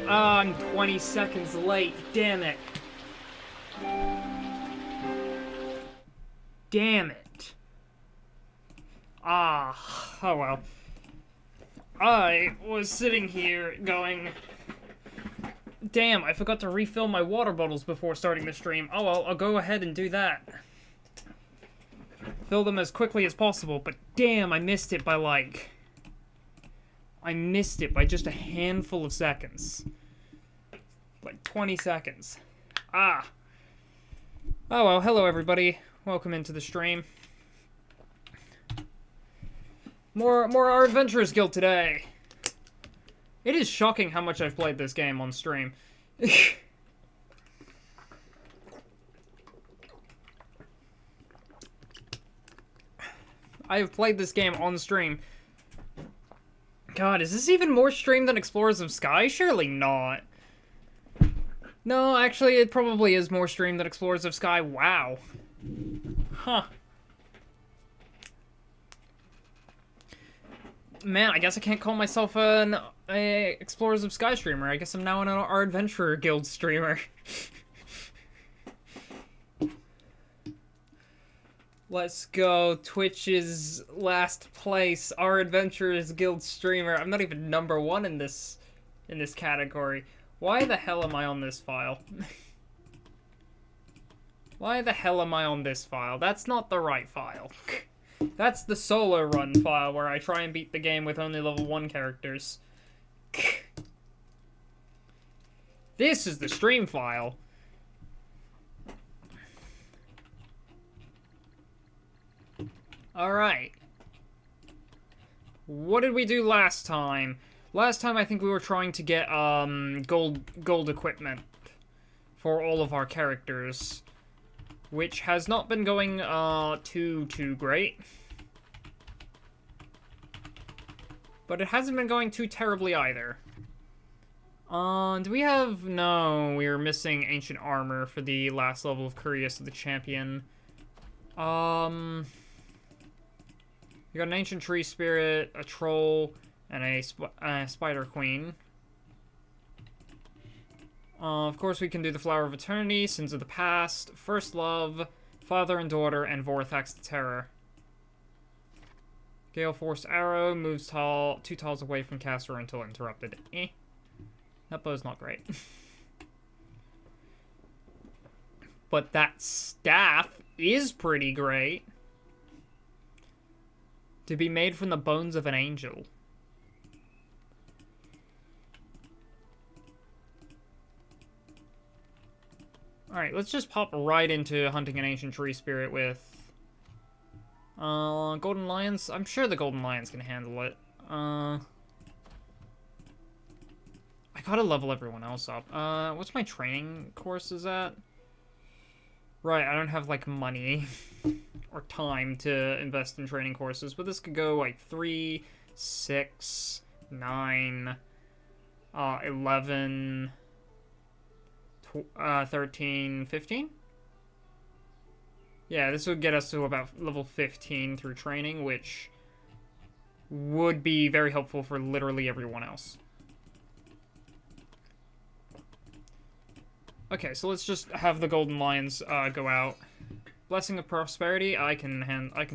I'm 20 seconds late. Damn it. Damn it. Oh well. I was sitting here going, damn, I forgot to refill my water bottles before starting the stream. Oh well, I'll go ahead and do that. Fill them as quickly as possible, but damn, I missed it by just a handful of seconds. Like 20 seconds. Oh well, hello everybody. Welcome into the stream. More Our Adventurers Guild today. It is shocking how much I've played this game on stream. I have played this game on stream. God, is this even more stream than Explorers of Sky? Surely not. No, actually, it probably is more stream than Explorers of Sky. Wow. Huh. Man, I guess I can't call myself an Explorers of Sky streamer. I guess I'm now an Our Adventurer Guild streamer. Let's go. Twitch's last place, Our Adventurers Guild streamer. I'm not even number one in this category. Why the hell am I on this file? Why the hell am I on this file? That's not the right file. That's the solo run file where I try and beat the game with only level 1 characters. This is the stream file. Alright. What did we do last time? Last time I think we were trying to get gold equipment for all of our characters, which has not been going too great. But it hasn't been going too terribly either. Do we have... No, we are missing ancient armor for the last level of Curious of the Champion. We got an ancient tree spirit, a troll, and a spider queen. Of course, we can do the Flower of Eternity, Sins of the Past, First Love, Father and Daughter, and Vortex the Terror. Gale Force Arrow moves 2 tiles away from caster until interrupted. That bow's not great. But that staff is pretty great. To be made from the bones of an angel. Alright, let's just pop right into hunting an ancient tree spirit with... Golden Lions? I'm sure the Golden Lions can handle it. I gotta level everyone else up. What's my training courses at? Right, I don't have, like, money or time to invest in training courses, but this could go, like, 3, 6, 9, 11, 13, 15? Yeah, this would get us to about level 15 through training, which would be very helpful for literally everyone else. Okay, so let's just have the Golden Lions go out. Blessing of Prosperity, I can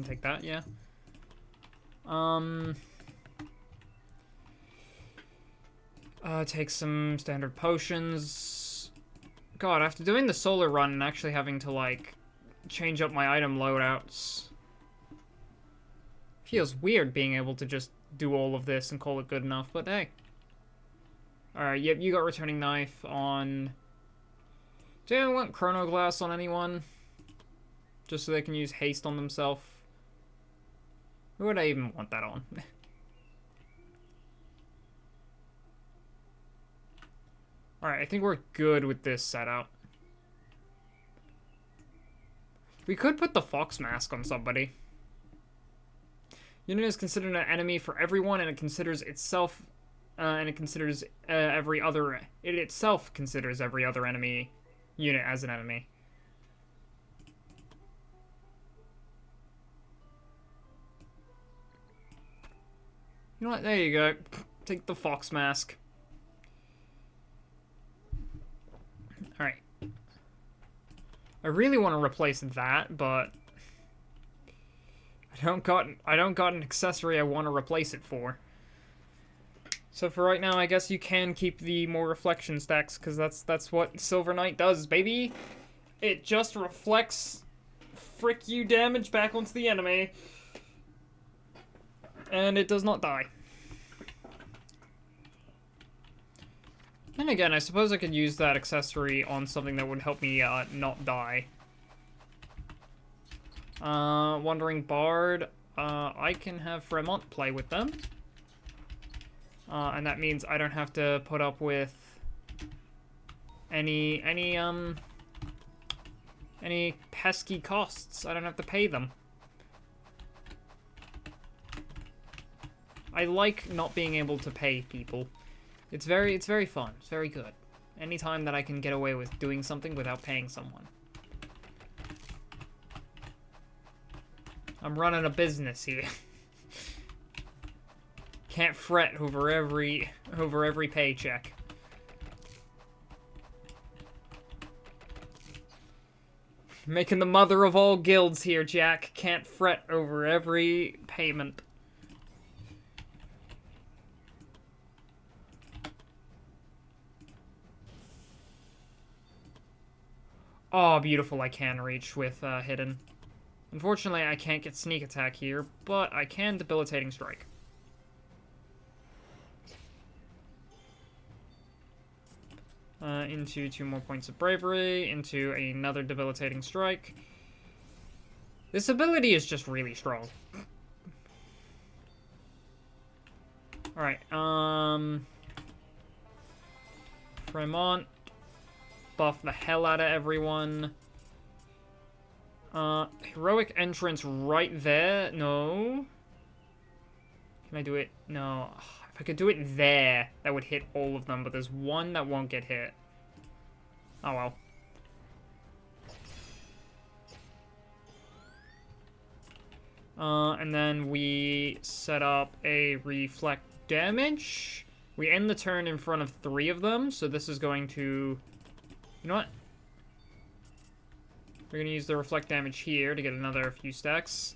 take that, yeah. Take some standard potions. God, after doing the solar run and actually having to, like, change up my item loadouts, feels weird being able to just do all of this and call it good enough, but hey. Alright, yep, you got Returning Knife on... Do I want Chrono Glass on anyone? Just so they can use haste on themselves? Who would I even want that on? Alright, I think we're good with this setup. We could put the Fox Mask on somebody. Unit is considered an enemy for everyone, and it considers itself... It itself considers every other enemy unit as an enemy. You know what? There you go. Take the Fox Mask. I really want to replace that, but I don't got an accessory I want to replace it for. So for right now, I guess you can keep the more reflection stacks, because that's what Silver Knight does, baby. It just reflects frick you damage back onto the enemy, and it does not die. And again, I suppose I could use that accessory on something that would help me not die. Wandering Bard, I can have Fremont play with them. And that means I don't have to put up with any pesky costs. I don't have to pay them. I like not being able to pay people. It's very fun. It's very good. Anytime that I can get away with doing something without paying someone. I'm running a business here. Can't fret over every paycheck. Making the mother of all guilds here, Jack. Can't fret over every payment. Oh, beautiful, I can reach with Hidden. Unfortunately, I can't get Sneak Attack here, but I can Debilitating Strike. Into 2 more points of Bravery, into another Debilitating Strike. This ability is just really strong. Alright, Fremont. Buff the hell out of everyone. Heroic Entrance right there. No. Can I do it? No. If I could do it there, that would hit all of them, but there's one that won't get hit. Oh well. And then we set up a Reflect Damage. We end the turn in front of 3 of them, so this is going to... You know what? We're going to use the Reflect Damage here to get another few stacks.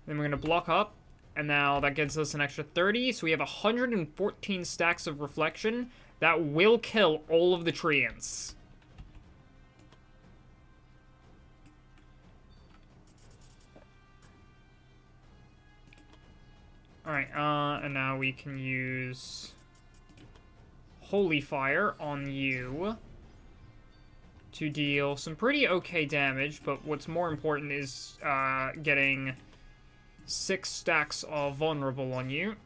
Then we're going to block up, and now that gets us an extra 30, so we have 114 stacks of Reflection. That will kill all of the Treants. Alright, and now we can use Holy Fire on you to deal some pretty okay damage, but what's more important is getting 6 stacks of Vulnerable on you.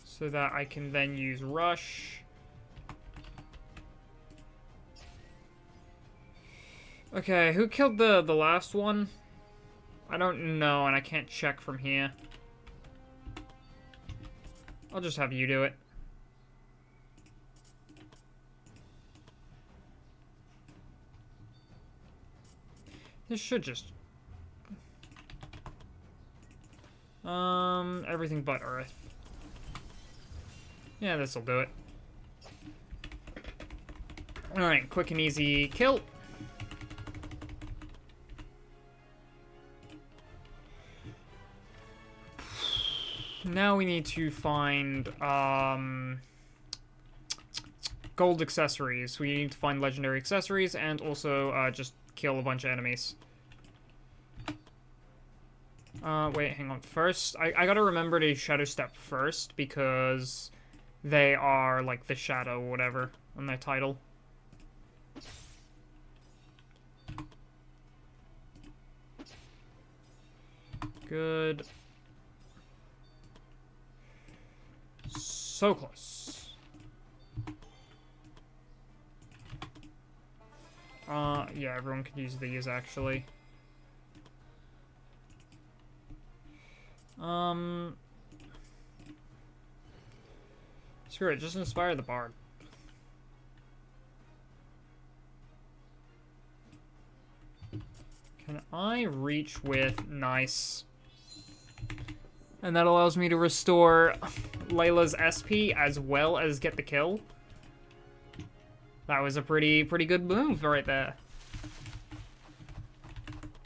So that I can then use Rush. Okay, who killed the last one? I don't know, and I can't check from here. I'll just have you do it. This should just... everything but Earth. Yeah, this'll do it. Alright, quick and easy kill. Now we need to find, gold accessories. We need to find legendary accessories and also, just kill a bunch of enemies. Wait, hang on. First, I gotta remember to Shadow Step first, because they are, like, the Shadow or whatever on their title. Good. So close. Yeah, everyone could use these, actually. Screw it, just inspire the Bard. Can I reach with... Nice. And that allows me to restore Layla's SP as well as get the kill. That was a pretty good move right there.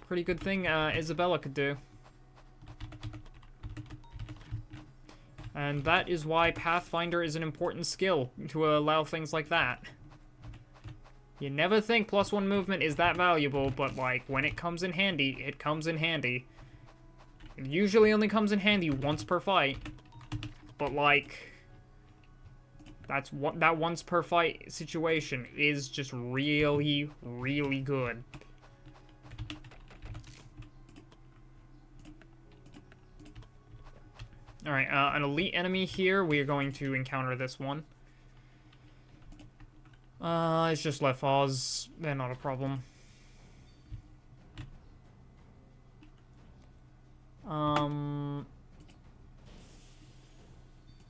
Pretty good thing Isabella could do. And that is why Pathfinder is an important skill, to allow things like that. You never think +1 movement is that valuable, but, like, when it comes in handy, it comes in handy. It usually only comes in handy once per fight. But, like, that once per fight situation is just really, really good. Alright, an elite enemy here. We are going to encounter this one. It's just Lefaz. They're not a problem.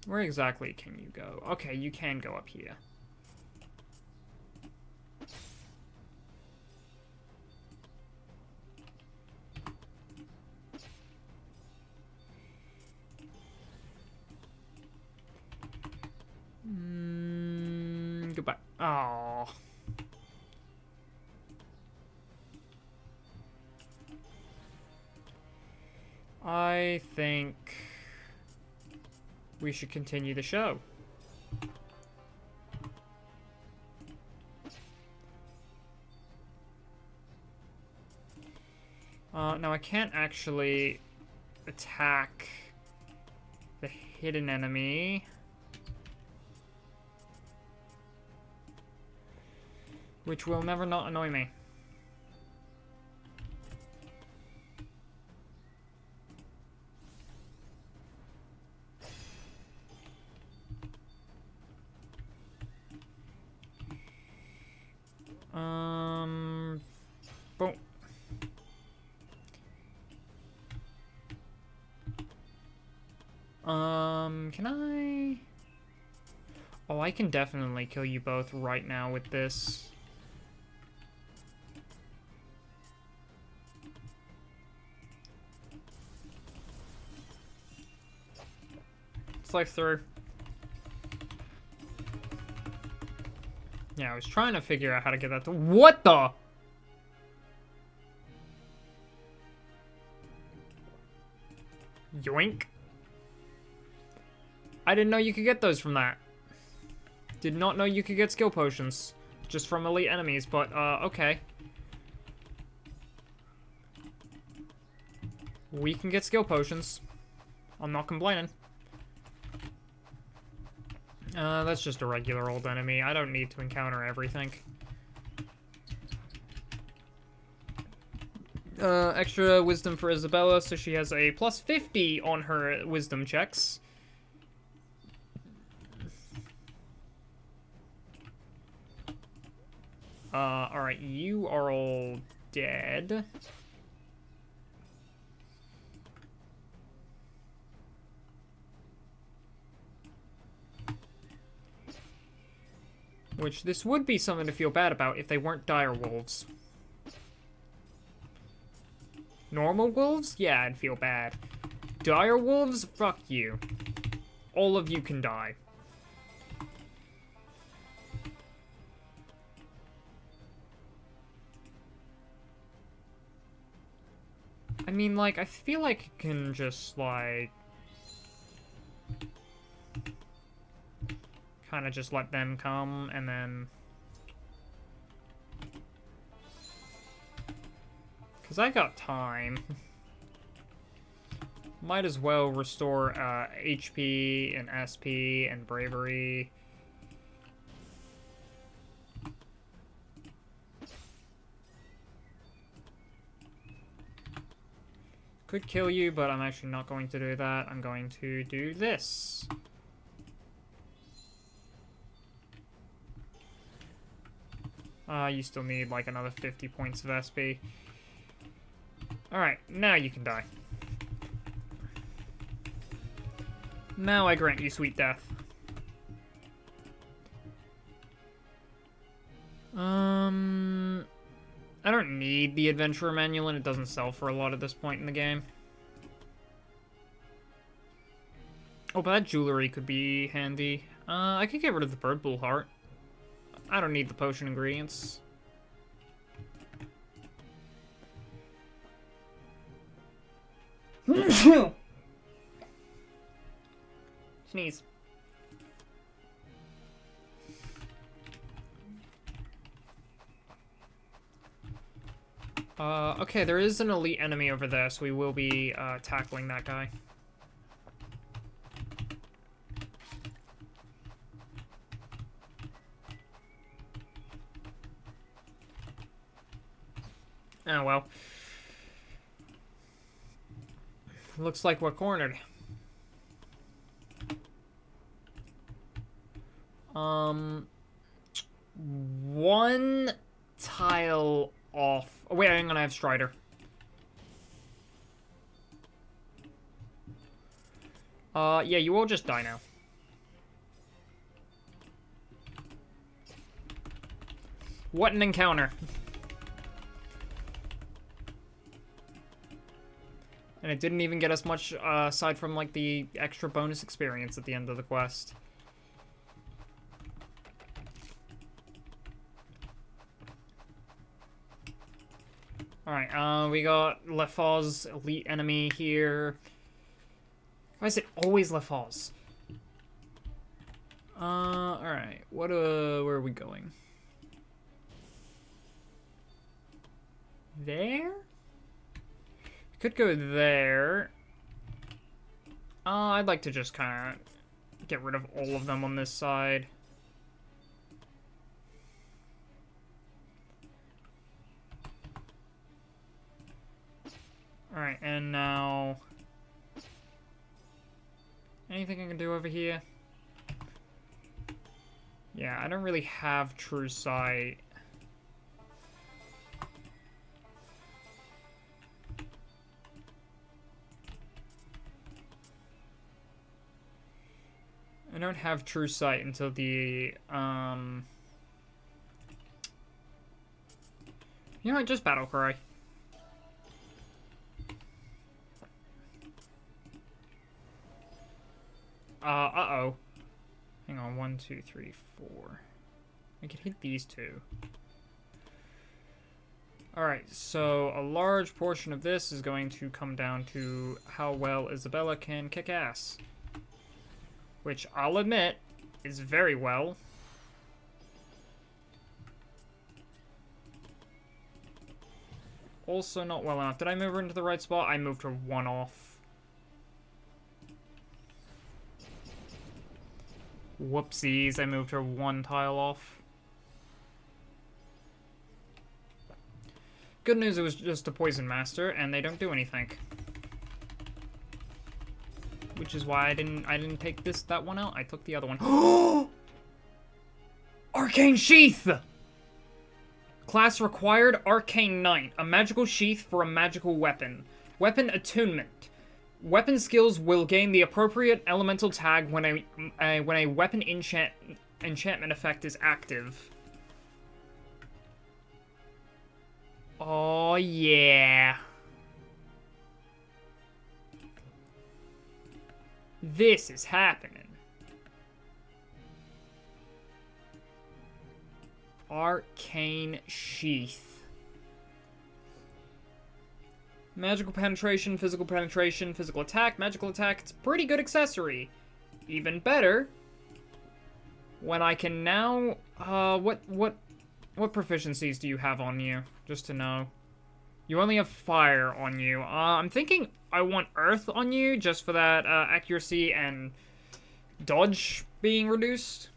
Where exactly can you go? Okay, you can go up here. Goodbye. Oh. I think we should continue the show. Now I can't actually attack the hidden enemy. Which will never not annoy me. Boom. Can I? Oh, I can definitely kill you both right now with this. Slice through. Yeah, I was trying to figure out how to get that to— What the? Yoink. I didn't know you could get those from that. Did not know you could get skill potions just from elite enemies, but, okay. We can get skill potions. I'm not complaining. That's just a regular old enemy. I don't need to encounter everything. Extra wisdom for Isabella, so she has a +50 on her wisdom checks. Alright, you are all dead. Which, this would be something to feel bad about if they weren't dire wolves. Normal wolves? Yeah, I'd feel bad. Dire wolves? Fuck you. All of you can die. I mean, like, I feel like I can just, like, kind of just let them come, and then... Because I got time. Might as well restore HP and SP and bravery. Could kill you, but I'm actually not going to do that. I'm going to do this. You still need like another 50 points of SP. Alright, now you can die. Now I grant you sweet death. I don't need the adventurer manual, and it doesn't sell for a lot at this point in the game. Oh, but that jewelry could be handy. I could get rid of the bird bull heart. I don't need the potion ingredients. Sneeze. Okay, there is an elite enemy over there, so we will be, tackling that guy. Oh, well. Looks like we're cornered. One tile off. Oh, wait, I'm gonna have Strider. Yeah, you all just die now. What an encounter. And it didn't even get us much, aside from, like, the extra bonus experience at the end of the quest. Alright, we got Lefa's elite enemy here. Why is it always Lefa's? Alright. Where are we going? There? Could go there. I'd like to just kind of get rid of all of them on this side. Alright, and now... anything I can do over here? Yeah, I don't really have true sight. I don't have true sight until the, you know what, just Battle Cry. Uh-oh. Hang on, 1, 2, 3, 4. I could hit these two. Alright, so a large portion of this is going to come down to how well Isabella can kick ass. Which, I'll admit, is very well. Also not well enough. Did I move her into the right spot? I moved her one off. Whoopsies, I moved her one tile off. Good news, it was just a Poison Master, and they don't do anything. Which is why I didn't take that one out. I took the other one. Arcane Sheath! Class required, Arcane Knight. A magical sheath for a magical weapon. Weapon attunement. Weapon skills will gain the appropriate elemental tag when a weapon enchantment effect is active. Oh yeah. This is happening. Arcane Sheath. Magical penetration, physical attack, magical attack. It's a pretty good accessory. Even better, when I can now, what proficiencies do you have on you? Just to know. You only have fire on you. I'm thinking I want earth on you, just for that, accuracy and dodge being reduced.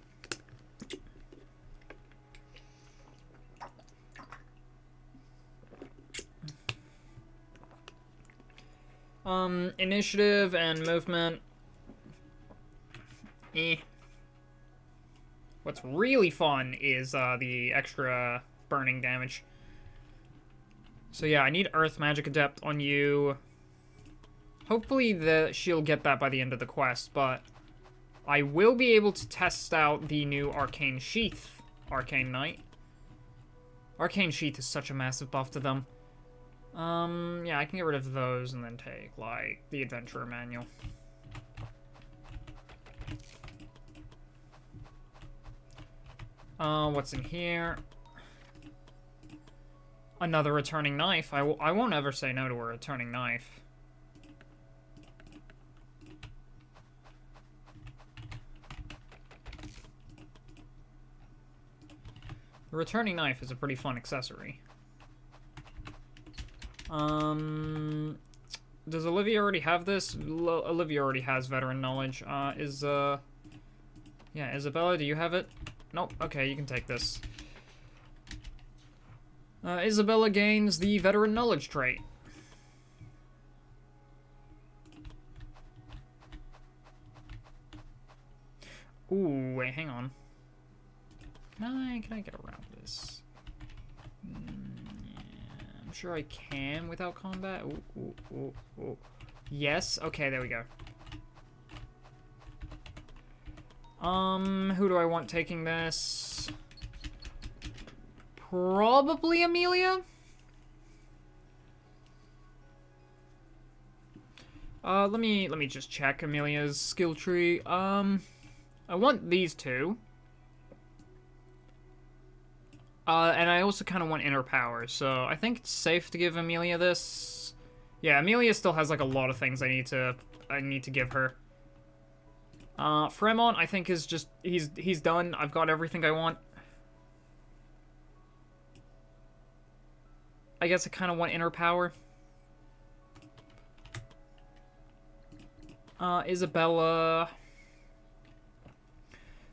Initiative and movement. What's really fun is, the extra burning damage. So yeah, I need Earth Magic Adept on you. Hopefully she'll get that by the end of the quest, but I will be able to test out the new Arcane Sheath, Arcane Knight. Arcane Sheath is such a massive buff to them. Yeah, I can get rid of those and then take, like, the Adventurer Manual. What's in here? Another returning knife. I won't ever say no to a returning knife. The returning knife is a pretty fun accessory. Does Olivia already have this? Olivia already has veteran knowledge. Yeah, Isabella, do you have it? Nope. Okay, you can take this. Isabella gains the veteran knowledge trait. Ooh, wait, hang on. Can I get around this? Yeah, I'm sure I can without combat. Ooh. Yes. Okay, there we go. Who do I want taking this? Probably Amelia? Let me just check Amelia's skill tree. I want these two. And I also kind of want inner power, so I think it's safe to give Amelia this. Yeah, Amelia still has like a lot of things I need to give her. Fremont, I think is just he's done. I've got everything I want. I guess I kind of want inner power. Isabella.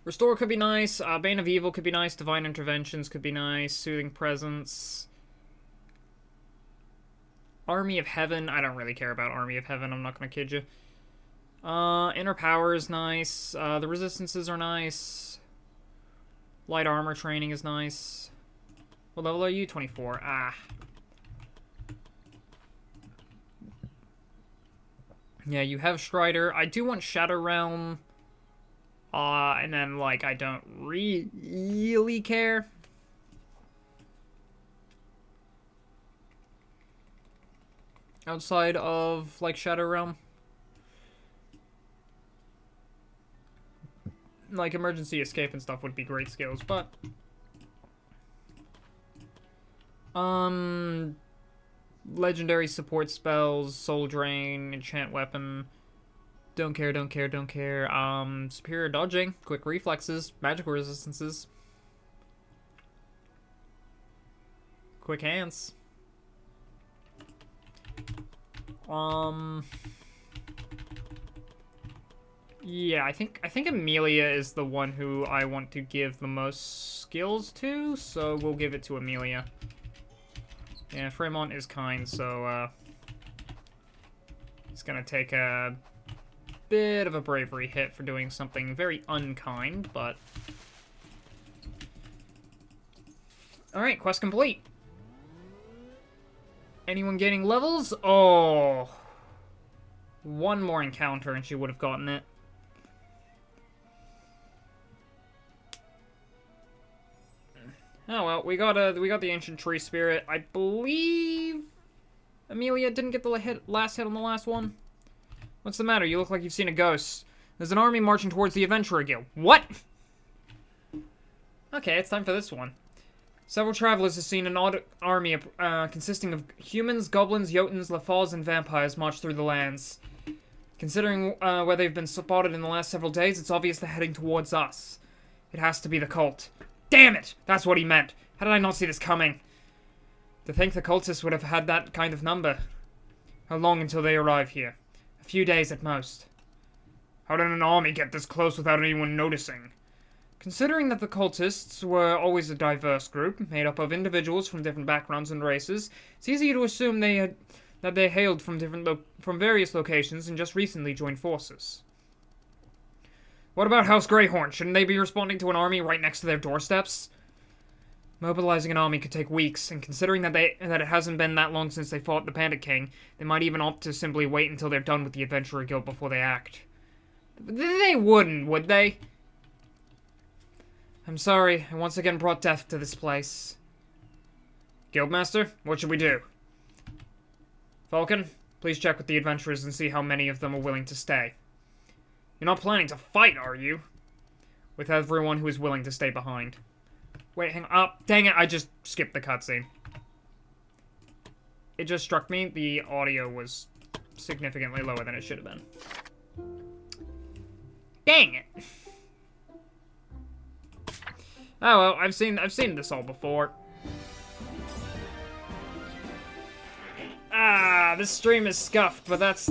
Restore could be nice. Bane of Evil could be nice. Divine Interventions could be nice. Soothing Presence. Army of Heaven. I don't really care about Army of Heaven. I'm not going to kid you. Inner Power is nice. The Resistances are nice. Light Armor Training is nice. What level are you? 24. Yeah, you have Strider. I do want Shadow Realm. And then, like, I don't really care. Outside of, like, Shadow Realm. Like, Emergency Escape and stuff would be great skills, but... Legendary support spells, Soul Drain, Enchant Weapon... Don't care. Superior dodging, quick reflexes, magical resistances. Quick hands. Yeah, I think Amelia is the one who I want to give the most skills to, so we'll give it to Amelia. Yeah, Fremont is kind, so, he's gonna take a bit of a bravery hit for doing something very unkind, but... Alright, quest complete. Anyone getting levels? Oh. One more encounter and she would have gotten it. Oh well, we got the Ancient Tree Spirit. I believe Amelia didn't get the last hit on the last one. What's the matter? You look like you've seen a ghost. There's an army marching towards the Adventurer Guild. What? Okay, it's time for this one. Several travelers have seen an odd army consisting of humans, goblins, Jotuns, Lafals, and vampires march through the lands. Considering where they've been spotted in the last several days, it's obvious they're heading towards us. It has to be the cult. Damn it! That's what he meant. How did I not see this coming? To think the cultists would have had that kind of number. How long until they arrive here? A few days at most. How did an army get this close without anyone noticing? Considering that the cultists were always a diverse group, made up of individuals from different backgrounds and races, it's easy to assume that they hailed from various locations and just recently joined forces. What about House Greyhorn? Shouldn't they be responding to an army right next to their doorsteps? Mobilizing an army could take weeks, and considering that it hasn't been that long since they fought the Bandit King, they might even opt to simply wait until they're done with the Adventurer Guild before they act. They wouldn't, would they? I'm sorry, I once again brought death to this place. Guildmaster, what should we do? Falcon, please check with the adventurers and see how many of them are willing to stay. You're not planning to fight, are you? With everyone who is willing to stay behind. Wait, hang on. Oh, dang it, I just skipped the cutscene. It just struck me the audio was significantly lower than it should have been. Dang it. Oh well, I've seen this all before. Ah, this stream is scuffed, but that's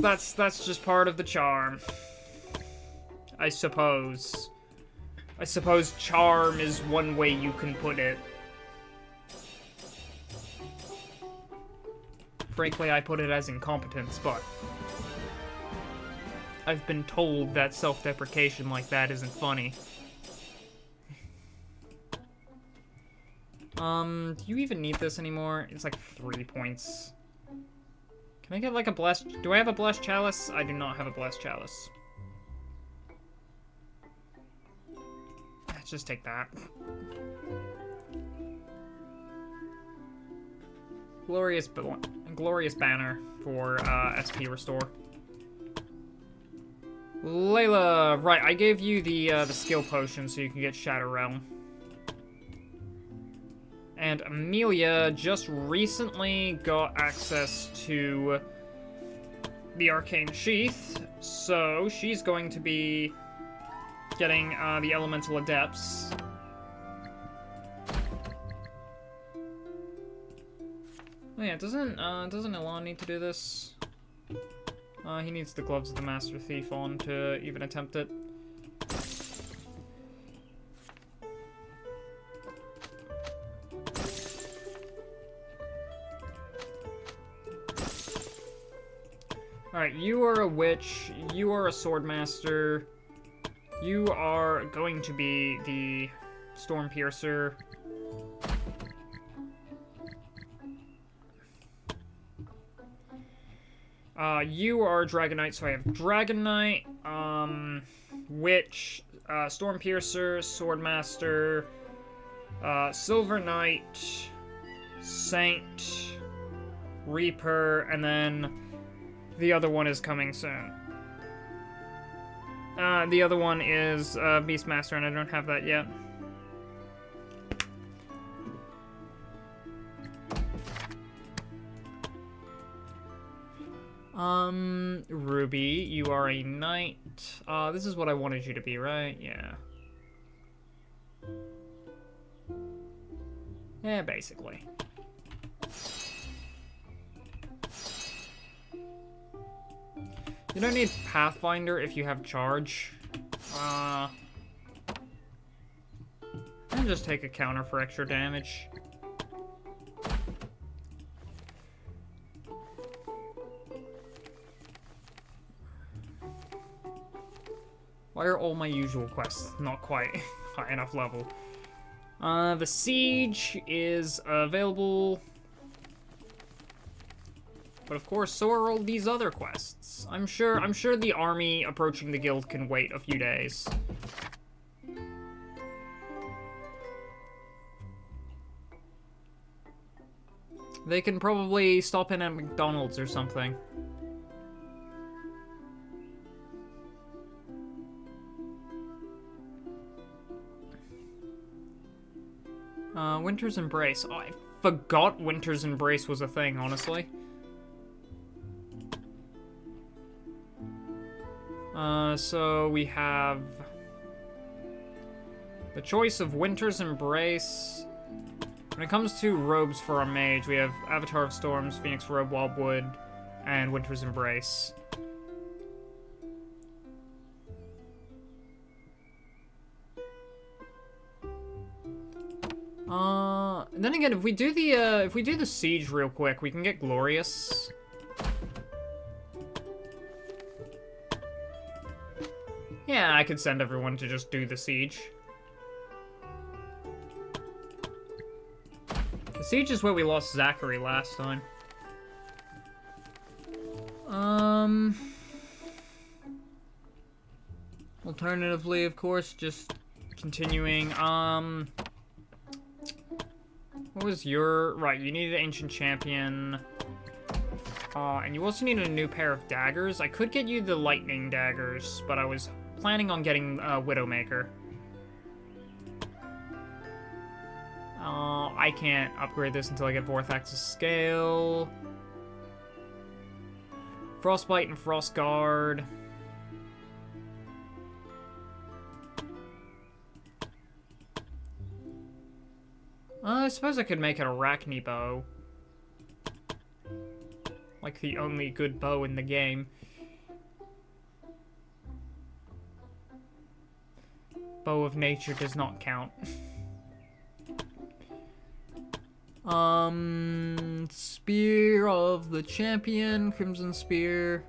just part of the charm. I suppose. I suppose charm is one way you can put it. Frankly, I put it as incompetence, but I've been told that self-deprecation like that isn't funny. Do you even need this anymore? It's like 3 points. Can I get like a blessed... Do I have a blessed chalice? I do not have a blessed chalice. Let's just take that. Glorious banner for SP restore. Layla, right, I gave you the skill potion so you can get Shadow Realm. And Amelia just recently got access to the Arcane Sheath, so she's going to be getting the Elemental Adepts. Oh yeah, doesn't Elan need to do this? He needs the Gloves of the Master Thief on to even attempt it. Alright, you are a witch, you are a swordmaster, you are going to be the Storm Piercer. You are Dragon Knight, so I have Dragon Knight, Witch, Storm Piercer, Swordmaster, Silver Knight, Saint, Reaper, and then the other one is coming soon. The other one is Beastmaster, and I don't have that yet. Ruby, you are a knight. This is what I wanted you to be, right? Yeah. Yeah, basically. You don't need Pathfinder if you have charge. And just take a counter for extra damage. Why are all my usual quests not quite high enough level? The Siege is available. But of course, so are all these other quests. I'm sure the army approaching the guild can wait a few days. They can probably stop in at McDonald's or something. Winter's Embrace. Oh, I forgot Winter's Embrace was a thing, honestly. So we have the choice of Winter's Embrace. When it comes to robes for our mage, we have Avatar of Storms, Phoenix Robe, Wildwood, and Winter's Embrace. And then again, if we do the Siege real quick, we can get Glorious. Yeah, I could send everyone to just do the Siege. The Siege is where we lost Zachary last time. Alternatively, of course, just continuing, what was your... Right, you needed Ancient Champion. And you also needed a new pair of daggers. I could get you the Lightning Daggers, but I was planning on getting Widowmaker. I can't upgrade this until I get Vorthax's Scale. Frostbite and Frostguard. I suppose I could make an Arachne Bow. Like the only good bow in the game. Bow of Nature does not count. Spear of the Champion, Crimson Spear.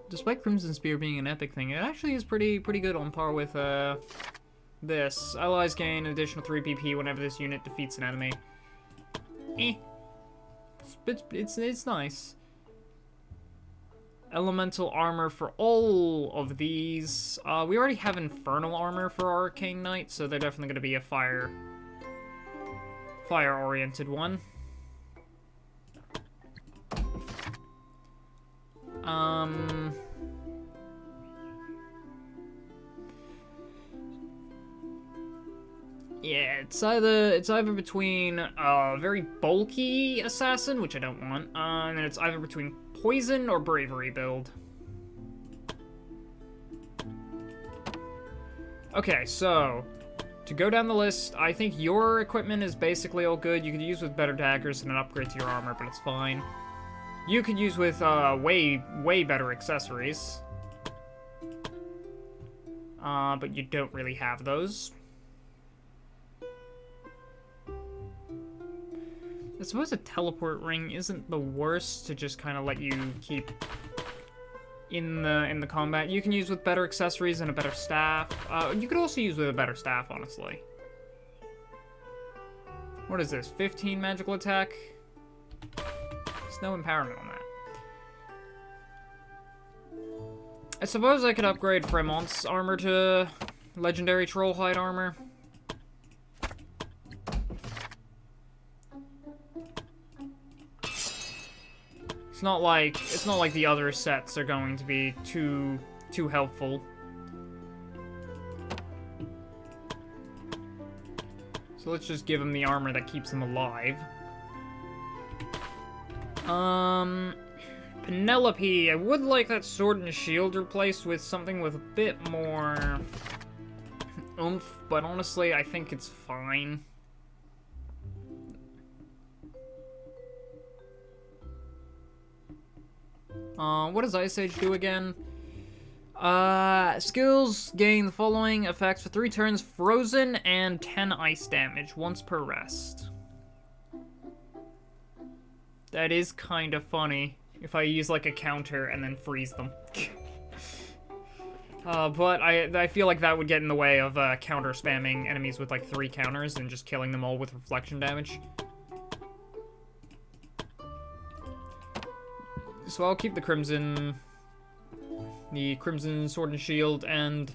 Despite Crimson Spear being an epic thing, it actually is pretty good on par with this. Allies gain an additional 3 PP whenever this unit defeats an enemy. It's nice. Elemental armor for all of these. We already have infernal armor for our Arcane Knight, so they're definitely going to be a fire-oriented one. Yeah, it's either between a very bulky assassin, which I don't want, and then it's either between poison or bravery build. Okay, so to go down the list, I think your equipment is basically all good. You could use with better daggers and an upgrade to your armor, but it's fine. You could use with way better accessories. But you don't really have those. I suppose a teleport ring isn't the worst to just kind of let you keep in the combat. You can use with better accessories and a better staff. You could also use with a better staff, honestly. What is this? 15 magical attack? There's no empowerment on that. I suppose I could upgrade Fremont's armor to legendary Trollhide armor. It's not like the other sets are going to be too helpful. So let's just give him the armor that keeps him alive. Penelope, I would like that sword and shield replaced with something with a bit more oomph, but honestly, I think it's fine. What does Ice Age do again? Skills gain the following effects for 3 turns: frozen and 10 ice damage, once per rest. That is kind of funny, if I use like a counter and then freeze them. But I feel like that would get in the way of counter spamming enemies with like 3 counters and just killing them all with reflection damage. So I'll keep the Crimson Sword and Shield, and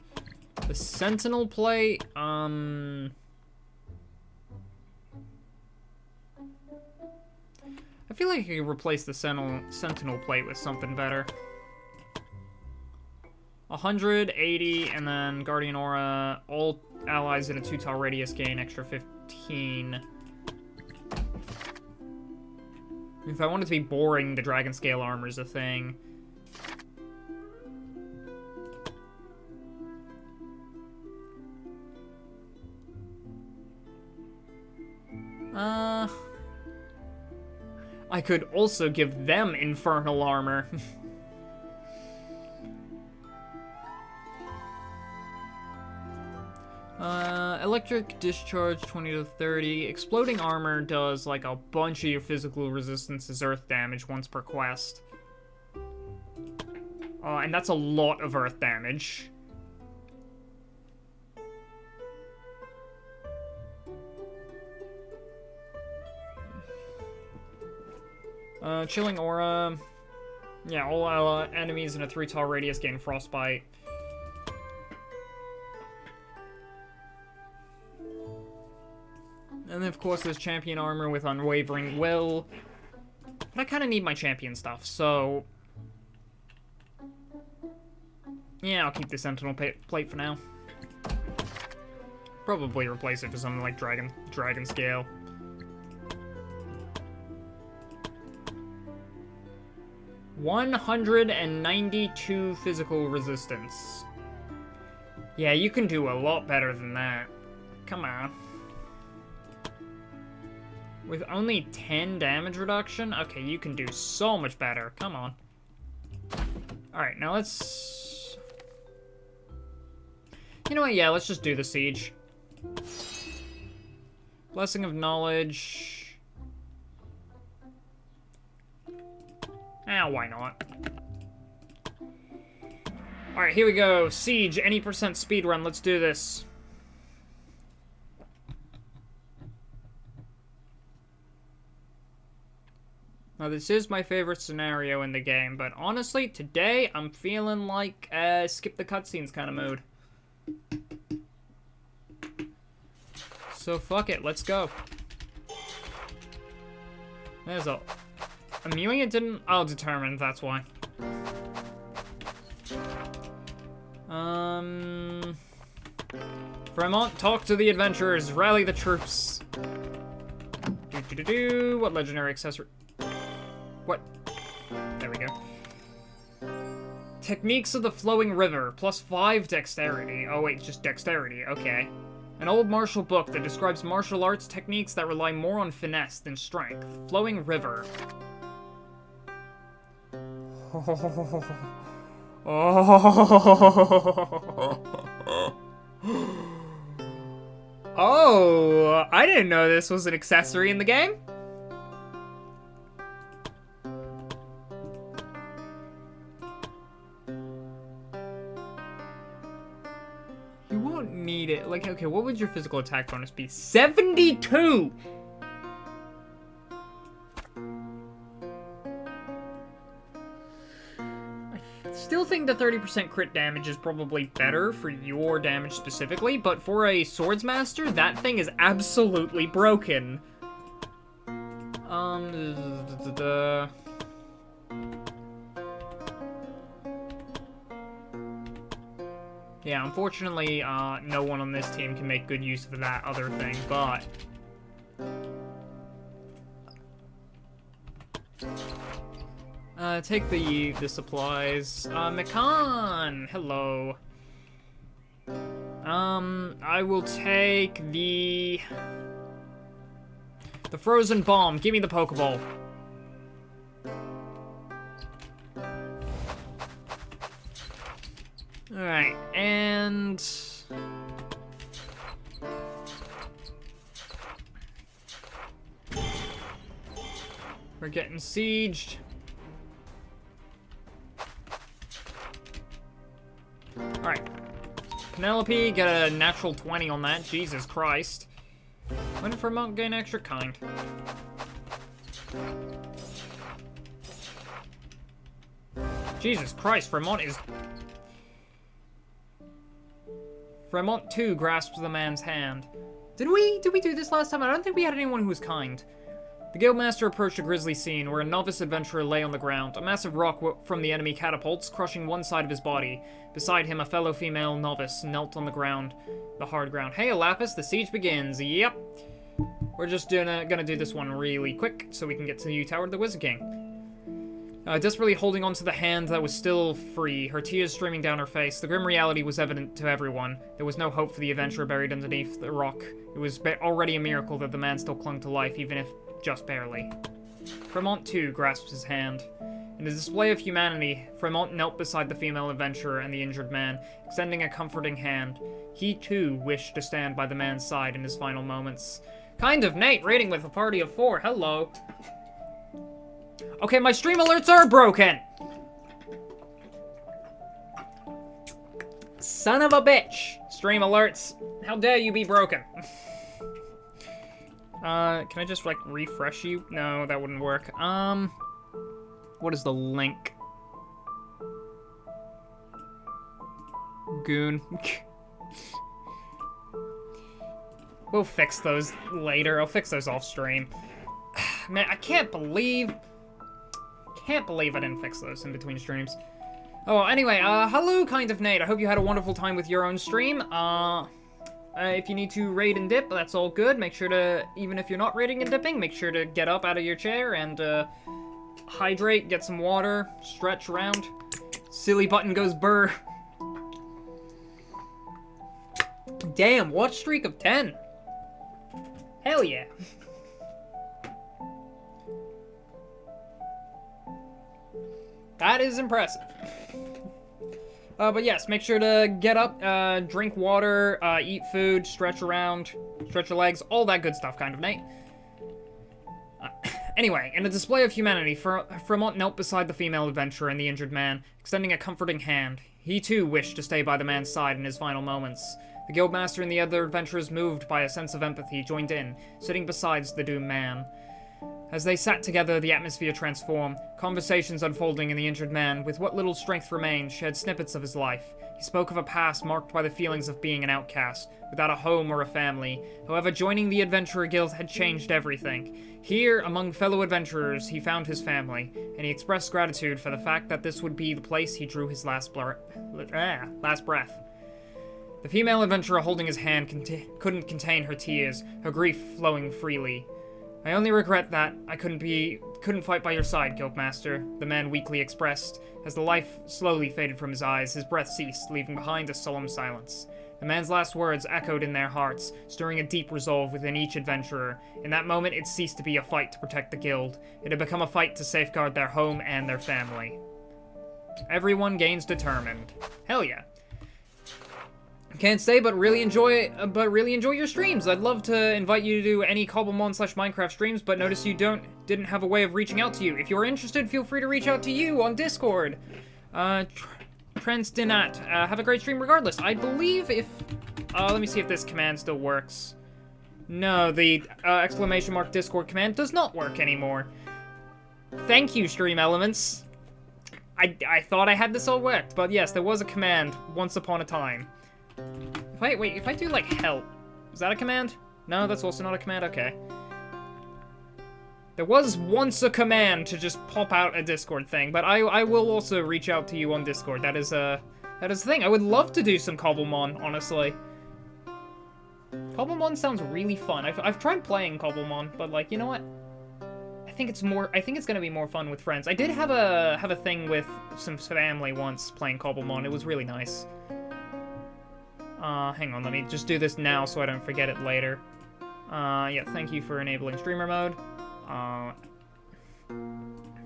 the Sentinel Plate, I feel like I could replace the Sentinel Plate with something better. 180, and then Guardian Aura, all allies in a 2-tile radius gain extra 15. If I want it to be boring, the Dragon Scale armor is a thing. I could also give them infernal armor. Electric discharge 20 to 30. Exploding armor does like a bunch of your physical resistance as earth damage once per quest. And that's a lot of earth damage. Chilling Aura. Yeah, all enemies in a 3-tile radius gain Frostbite. And then, of course, there's Champion Armor with Unwavering Will. But I kind of need my Champion stuff, so... yeah, I'll keep the Sentinel Plate for now. Probably replace it for something like dragon scale. $192 physical resistance. Yeah, you can do a lot better than that. Come on. With only 10 damage reduction? Okay, you can do so much better. Come on. Alright, now let's... You know what? Yeah, let's just do the siege. Blessing of Knowledge. Why not? Alright, here we go. Siege, any percent speed run. Let's do this. Now, this is my favorite scenario in the game, but honestly, today, I'm feeling like skip the cutscenes kind of mode. So, fuck it, let's go. There's a... Amelia didn't... Oh, determined, that's why. Fremont, talk to the adventurers, rally the troops. What legendary accessory... What? There we go. Techniques of the Flowing River, +5 dexterity. Oh wait, just dexterity, okay. An old martial book that describes martial arts techniques that rely more on finesse than strength. Flowing River. Oh, I didn't know this was an accessory in the game. You won't need it. Like, okay, what would your physical attack bonus be? 72! I still think the 30% crit damage is probably better for your damage specifically, but for a Swordsmaster, that thing is absolutely broken. Yeah, unfortunately, no one on this team can make good use of that other thing, but... take the supplies. Mekan! Hello. I will take the frozen bomb. Give me the Pokeball. Alright, and... we're getting sieged. Alright. Penelope, get a natural 20 on that. Jesus Christ. When did Fremont gain extra kind? Jesus Christ, Fremont is... Fremont 2 grasps the man's hand. Did we do this last time? I don't think we had anyone who was kind. The Guildmaster approached a grisly scene where a novice adventurer lay on the ground. A massive rock from the enemy catapults, crushing one side of his body. Beside him, a fellow female novice knelt on the ground, the hard ground. Hey, Lapis, the siege begins. Yep. We're just gonna do this one really quick so we can get to the Tower of the Wizard King. Desperately holding onto the hand that was still free, her tears streaming down her face, the grim reality was evident to everyone. There was no hope for the adventurer buried underneath the rock. It was already a miracle that the man still clung to life, even if just barely. Fremont, too, grasps his hand. In a display of humanity, Fremont knelt beside the female adventurer and the injured man, extending a comforting hand. He, too, wished to stand by the man's side in his final moments. Kind of Nate, rating with a party of 4. Hello. Okay, my stream alerts are broken! Son of a bitch! Stream alerts, how dare you be broken? Can I just, like, refresh you? No, that wouldn't work. What is the link? Goon. We'll fix those later. I'll fix those off stream. Man, I can't believe I didn't fix those in between streams. Oh, anyway, hello, Kind of Nate. I hope you had a wonderful time with your own stream. If you need to raid and dip, that's all good. Make sure to, even if you're not raiding and dipping, make sure to get up out of your chair and hydrate, get some water, stretch around. Silly button goes burr. Damn, watch streak of 10. Hell yeah. That is impressive. But yes, make sure to get up, drink water, eat food, stretch around, stretch your legs, all that good stuff, kind of, Nate. Anyway, in a display of humanity, Fremont knelt beside the female adventurer and the injured man, extending a comforting hand. He too wished to stay by the man's side in his final moments. The guildmaster and the other adventurers, moved by a sense of empathy, joined in, sitting beside the doomed man. As they sat together, the atmosphere transformed, conversations unfolding in the injured man. With what little strength remained, shared snippets of his life. He spoke of a past marked by the feelings of being an outcast, without a home or a family. However, joining the Adventurer Guild had changed everything. Here, among fellow adventurers, he found his family, and he expressed gratitude for the fact that this would be the place he drew his last breath. The female adventurer holding his hand couldn't contain her tears, her grief flowing freely. I only regret that I couldn't fight by your side, Guildmaster, the man weakly expressed. As the life slowly faded from his eyes, his breath ceased, leaving behind a solemn silence. The man's last words echoed in their hearts, stirring a deep resolve within each adventurer. In that moment, it ceased to be a fight to protect the guild. It had become a fight to safeguard their home and their family. Everyone gains determined. Hell yeah. Can't stay, but really enjoy your streams. I'd love to invite you to do any Cobblemon/Minecraft streams, but notice you didn't have a way of reaching out to you. If you're interested, feel free to reach out to you on Discord. Trenstinat, have a great stream regardless. I believe if, let me see if this command still works. No, the ! Discord command does not work anymore. Thank you, Stream Elements. I thought I had this all worked, but yes, there was a command once upon a time. If I do, like, help, is that a command? No, that's also not a command? Okay. There was once a command to just pop out a Discord thing, but I will also reach out to you on Discord. That is the thing. I would love to do some Cobblemon, honestly. Cobblemon sounds really fun. I've tried playing Cobblemon, but, like, you know what? I think it's gonna be more fun with friends. I did have a thing with some family once playing Cobblemon. It was really nice. Hang on, let me just do this now so I don't forget it later. Yeah, thank you for enabling streamer mode.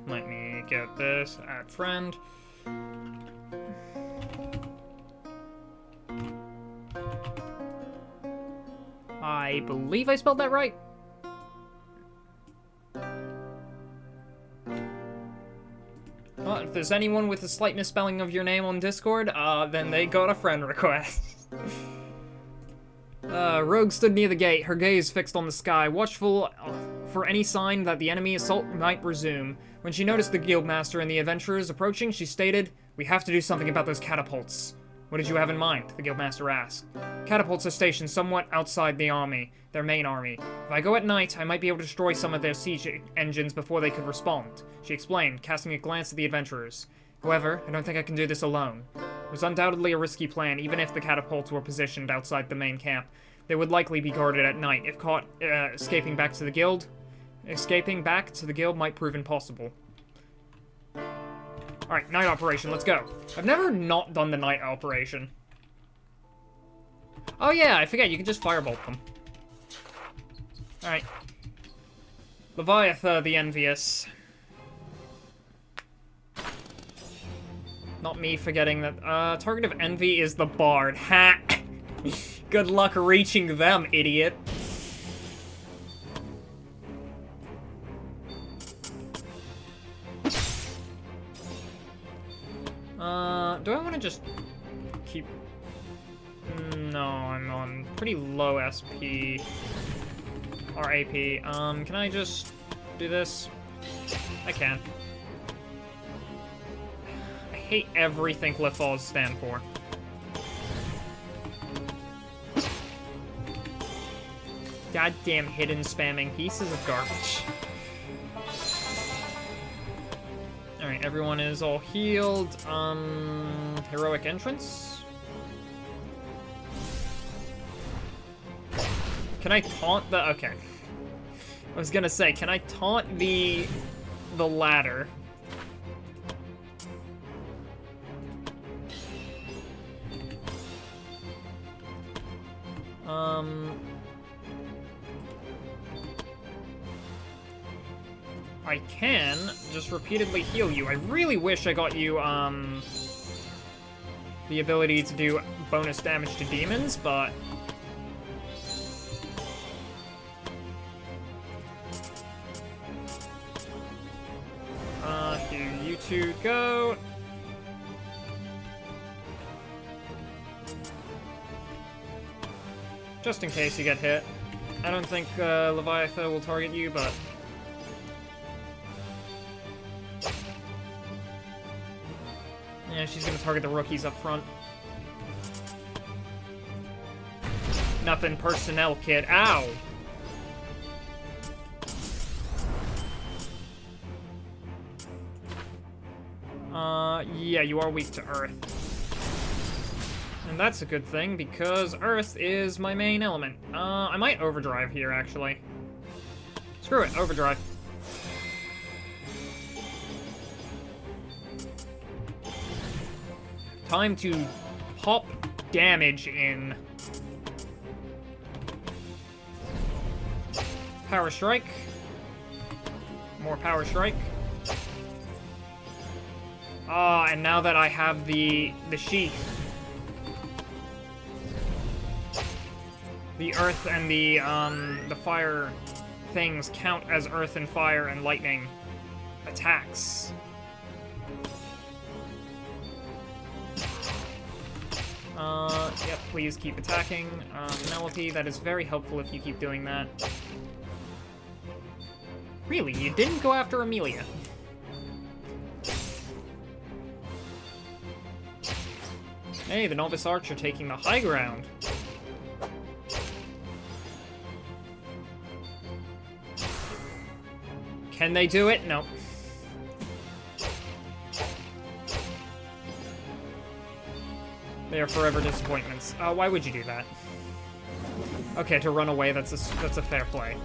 Let me get this, add friend. I believe I spelled that right. Well, if there's anyone with a slight misspelling of your name on Discord, then they got a friend request. Rogue stood near the gate, her gaze fixed on the sky, watchful for any sign that the enemy assault might resume. When she noticed the guildmaster and the adventurers approaching, she stated, "We have to do something about those catapults." "What did you have in mind?" the guildmaster asked. "Catapults are stationed somewhat outside the army, their main army. If I go at night, I might be able to destroy some of their siege engines before they could respond," she explained, casting a glance at the adventurers. "However, I don't think I can do this alone." It was undoubtedly a risky plan, even if the catapults were positioned outside the main camp. They would likely be guarded at night. If caught escaping back to the guild might prove impossible. Alright, night operation, let's go. I've never not done the night operation. Oh yeah, I forget, you can just firebolt them. Alright. Leviatha the Envious. Not me forgetting that, target of envy is the bard. Ha! Good luck reaching them, idiot. Do I want to just keep... No, I'm on pretty low SP. Or AP. Can I just do this? I can. I hate everything Glyphos stand for. Goddamn hidden spamming pieces of garbage. Alright, everyone is all healed. Heroic entrance? Can I taunt the... Okay. I was gonna say, can I taunt the ladder? I can just repeatedly heal you. I really wish I got you, the ability to do bonus damage to demons, but... Here you two go. Just in case you get hit. I don't think Leviathan will target you, but... Yeah, she's gonna target the rookies up front. Nothing personnel, kid. Ow! Yeah, you are weak to Earth. And that's a good thing, because Earth is my main element. I might overdrive here, actually. Screw it, overdrive. Time to pop damage in. Power strike. More power strike. Ah, and now that I have the sheath, the earth and the fire things count as earth and fire and lightning attacks. Yep, please keep attacking. Penelope, that is very helpful if you keep doing that. Really, you didn't go after Amelia? Hey, the Novice Archer taking the high ground. Can they do it? No. They are forever disappointments. Why would you do that? Okay, to run away, that's a fair play.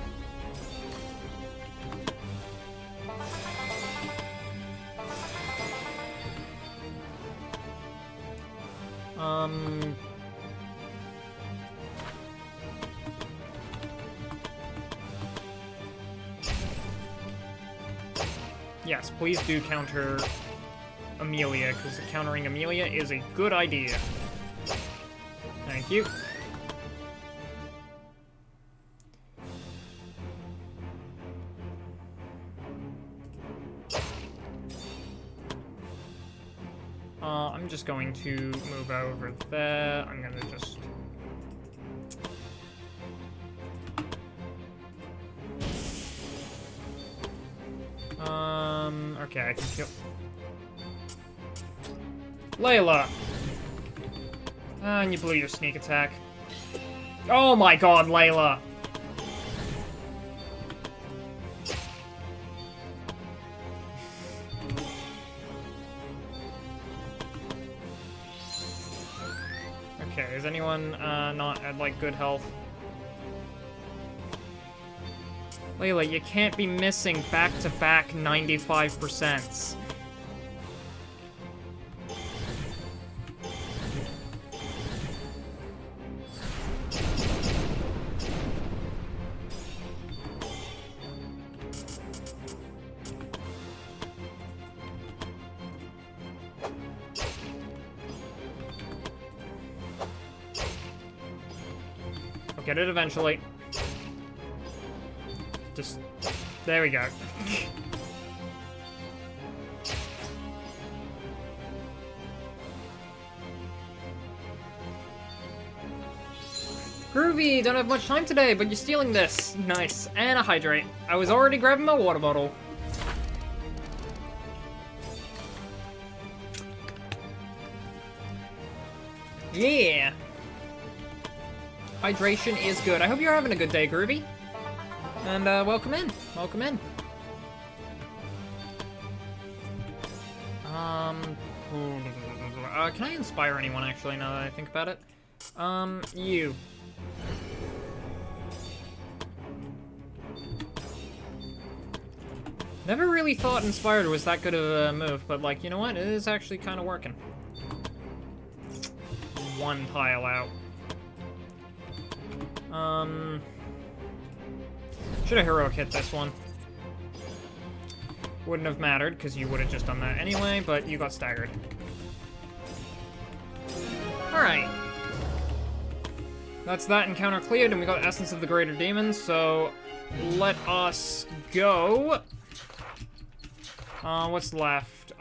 Yes, please do counter Amelia, because countering Amelia is a good idea. Thank you. I'm just going to move over there. I'm gonna just... Okay, I can kill... Layla! And you blew your sneak attack. Oh my god, Layla! Okay, is anyone not at, like, good health? Layla, you can't be missing back-to-back 95%s. I'll get it eventually. Just... there we go. Groovy! Don't have much time today, but you're stealing this. Nice. And a hydrate. I was already grabbing my water bottle. Yeah! Hydration is good. I hope you're having a good day, Groovy. And, welcome in. Welcome in. Can I inspire anyone, actually, now that I think about it? You. Never really thought Inspired was that good of a move, but, like, you know what? It is actually kind of working. One tile out. Should have heroic hit this one. Wouldn't have mattered, because you would have just done that anyway, but you got staggered. Alright. That's that encounter cleared, and we got Essence of the Greater Demons, so let us go. What's left?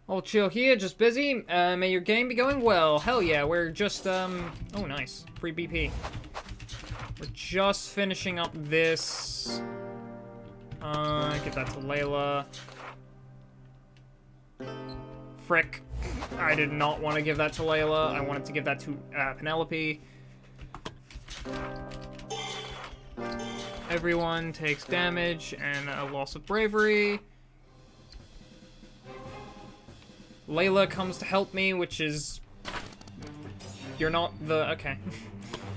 Old chill here, just busy. May your game be going well. Hell yeah, we're just, oh nice. Free BP. We're just finishing up this. Get that to Layla. Frick. I did not want to give that to Layla. I wanted to give that to Penelope. Everyone takes damage and a loss of bravery. Layla comes to help me, which is... You're not the... Okay.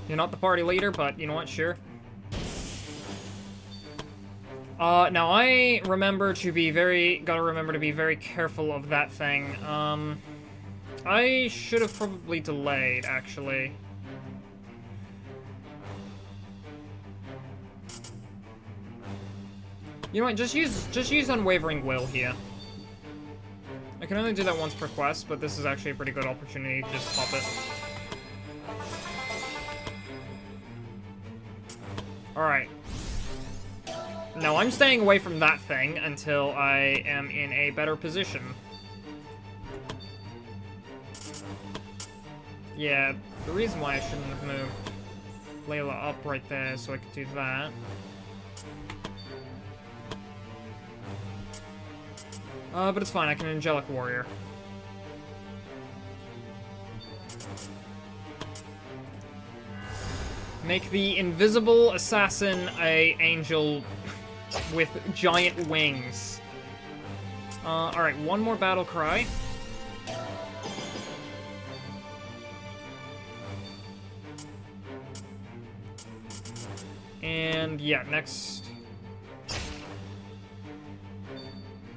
You're not the party leader, but you know what? Sure. Now I remember to be very... Gotta remember to be very careful of that thing. I should have probably delayed, actually. You know what? Just use Unwavering Will here. I can only do that once per quest, but this is actually a pretty good opportunity to just pop it. Alright. Now, I'm staying away from that thing until I am in a better position. Yeah, the reason why I shouldn't have moved Layla up right there so I could do that. But it's fine, I can Angelic Warrior. Make the invisible assassin a angel with giant wings. Alright, one more battle cry. And yeah, next.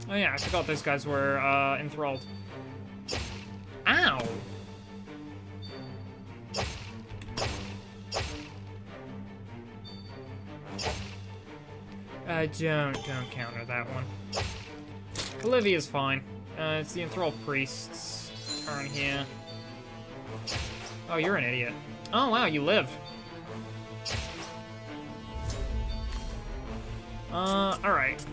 Oh yeah, I forgot those guys were enthralled. Ow! Don't counter that one. Olivia's fine. It's the enthralled priest's turn here. Oh, you're an idiot. Oh wow, you lived. Alright.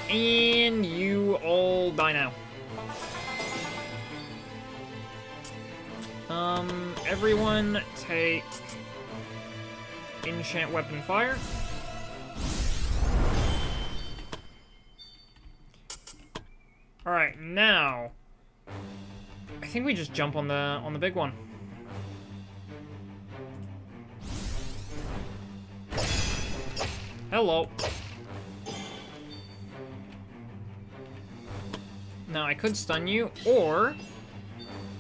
And you all die now. Everyone take Enchant Weapon Fire. Alright, now I think we just jump on the big one. Hello. Now I could stun you, or,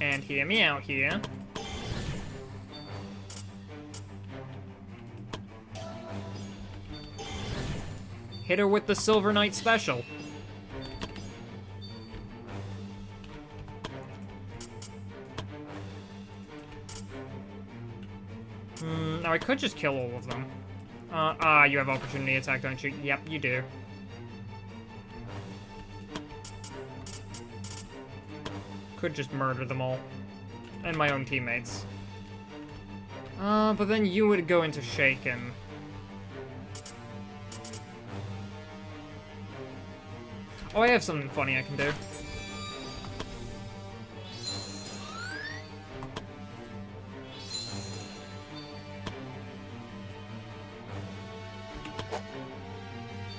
and hear me out here, hit her with the Silver Knight special. Now I could just kill all of them. You have opportunity attack, don't you? Yep, you do. Could just murder them all. And my own teammates. But then you would go into Shaken. Oh, I have something funny I can do.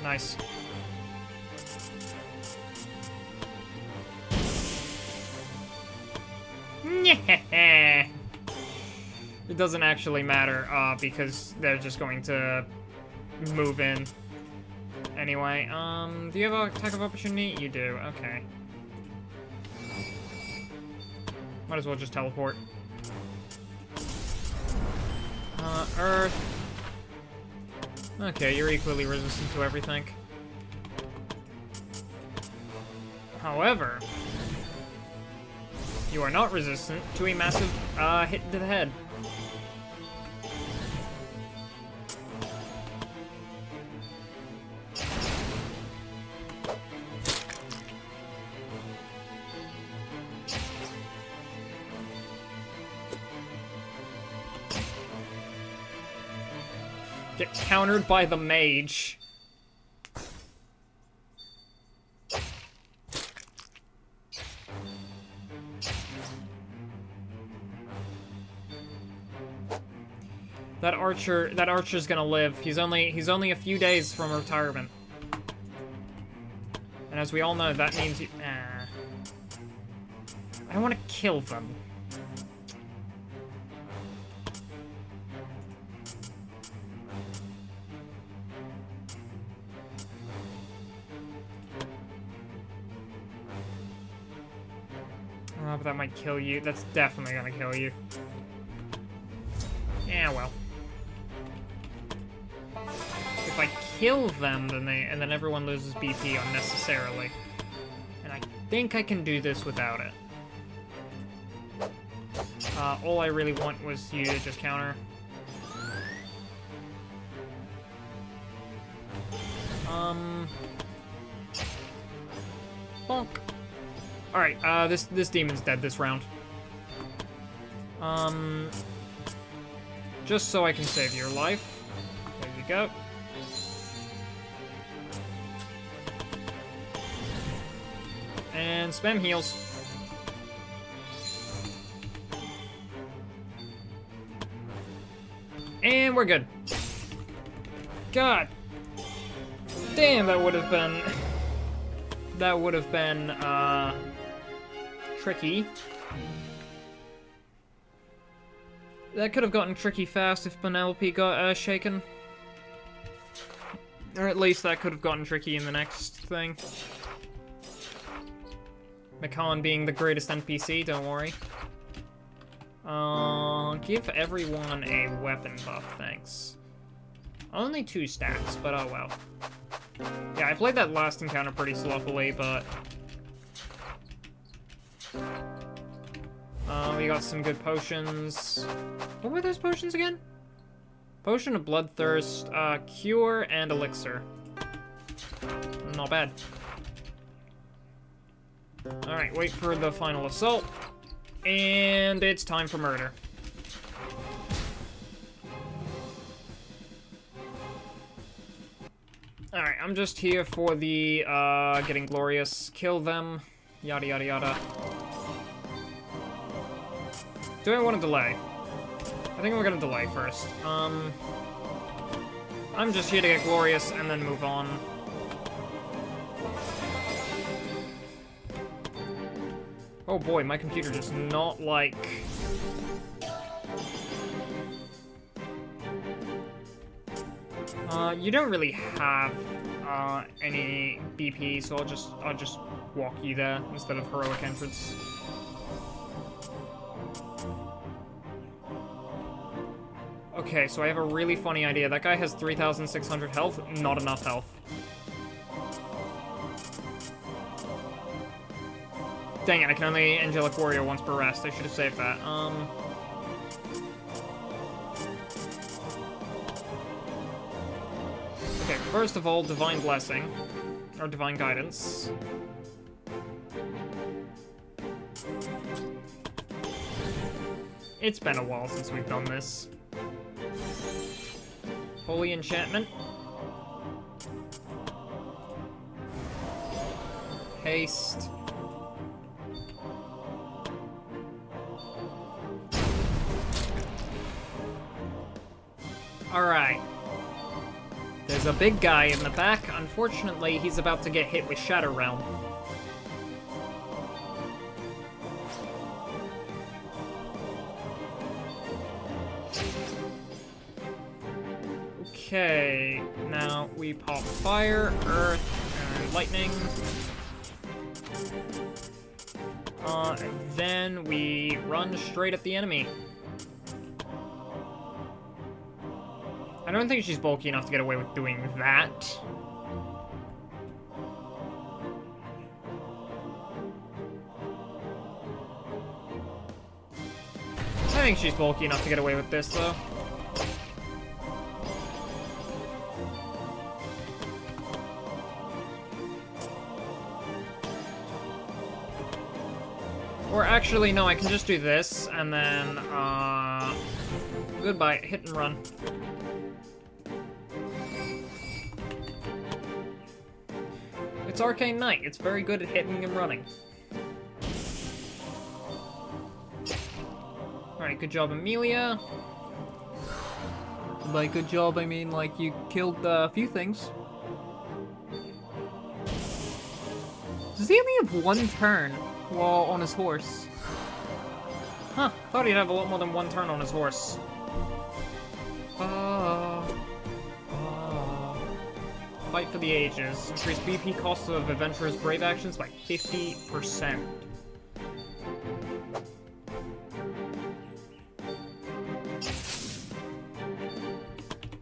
Nice. It doesn't actually matter, because they're just going to move in. Anyway, do you have an attack of opportunity? You do, okay. Might as well just teleport. Earth. Okay, you're equally resistant to everything. However, you are not resistant to a massive hit to the head. Get countered by the mage. That archer's gonna live. He's only a few days from retirement. And as we all know, that means you... I don't want to kill them. Oh, but that might kill you. That's definitely gonna kill you. Yeah, well. If I kill them, then everyone loses BP unnecessarily. And I think I can do this without it. All I really want was you to just counter. Bonk. Alright, this demon's dead this round. Just so I can save your life. There you go. And spam heals. And we're good. God. Damn, that would have been... that would have been, tricky. That could have gotten tricky fast if Penelope got, shaken. Or at least that could have gotten tricky in the next thing. McCon being the greatest NPC, don't worry. Give everyone a weapon buff, thanks. Only 2 stacks, but oh well. Yeah, I played that last encounter pretty sloppily, but... we got some good potions. What were those potions again? Potion of Bloodthirst, Cure, and Elixir. Not bad. Alright, wait for the final assault. And it's time for murder. Alright, I'm just here for the, getting glorious. Kill them. Yada yada yada. Do I want to delay? I think we're gonna delay first. I'm just here to get glorious and then move on. Oh boy, my computer does not like... you don't really have, any BP, so I'll just walk you there instead of heroic entrance. Okay, so I have a really funny idea. That guy has 3,600 health, not enough health. Dang it, I can only Angelic Warrior once per rest. I should have saved that. Okay, first of all, Divine Blessing. Or Divine Guidance. It's been a while since we've done this. Holy Enchantment. Haste. Alright. There's a big guy in the back. Unfortunately, he's about to get hit with Shadow Realm. Okay, now we pop Fire, Earth, and Lightning. And then we run straight at the enemy. I don't think she's bulky enough to get away with doing that. I think she's bulky enough to get away with this, though. Or actually, no, I can just do this, and then, goodbye, hit and run. It's Arcane Knight. It's very good at hitting and running. Alright, good job, Amelia. By good job, I mean, like, you killed a few things. Does he only have one turn while on his horse? Huh, thought he'd have a lot more than one turn on his horse. Fight for the ages. Increase BP cost of adventurers' brave actions by 50%.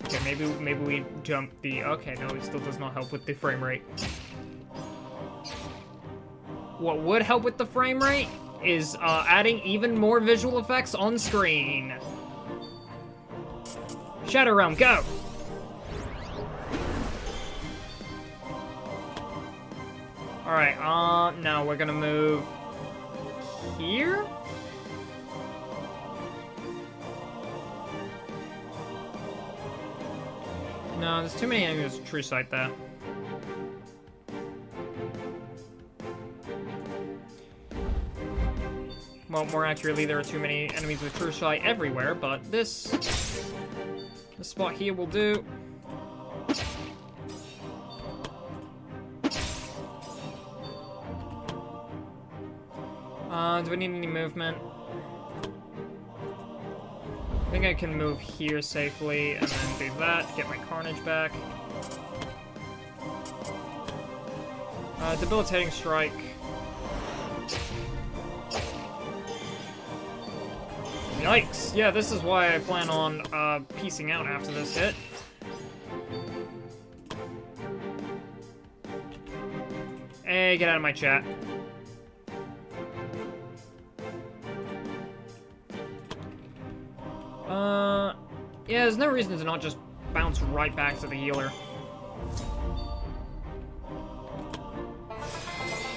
Okay, maybe we jump the... Okay, no, it still does not help with the frame rate. What would help with the frame rate is adding even more visual effects on screen. Shadow Realm, go! Alright, now we're gonna move here? No, there's too many enemies with True Sight there. Well, more accurately, there are too many enemies with True Sight everywhere, but this spot here will do. Do I need any movement? I think I can move here safely, and then do that, get my Carnage back. Debilitating Strike. Yikes! Yeah, this is why I plan on, piecing out after this hit. Hey, get out of my chat. Yeah, there's no reason to not just bounce right back to the healer.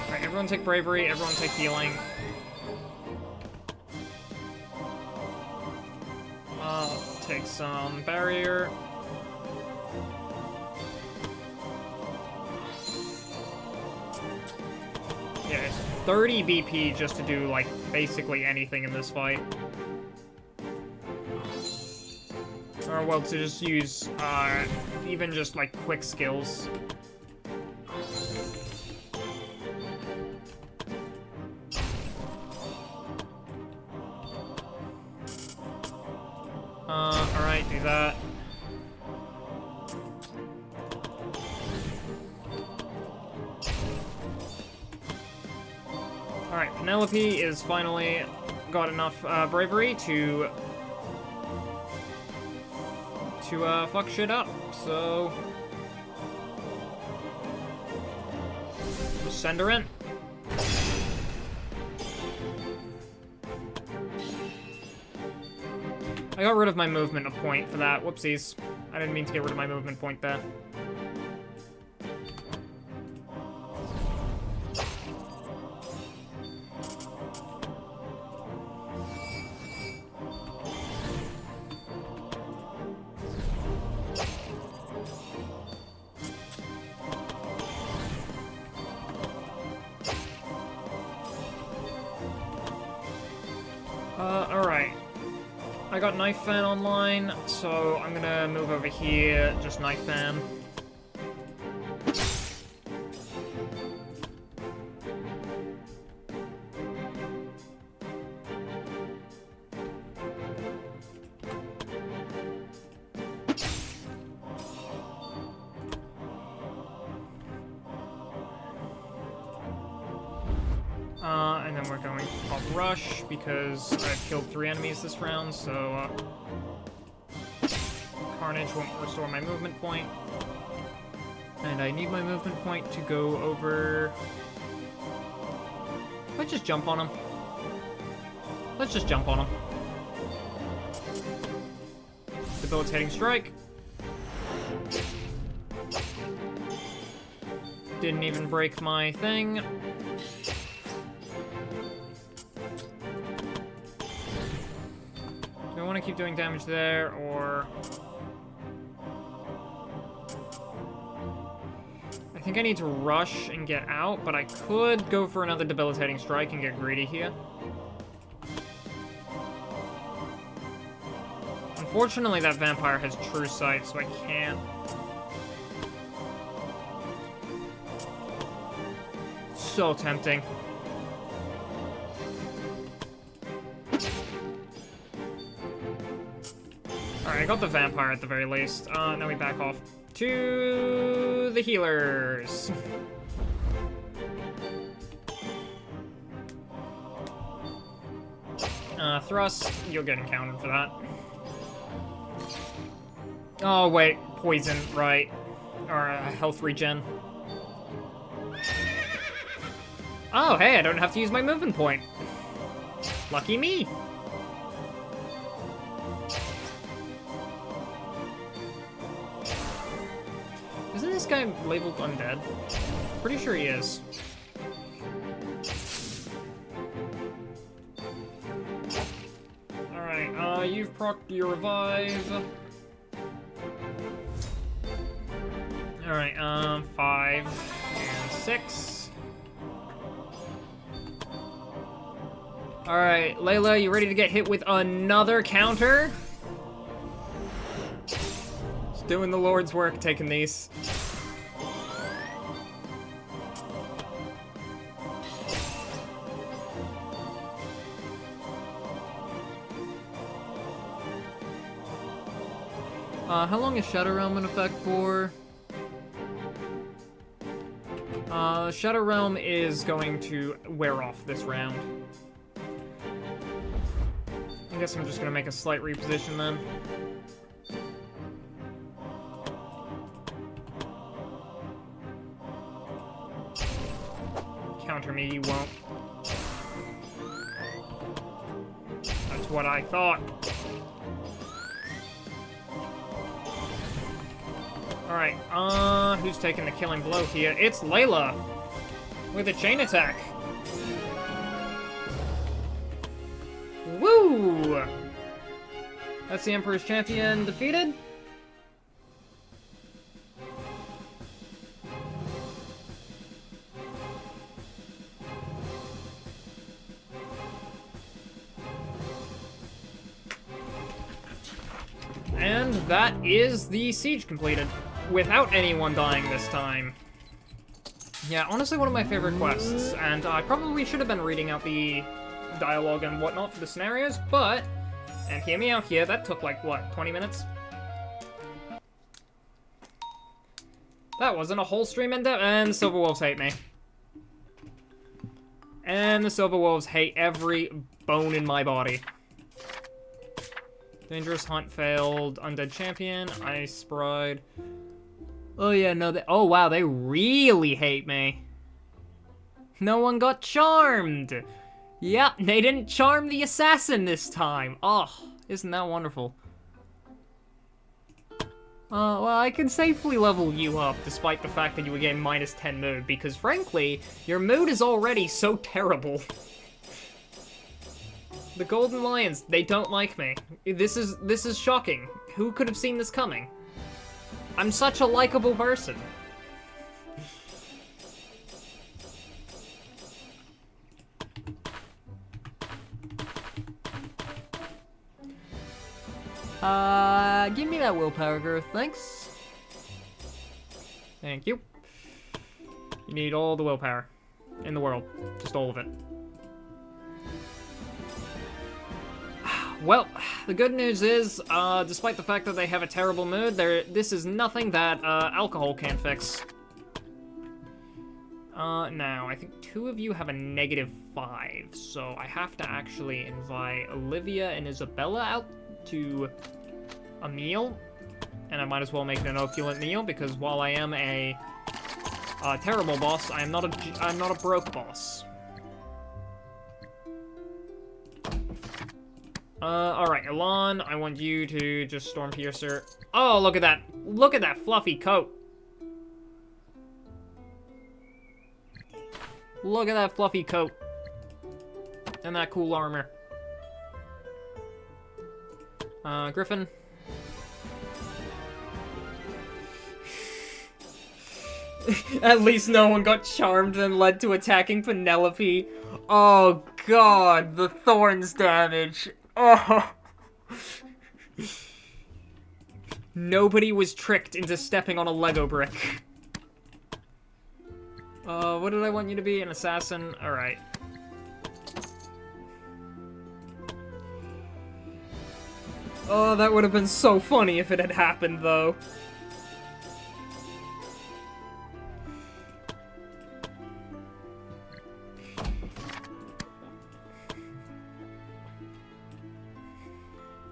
Alright, everyone take bravery, everyone take healing. Take some barrier. Yeah, it's 30 BP just to do, like, basically anything in this fight. Or, well, to just use, even just, like, quick skills. Alright, do that. Alright, Penelope is finally got enough, bravery to fuck shit up, so... just send her in. I got rid of my movement a point for that. Whoopsies. I didn't mean to get rid of my movement point there. Alright. I got Knife Fan online, so I'm gonna move over here, just Knife Fan. And then we're going to pop Rush, because I've killed 3 enemies this round, so, Carnage won't restore my movement point. And I need my movement point to go over... Let's just jump on him. Let's just jump on him. Debilitating strike. Didn't even break my thing. Do I want to keep doing damage there, or... I think I need to rush and get out, but I could go for another debilitating strike and get greedy here. Unfortunately, that vampire has true sight, so I can't. So tempting. Alright, I got the vampire at the very least. Now we back off to the healers. Thrust, you'll get encountered for that. Oh, wait, poison, right. Or health regen. Oh, hey, I don't have to use my movement point. Lucky me. Isn't this guy labeled undead? Pretty sure he is. Alright, you've procced your revive. Alright, 5 and 6. Alright, Layla, you ready to get hit with another counter? Just doing the Lord's work, taking these. How long is Shadow Realm in effect for? Shadow Realm is going to wear off this round. I guess I'm just gonna make a slight reposition then. Counter me, you won't. That's what I thought. Alright, who's taking the killing blow here? It's Layla! With a chain attack. Woo! That's the Emperor's Champion defeated. And that is the siege completed. Without anyone dying this time. Yeah, honestly one of my favorite quests, and I probably should have been reading out the dialogue and whatnot for the scenarios, but, and hear me out here, that took like, what, 20 minutes? That wasn't a whole stream in depth, and the Silver Wolves hate me. And the Silver Wolves hate every bone in my body. Dangerous Hunt failed, Undead Champion, Ice Bride. Oh yeah, no, oh wow, they really hate me. No one got charmed! Yep, they didn't charm the assassin this time. Oh, isn't that wonderful? Well, I can safely level you up, despite the fact that you were getting minus 10 mood, because frankly, your mood is already so terrible. The Golden Lions, they don't like me. This is shocking. Who could have seen this coming? I'm such a likable person. Give me that willpower growth, thanks. Thank you. You need all the willpower in the world. Just all of it. Well, the good news is, despite the fact that they have a terrible mood, this is nothing that alcohol can't fix. Now, I think 2 of you have a -5, so I have to actually invite Olivia and Isabella out to a meal. And I might as well make it an opulent meal, because while I am a terrible boss, I'm not a broke boss. Alright, Elan, I want you to just Stormpiercer. Oh, look at that. Look at that fluffy coat. Look at that fluffy coat. And that cool armor. Griffin. At least no one got charmed and led to attacking Penelope. Oh god, the thorns damage. Oh. Nobody was tricked into stepping on a Lego brick. What did I want you to be? An assassin? Alright. Oh, that would have been so funny if it had happened, though.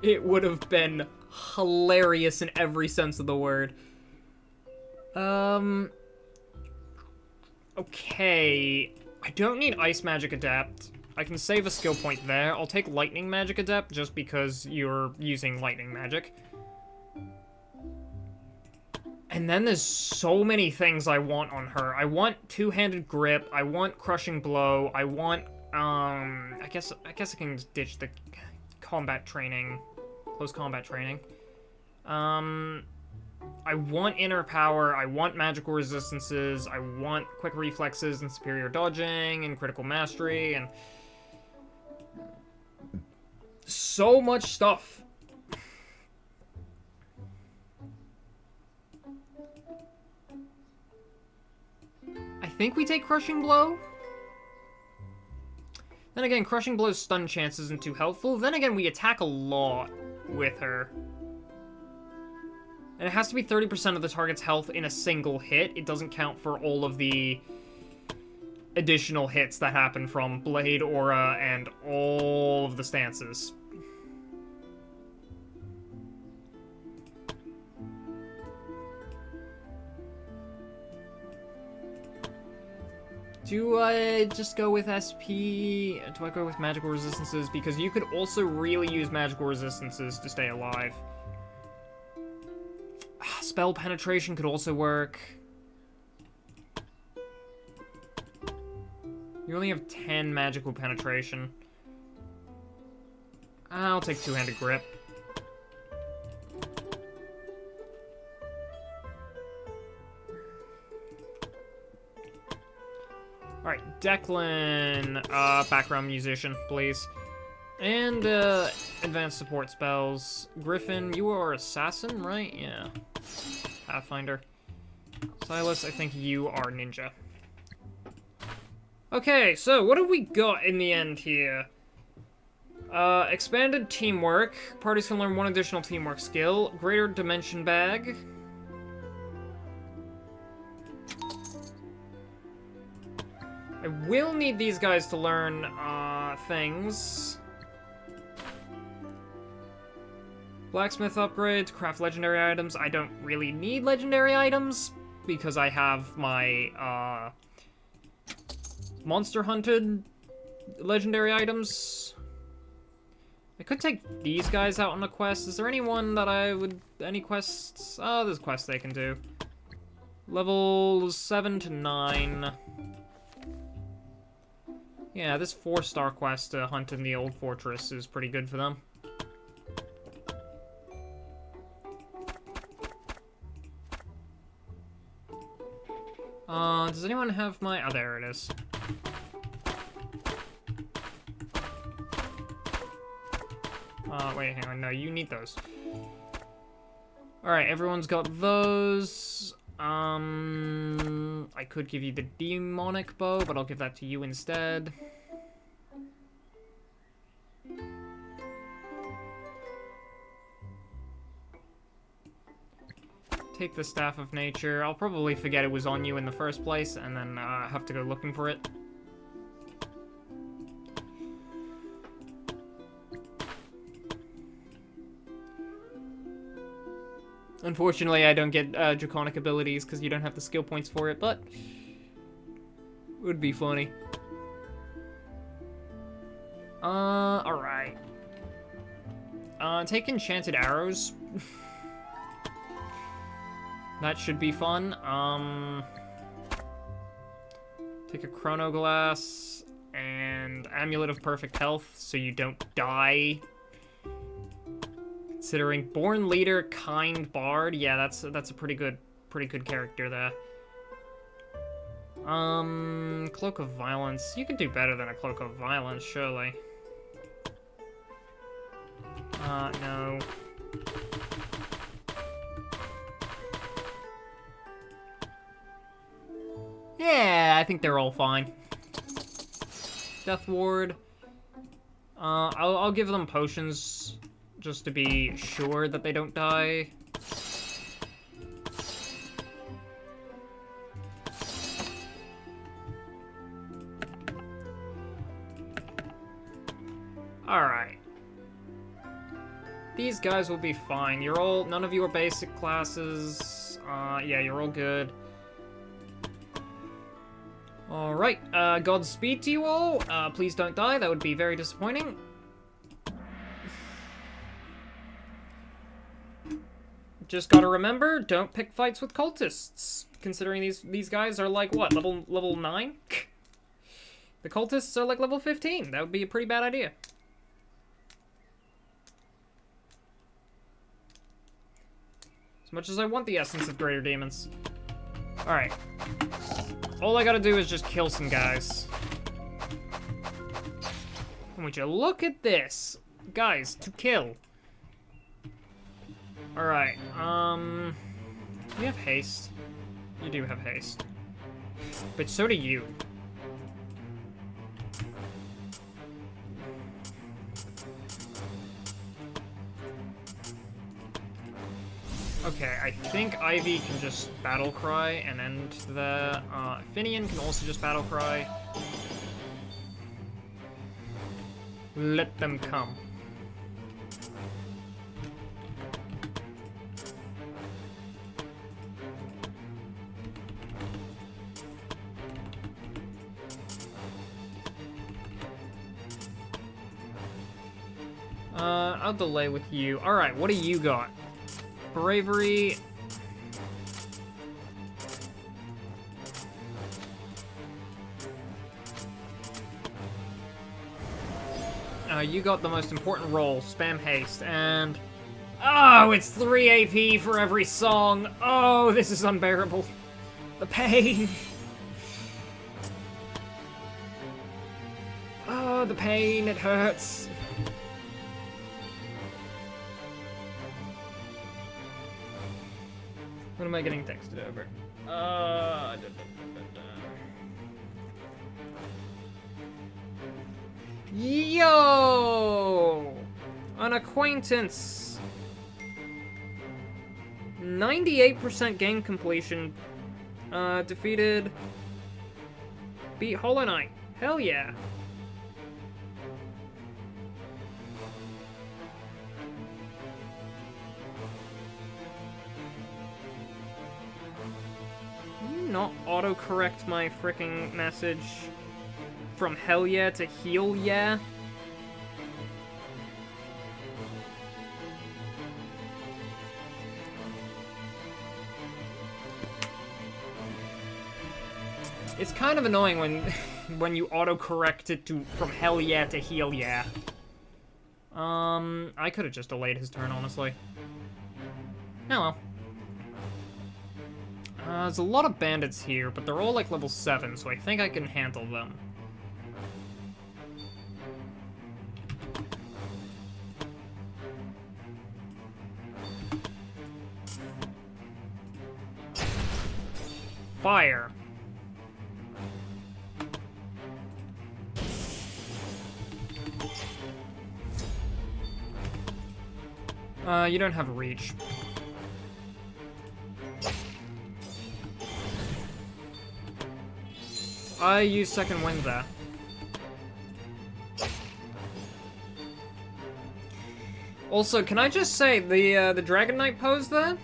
It would have been hilarious in every sense of the word. Okay. I don't need Ice Magic Adapt. I can save a skill point there. I'll take Lightning Magic Adept just because you're using Lightning Magic. And then there's so many things I want on her. I want Two-Handed Grip. I want Crushing Blow. I want, I guess I can just ditch the combat training. Close combat training. I want Inner Power. I want Magical Resistances. I want Quick Reflexes and Superior Dodging and Critical Mastery and... so much stuff. I think we take Crushing Blow. Then again, Crushing Blow's stun chance isn't too helpful. Then again, we attack a lot with her. And it has to be 30% of the target's health in a single hit. It doesn't count for all of the additional hits that happen from Blade, Aura, and all of the stances. Do I just go with SP? Do I go with Magical Resistances? Because you could also really use Magical Resistances to stay alive. Spell Penetration could also work. You only have 10 Magical Penetration. I'll take Two-Handed Grip. Alright, Declan, background musician, please. And, advanced support spells. Griffin, you are assassin, right? Yeah. Pathfinder. Silas, I think you are ninja. Okay, so what have we got in the end here? Expanded teamwork. Parties can learn one additional teamwork skill. Greater dimension bag. I will need these guys to learn, things. Blacksmith upgrades, craft legendary items. I don't really need legendary items, because I have my, monster hunted legendary items. I could take these guys out on a quest. Is there anyone that I would... any quests? Oh, there's quests they can do. Levels 7 to 9. Yeah, this 4-star quest to hunt in the old fortress is pretty good for them. Does anyone have my... oh, there it is. Wait, hang on. No, you need those. Alright, everyone's got those. I could give you the demonic bow, but I'll give that to you instead. Take the Staff of Nature. I'll probably forget it was on you in the first place, and then have to go looking for it. Unfortunately, I don't get draconic abilities because you don't have the skill points for it, but it would be funny. Alright. Take enchanted arrows. That should be fun. Take a chrono glass and amulet of perfect health so you don't die. Considering born leader, kind bard, yeah, that's a pretty good character there. Cloak of violence. You can do better than a cloak of violence, surely. No. Yeah, I think they're all fine. Death ward. I'll give them potions just to be sure that they don't die. Alright. These guys will be fine. None of you are basic classes. Yeah, you're all good. Alright, Godspeed to you all. Please don't die, that would be very disappointing. Just gotta remember, don't pick fights with cultists. Considering these guys are like, what, level 9? The cultists are like level 15. That would be a pretty bad idea. As much as I want the essence of greater demons. Alright. All I gotta do is just kill some guys. And would you look at this? Guys, to kill. Alright, you have haste. You do have haste. But so do you. Okay, I think Ivy can just battle cry and end the Finian can also just battle cry. Let them come. I'll delay with you. Alright, what do you got? Bravery. You got the most important role, spam haste, and... Oh, it's 3 AP for every song! Oh, this is unbearable. The pain! Oh, the pain, it hurts. What am I getting texted over? Yo! An acquaintance! 98% game completion. Defeated... Beat Hollow Knight. Hell yeah. Not autocorrect my frickin' message from hell yeah to heal yeah. It's kind of annoying when you autocorrect it from hell yeah to heal yeah. I could have just delayed his turn, honestly. Oh well. There's a lot of bandits here, but they're all like level 7, so I think I can handle them. Fire. You don't have reach. I use second wind there. Also, can I just say, the Dragon Knight pose there?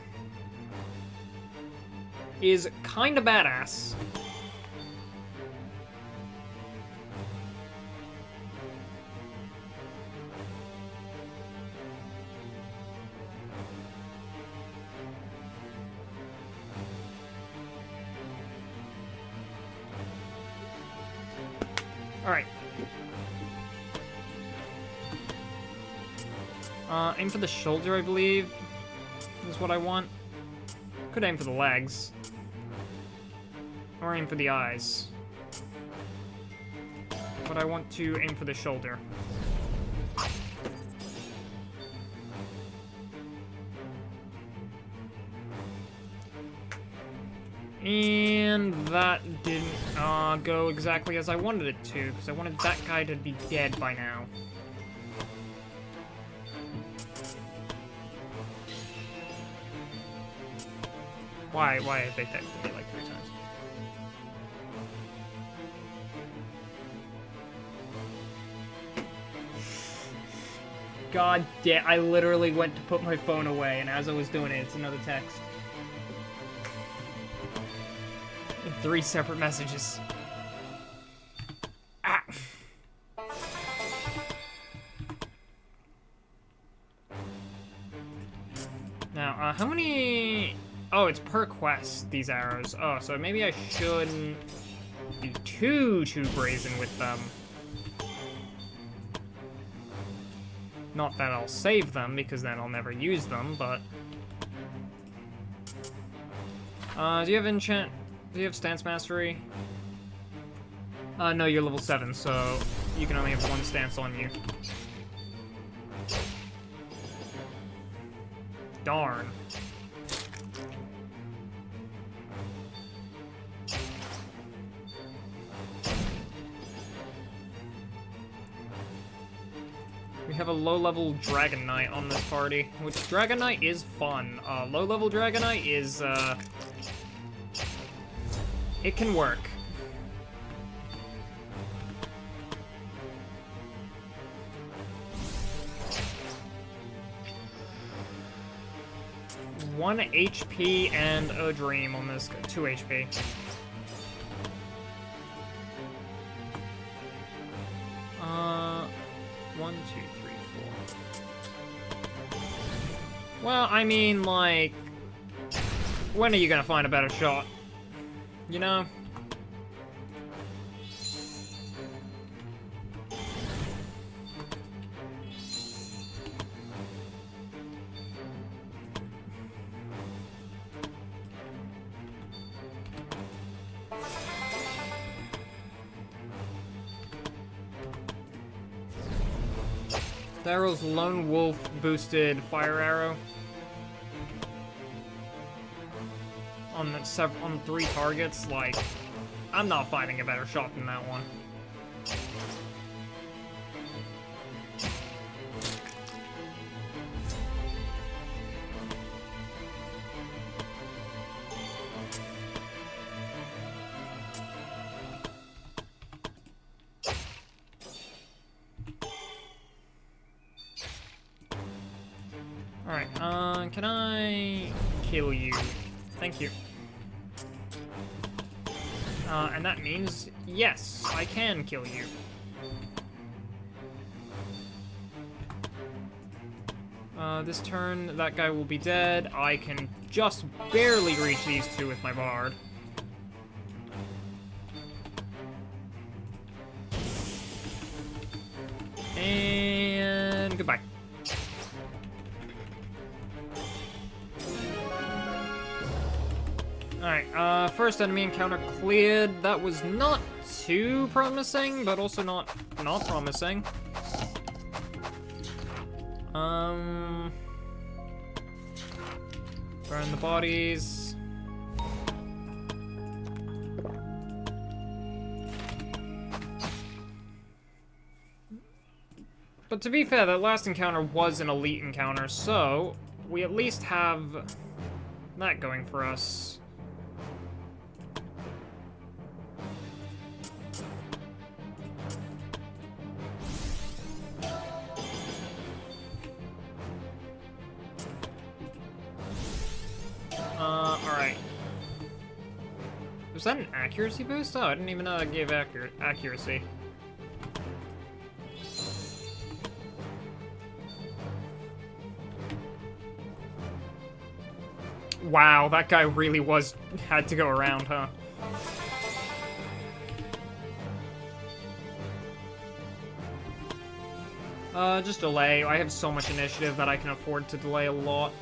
is kinda badass. Alright. Aim for the shoulder, I believe, is what I want. Could aim for the legs. Or aim for the eyes. But I want to aim for the shoulder. And that didn't go exactly as I wanted it to, because I wanted that guy to be dead by now. Why have they texted me like 3 times? God damn, I literally went to put my phone away, and as I was doing it, it's another text. 3 separate messages. Ah. Now, how many... Oh, it's per quest, these arrows. Oh, so maybe I shouldn't be too brazen with them. Not that I'll save them, because then I'll never use them, but... do you have enchant... Do you have stance mastery? No, you're level 7, so you can only have 1 stance on you. Darn. We have a low-level Dragon Knight on this party, which Dragon Knight is fun. Low-level Dragon Knight is, it can work. One HP and a dream on this. 2 HP. One, two, three, four. Well, I mean, like, when are you gonna find a better shot? You know? Daryl's Lone Wolf boosted fire arrow. On 3 targets, like, I'm not finding a better shot than that one. Alright, can I kill you? Thank you. And that means, yes, I can kill you. This turn, that guy will be dead. I can just barely reach these 2 with my bard. And goodbye. Alright, first enemy encounter cleared. That was not too promising, but also not promising. Burn the bodies. But to be fair, that last encounter was an elite encounter, so we at least have that going for us. Alright. that an accuracy boost? Oh, I didn't even know that gave accuracy. Wow, that guy really had to go around, huh? Just delay. I have so much initiative that I can afford to delay a lot.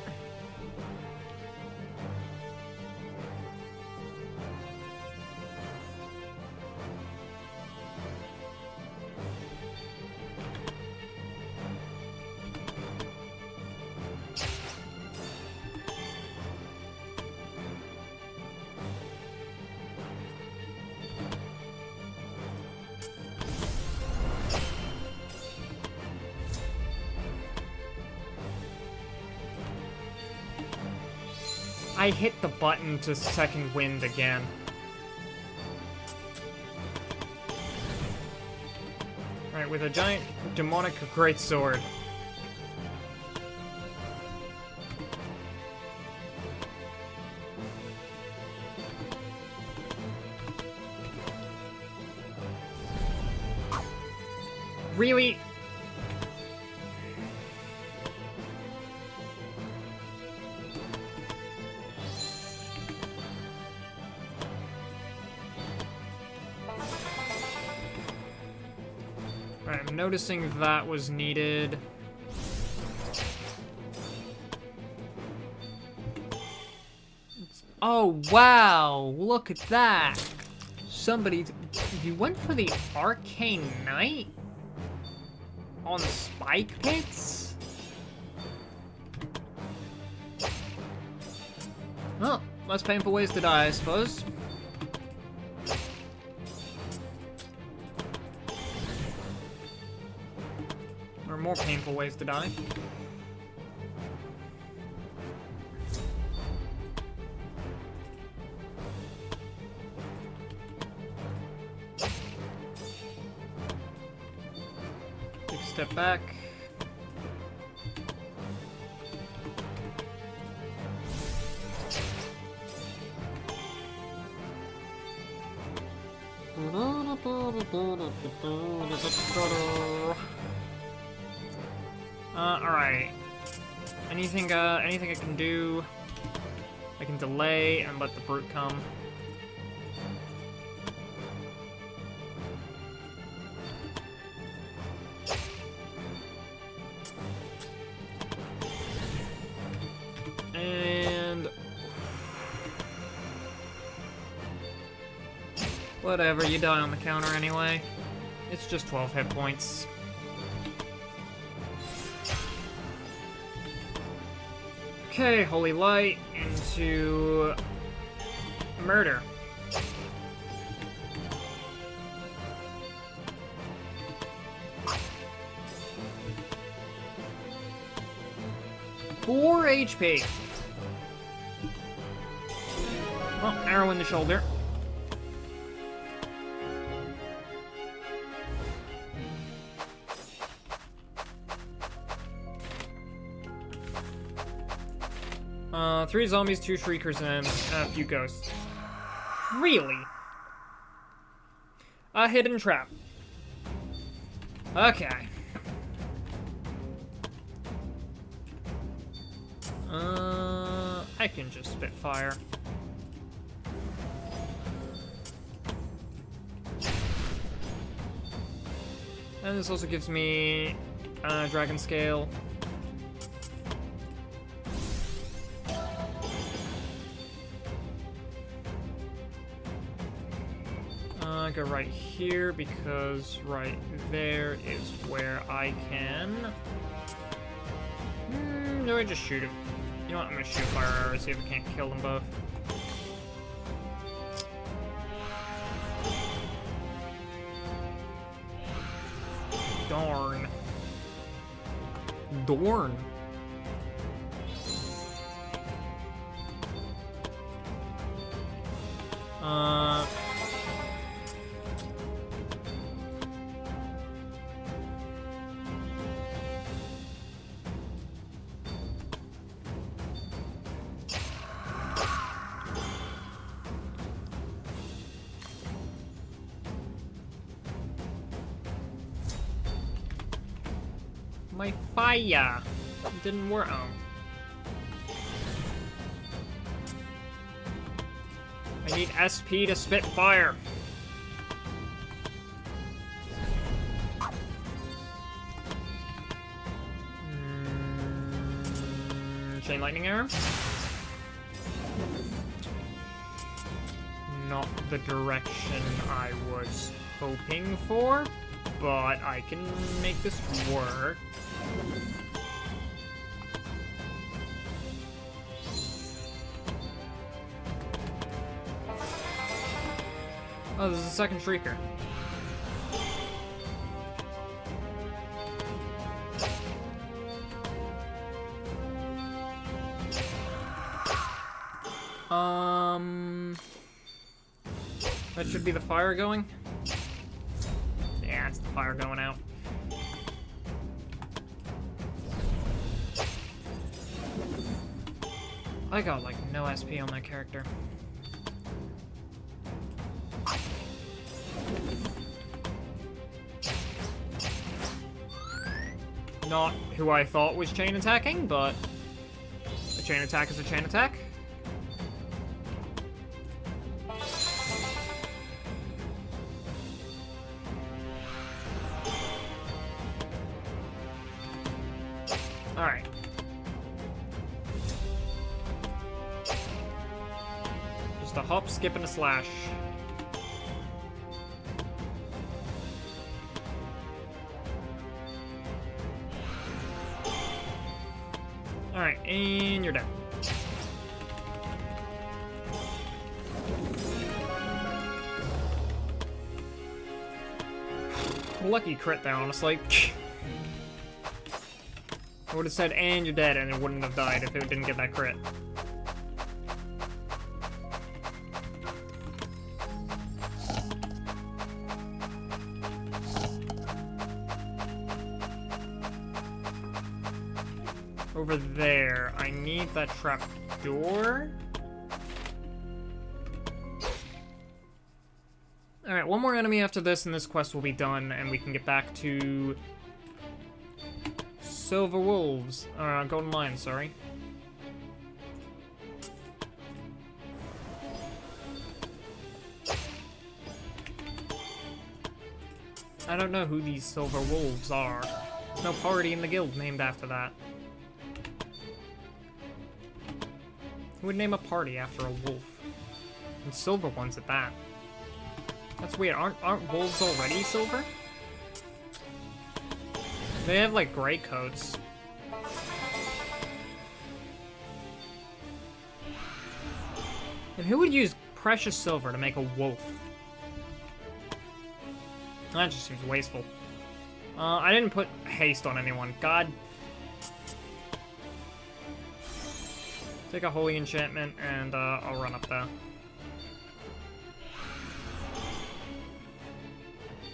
I hit the button to second wind again. Alright, with a giant demonic greatsword. Really? I'm noticing that was needed. Oh, wow! Look at that! You went for the Arcane Knight? On Spike Pits? Well, less painful ways to die, I suppose. Or more painful ways to die. Take a step back. Alright. Anything I can do? I can delay and let the brute come. And... whatever, you die on the counter anyway. It's just 12 hit points. Okay, Holy Light into Murder. Four HP. Oh, arrow in the shoulder. Three zombies, two shriekers, and a few ghosts. Really? A hidden trap. Okay. I can just spit fire. And this also gives me Dragon Scale. Go right here because right there is where I can. Do I just shoot him? You know what? I'm gonna shoot fire arrows, see if I can't kill them both. Darn. Dorn. My fire didn't work. Oh. I need SP to spit fire. Chain lightning arrow. Not the direction I was hoping for, but I can make this work. Oh, this is a second Shrieker. That should be the fire going. Yeah, it's the fire going out. I got like no SP on that character. Not who I thought was chain attacking, but a chain attack is a chain attack. Alright. Just a hop, skip, and a slash. Alright, and you're done. Lucky crit there, honestly. I would have said, and you're dead, and it wouldn't have died if it didn't get that crit. Over there, I need that trap door. Alright, one more enemy after this, and this quest will be done, and we can get back to Silver Wolves. Golden Lion, sorry. I don't know who these Silver Wolves are. There's no party in the guild named after that. Who would name a party after a wolf? And silver ones at that. That's weird. Aren't wolves already silver? They have, like, gray coats. And who would use precious silver to make a wolf? That just seems wasteful. I didn't put haste on anyone. God. Take a holy enchantment, and I'll run up there.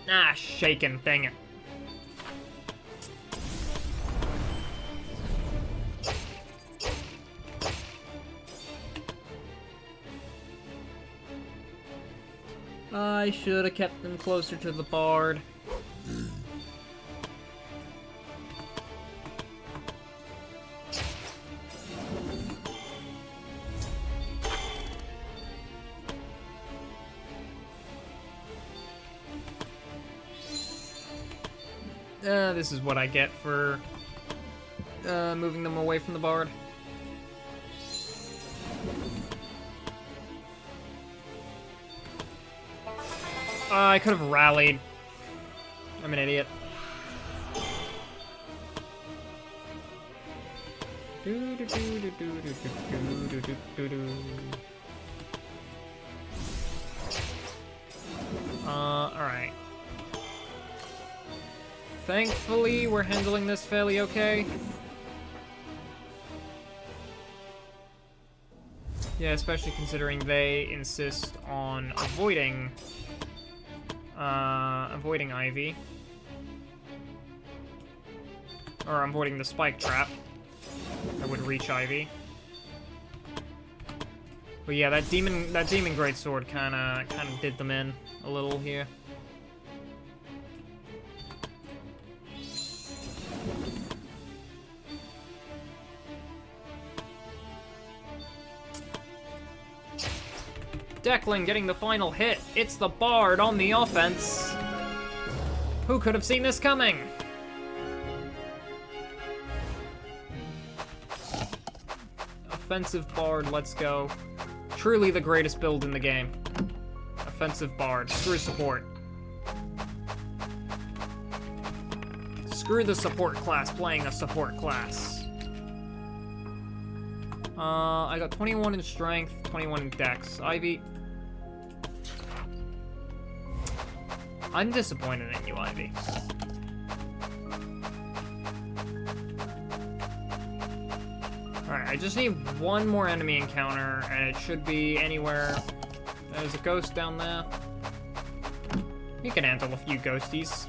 Ah, shaken. Dang it. I should have kept them closer to the bard. This is what I get for moving them away from the bard. I could have rallied. I'm an idiot. Alright. Thankfully, we're handling this fairly okay. Yeah, especially considering they insist on avoiding Ivy. Or avoiding the spike trap that would reach Ivy. But yeah, that demon greatsword kinda did them in a little here. Declan getting the final hit. It's the Bard on the offense. Who could have seen this coming? Offensive Bard, let's go. Truly the greatest build in the game. Offensive Bard. Screw support. Screw the support class playing a support class. I got 21 in strength, 21 in dex. Ivy. I'm disappointed in you, Ivy. Alright, I just need one more enemy encounter, and it should be anywhere. There's a ghost down there. You can handle a few ghosties.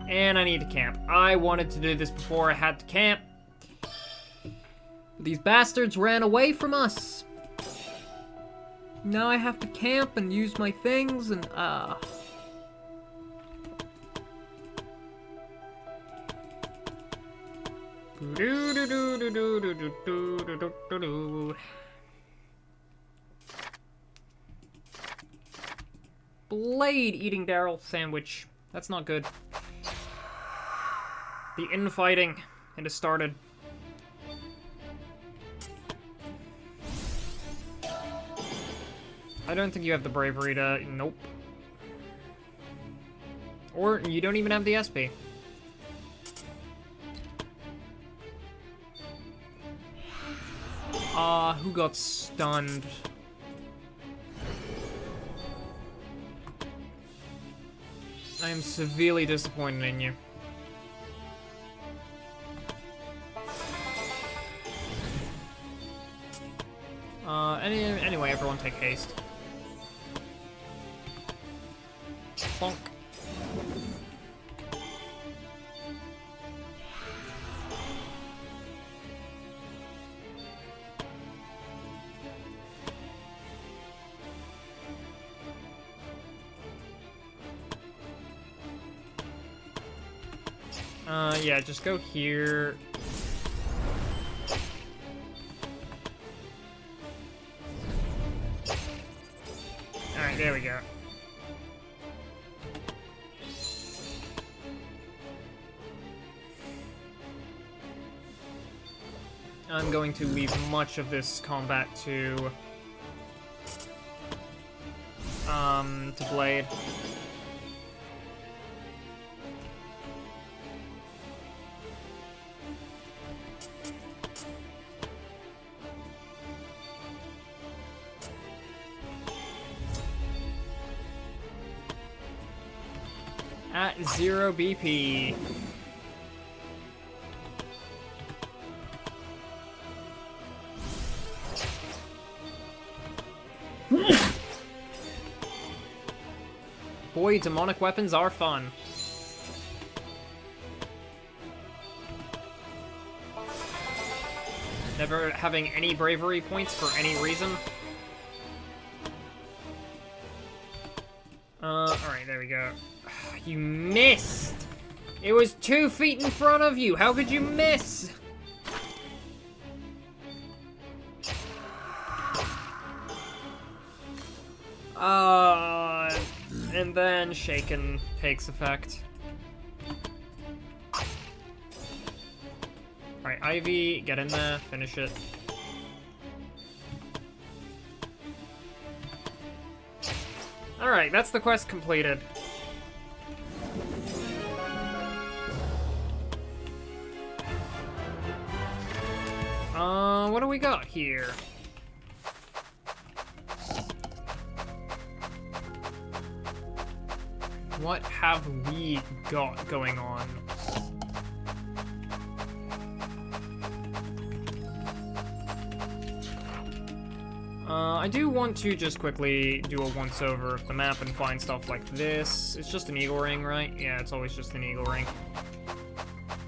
And I need to camp. I wanted to do this before I had to camp. But these bastards ran away from us. Now I have to camp and use my things and, Blade eating Daryl sandwich. That's not good. The infighting. It has started. I don't think you have the bravery to... Nope. Or you don't even have the SP. Who got stunned? I am severely disappointed in you. Anyway, everyone take haste. Bonk. Yeah, just go here. Alright, there we go. I'm going to leave much of this combat to Blade. At 0 BP. Boy, demonic weapons are fun. Never having any bravery points for any reason. Alright, there we go. You missed! It was 2 feet in front of you! How could you miss? And then Shaken takes effect. Alright, Ivy, get in there, finish it. Alright, that's the quest completed. What do we got here? What have we got going on? I do want to just quickly do a once-over of the map and find stuff like this. It's just an eagle ring, right? Yeah, it's always just an eagle ring.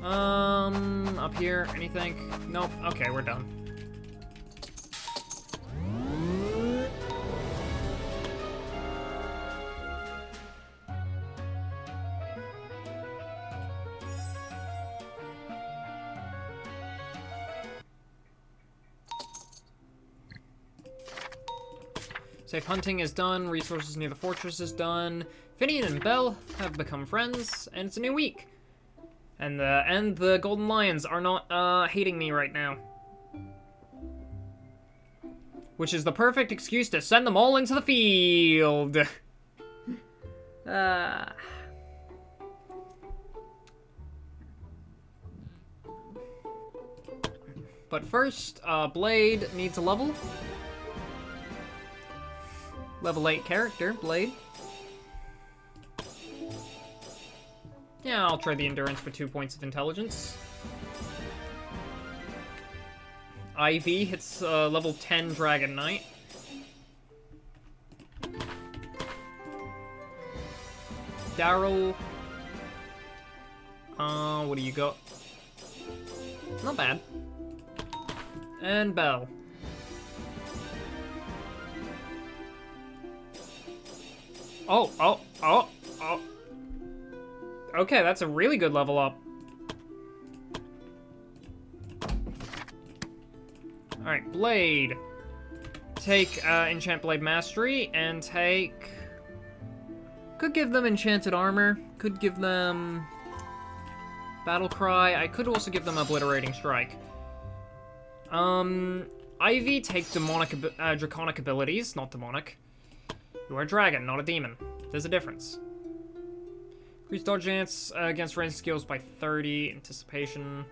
Up here, anything? Nope. Okay, we're done. Safe hunting is done. Resources near the fortress is done. Finian and Belle have become friends, and it's a new week. And the Golden Lions are not hating me right now. Which is the perfect excuse to send them all into the field. But first, Blade needs a level. Level 8 character, Blade. Yeah, I'll trade the endurance for 2 points of intelligence. Ivy hits level 10 Dragon Knight. Daryl. What do you got? Not bad. And Belle. Oh. Okay, that's a really good level up. Alright, Blade. Take Enchant Blade Mastery, and take... Could give them Enchanted Armor. Could give them... Battle Cry. I could also give them Obliterating Strike. Ivy, take Draconic abilities, not Demonic. You are a dragon, not a demon. There's a difference. Increase dodge chance against ranged skills by 30. Anticipation.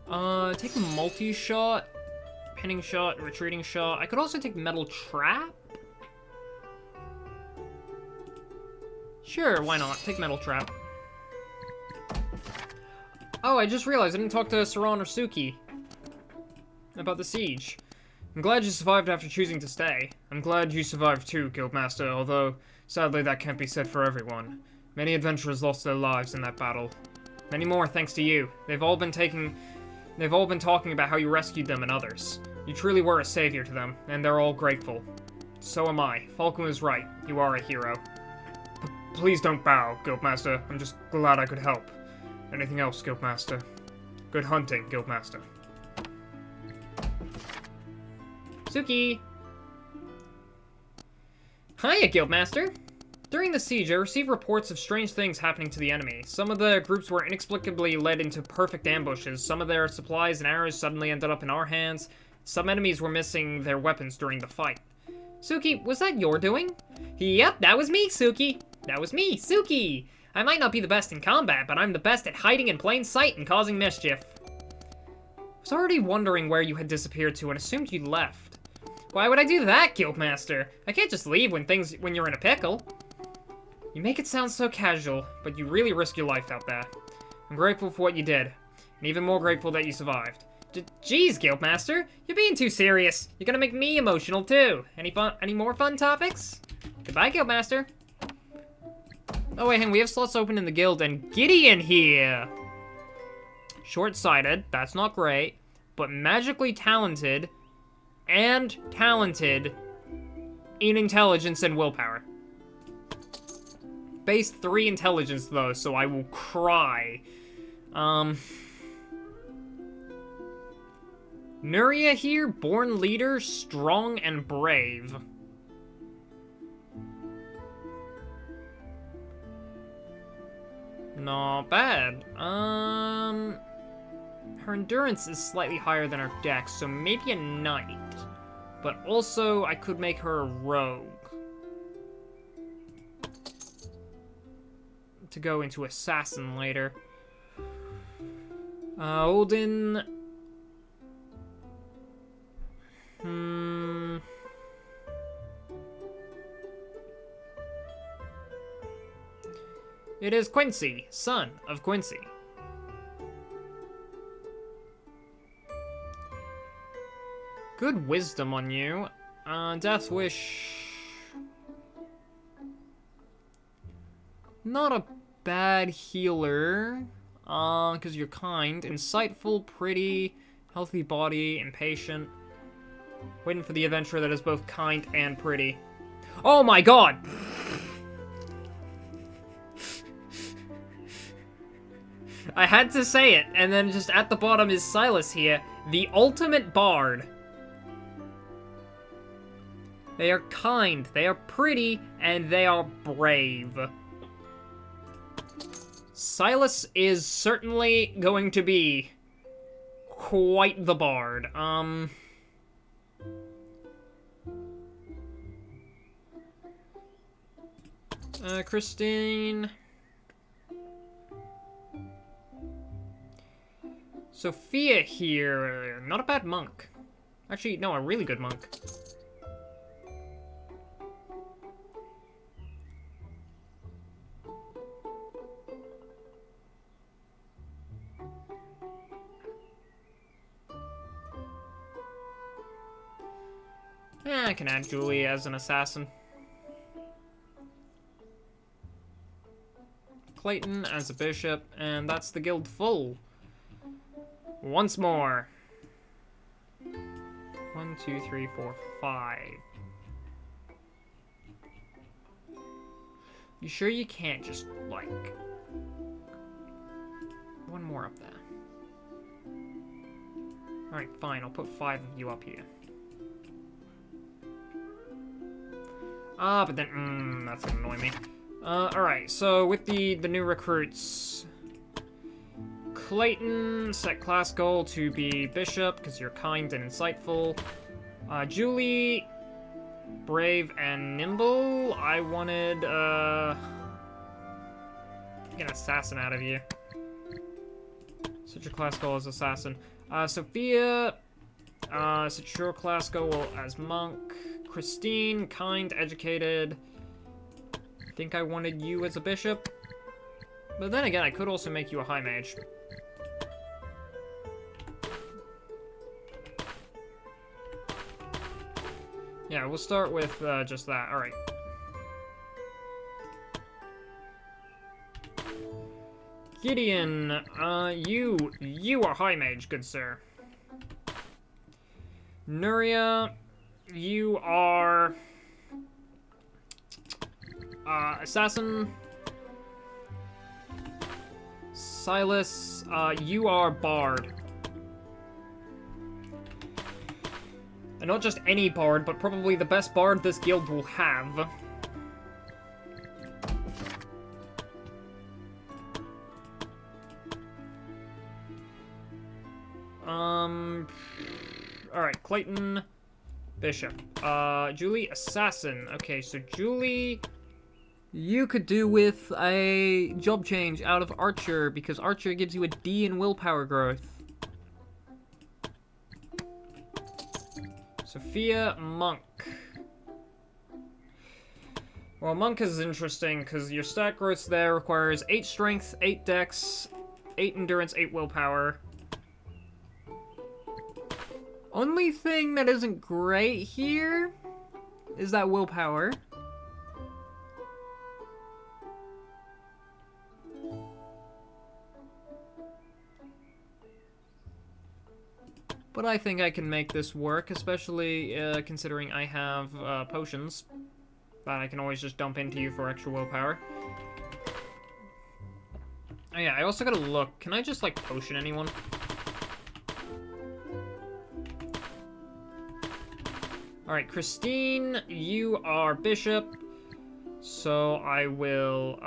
Take multi-shot. Pinning shot, retreating shot. I could also take Metal Trap. Sure, why not? Take Metal Trap. Oh, I just realized I didn't talk to Saran or Suki about the siege. I'm glad you survived after choosing to stay. I'm glad you survived too, Guildmaster, although sadly that can't be said for everyone. Many adventurers lost their lives in that battle. Many more thanks to you. They've all been talking about how you rescued them and others. You truly were a savior to them, and they're all grateful. So am I. Falcon was right. You are a hero. Please don't bow, Guildmaster. I'm just glad I could help. Anything else, Guildmaster? Good hunting, Guildmaster. Suki! Hiya, Guildmaster! During the siege, I received reports of strange things happening to the enemy. Some of the groups were inexplicably led into perfect ambushes. Some of their supplies and arrows suddenly ended up in our hands. Some enemies were missing their weapons during the fight. Suki, was that your doing? Yep, that was me, Suki! That was me, Suki! I might not be the best in combat, but I'm the best at hiding in plain sight and causing mischief. I was already wondering where you had disappeared to and assumed you'd left. Why would I do that, Guildmaster? I can't just leave when you're in a pickle. You make it sound so casual, but you really risk your life out there. I'm grateful for what you did, and even more grateful that you survived. Jeez, Guildmaster, you're being too serious. You're gonna make me emotional too. Any more fun topics? Goodbye, Guildmaster. Oh wait, hang on, we have slots open in the guild, and Gideon here! Short-sighted, that's not great, but magically talented, and talented in intelligence and willpower. Base 3 intelligence, though, so I will cry. Nuria here, born leader, strong and brave. Not bad. Her endurance is slightly higher than her dex, so maybe a knight. But also, I could make her a rogue. To go into assassin later. Odin. It is Quincy, son of Quincy. Good wisdom on you. Death Wish. Not a bad healer. Because you're kind. Insightful, pretty, healthy body, impatient. Waiting for the adventurer that is both kind and pretty. Oh my god! I had to say it, and then just at the bottom is Silas here. The ultimate bard. They are kind, they are pretty, and they are brave. Silas is certainly going to be quite the bard. Christine. Sophia here, not a bad monk. Actually, no, a really good monk. I can add Julie as an assassin. Clayton as a bishop, and that's the guild full. Once more. 1, 2, 3, 4, 5. You sure you can't just, like... one more up there. Alright, fine, I'll put 5 of you up here. But then, that's gonna annoy me. Alright, so with the new recruits... Clayton, set class goal to be bishop, because you're kind and insightful. Julie, brave and nimble. I wanted, get an assassin out of you. Set your class goal as assassin. Sophia, set your class goal as monk. Christine, kind, educated. I think I wanted you as a bishop. But then again, I could also make you a high mage. Yeah, we'll start with just that. Alright. Gideon, you are high mage, good sir. Nuria, you are assassin. Silas, you are bard. And not just any bard, but probably the best bard this guild will have. Alright, Clayton, bishop. Julie, assassin. Okay, so Julie, you could do with a job change out of archer, because archer gives you a D in willpower growth. Sophia, monk. Well, monk is interesting, because your stat growth there requires 8 strength, 8 dex, 8 endurance, 8 willpower. Only thing that isn't great here is that willpower. But I think I can make this work, especially considering I have potions that I can always just dump into you for extra willpower. Oh yeah, I also gotta look. Can I just, like, potion anyone? Alright, Christine, you are bishop, so I will,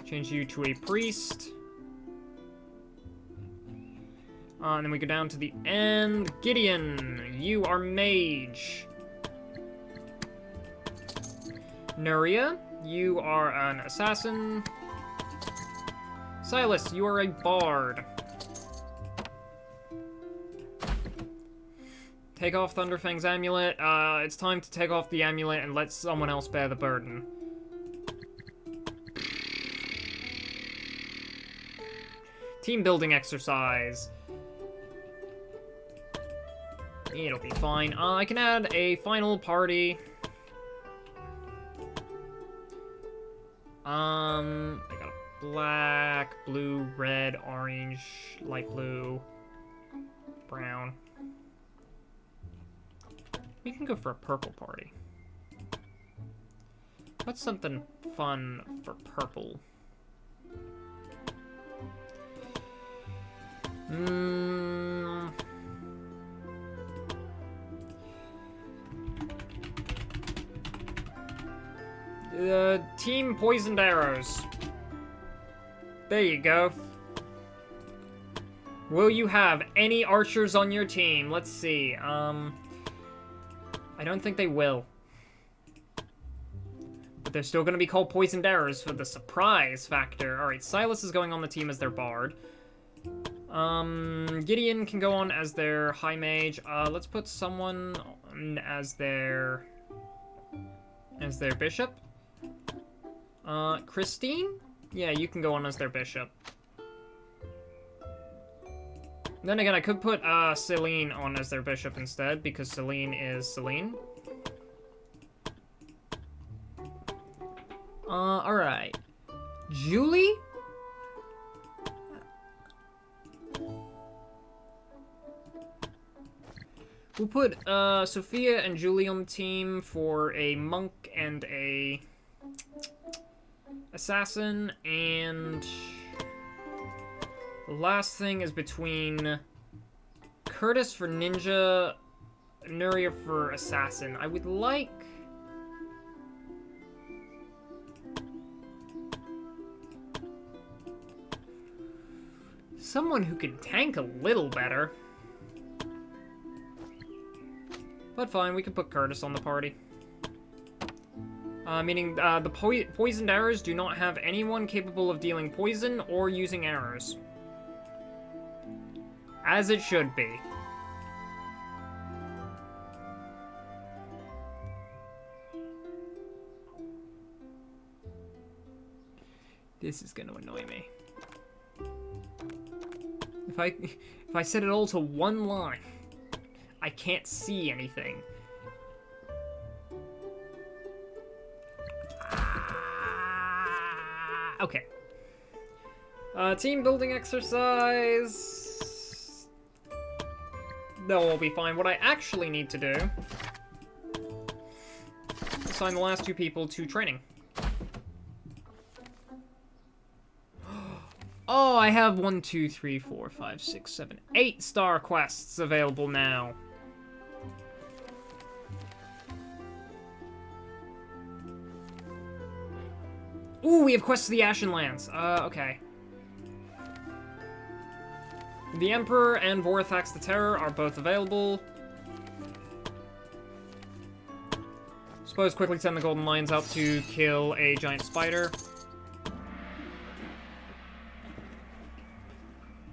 change you to a priest. And then we go down to the end. Gideon, you are mage. Nuria, you are an assassin. Silas, you are a bard. Take off Thunderfang's amulet. It's time to take off the amulet and let someone else bear the burden. Team building exercise. It'll be fine. I can add a final party. I got a black, blue, red, orange, light blue, brown. We can go for a purple party. What's something fun for purple? Team Poisoned Arrows. There you go. Will you have any archers on your team? Let's see. I don't think they will. But they're still going to be called Poisoned Arrows for the surprise factor. Alright, Silas is going on the team as their bard. Gideon can go on as their high mage. Let's put someone on as their bishop. Christine? Yeah, you can go on as their bishop. Then again, I could put Celine on as their bishop instead, because Celine is Celine. Alright. Julie? We'll put Sophia and Julie on the team for a monk and a assassin, and the last thing is between Curtis for ninja, Nuria for assassin. I would like someone who can tank a little better. But fine, we can put Curtis on the party. Meaning, the poisoned arrows do not have anyone capable of dealing poison or using arrows. As it should be. This is gonna annoy me. If I set it all to one line, I can't see anything. Okay. Team building exercise. They'll all be fine. What I actually need to do is assign the last two people to training. Oh, I have 1, 2, 3, 4, 5, 6, 7, 8 star quests available now. Ooh, we have quests of the Ashen Lands. Okay. The Emperor and Vorithax the Terror are both available. Suppose quickly send the Golden Lions out to kill a giant spider.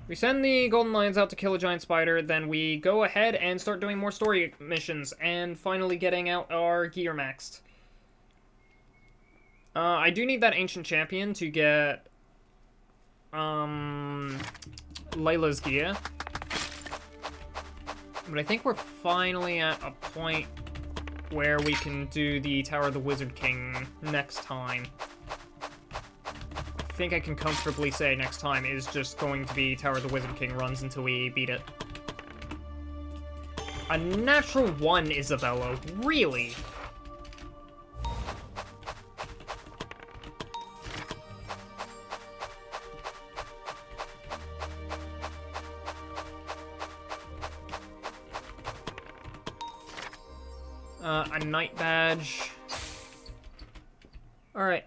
We send the Golden Lions out to kill a giant spider, then we go ahead and start doing more story missions, and finally getting out our gear maxed. I do need that Ancient Champion to get, Layla's gear. But I think we're finally at a point where we can do the Tower of the Wizard King next time. I think I can comfortably say next time is just going to be Tower of the Wizard King runs until we beat it. A natural 1, Isabella. Really? A Knight Badge. Alright,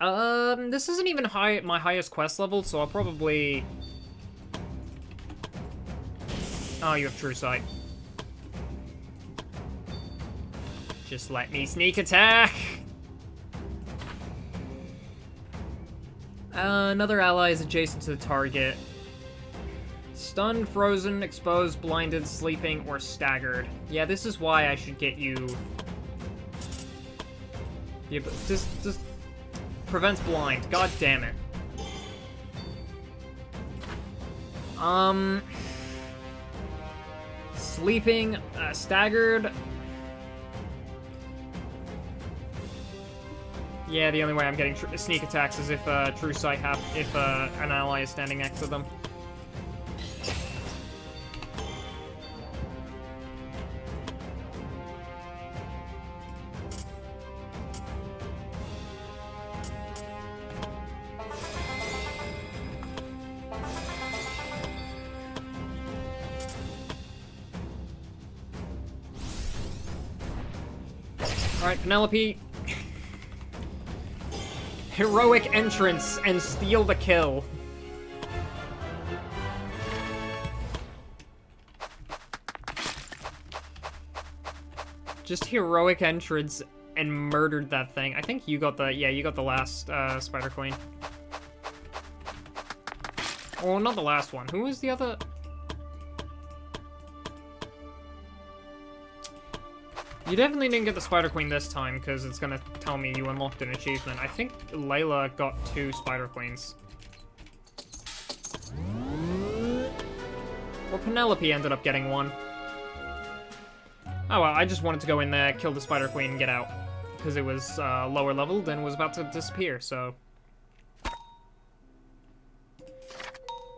this isn't even my highest quest level, so I'll probably... Oh, you have True Sight. Just let me sneak attack! Another ally is adjacent to the target. Stunned, frozen, exposed, blinded, sleeping, or staggered. Yeah, this is why I should get you... Yeah, but just prevents blind. God damn it. Sleeping, staggered. Yeah, the only way I'm getting sneak attacks is if True Sight if an ally is standing next to them. Alright, Penelope. Heroic entrance and steal the kill. Just heroic entrance and murdered that thing. I think you got the, yeah, you got the last Spider Queen. Oh, not the last one. Who was the other? You definitely didn't get the Spider Queen this time, because it's gonna tell me you unlocked an achievement. I think Layla got 2 Spider Queens. Or Penelope ended up getting 1. Oh well, I just wanted to go in there, kill the Spider Queen, and get out. Because it was lower leveled and was about to disappear, so...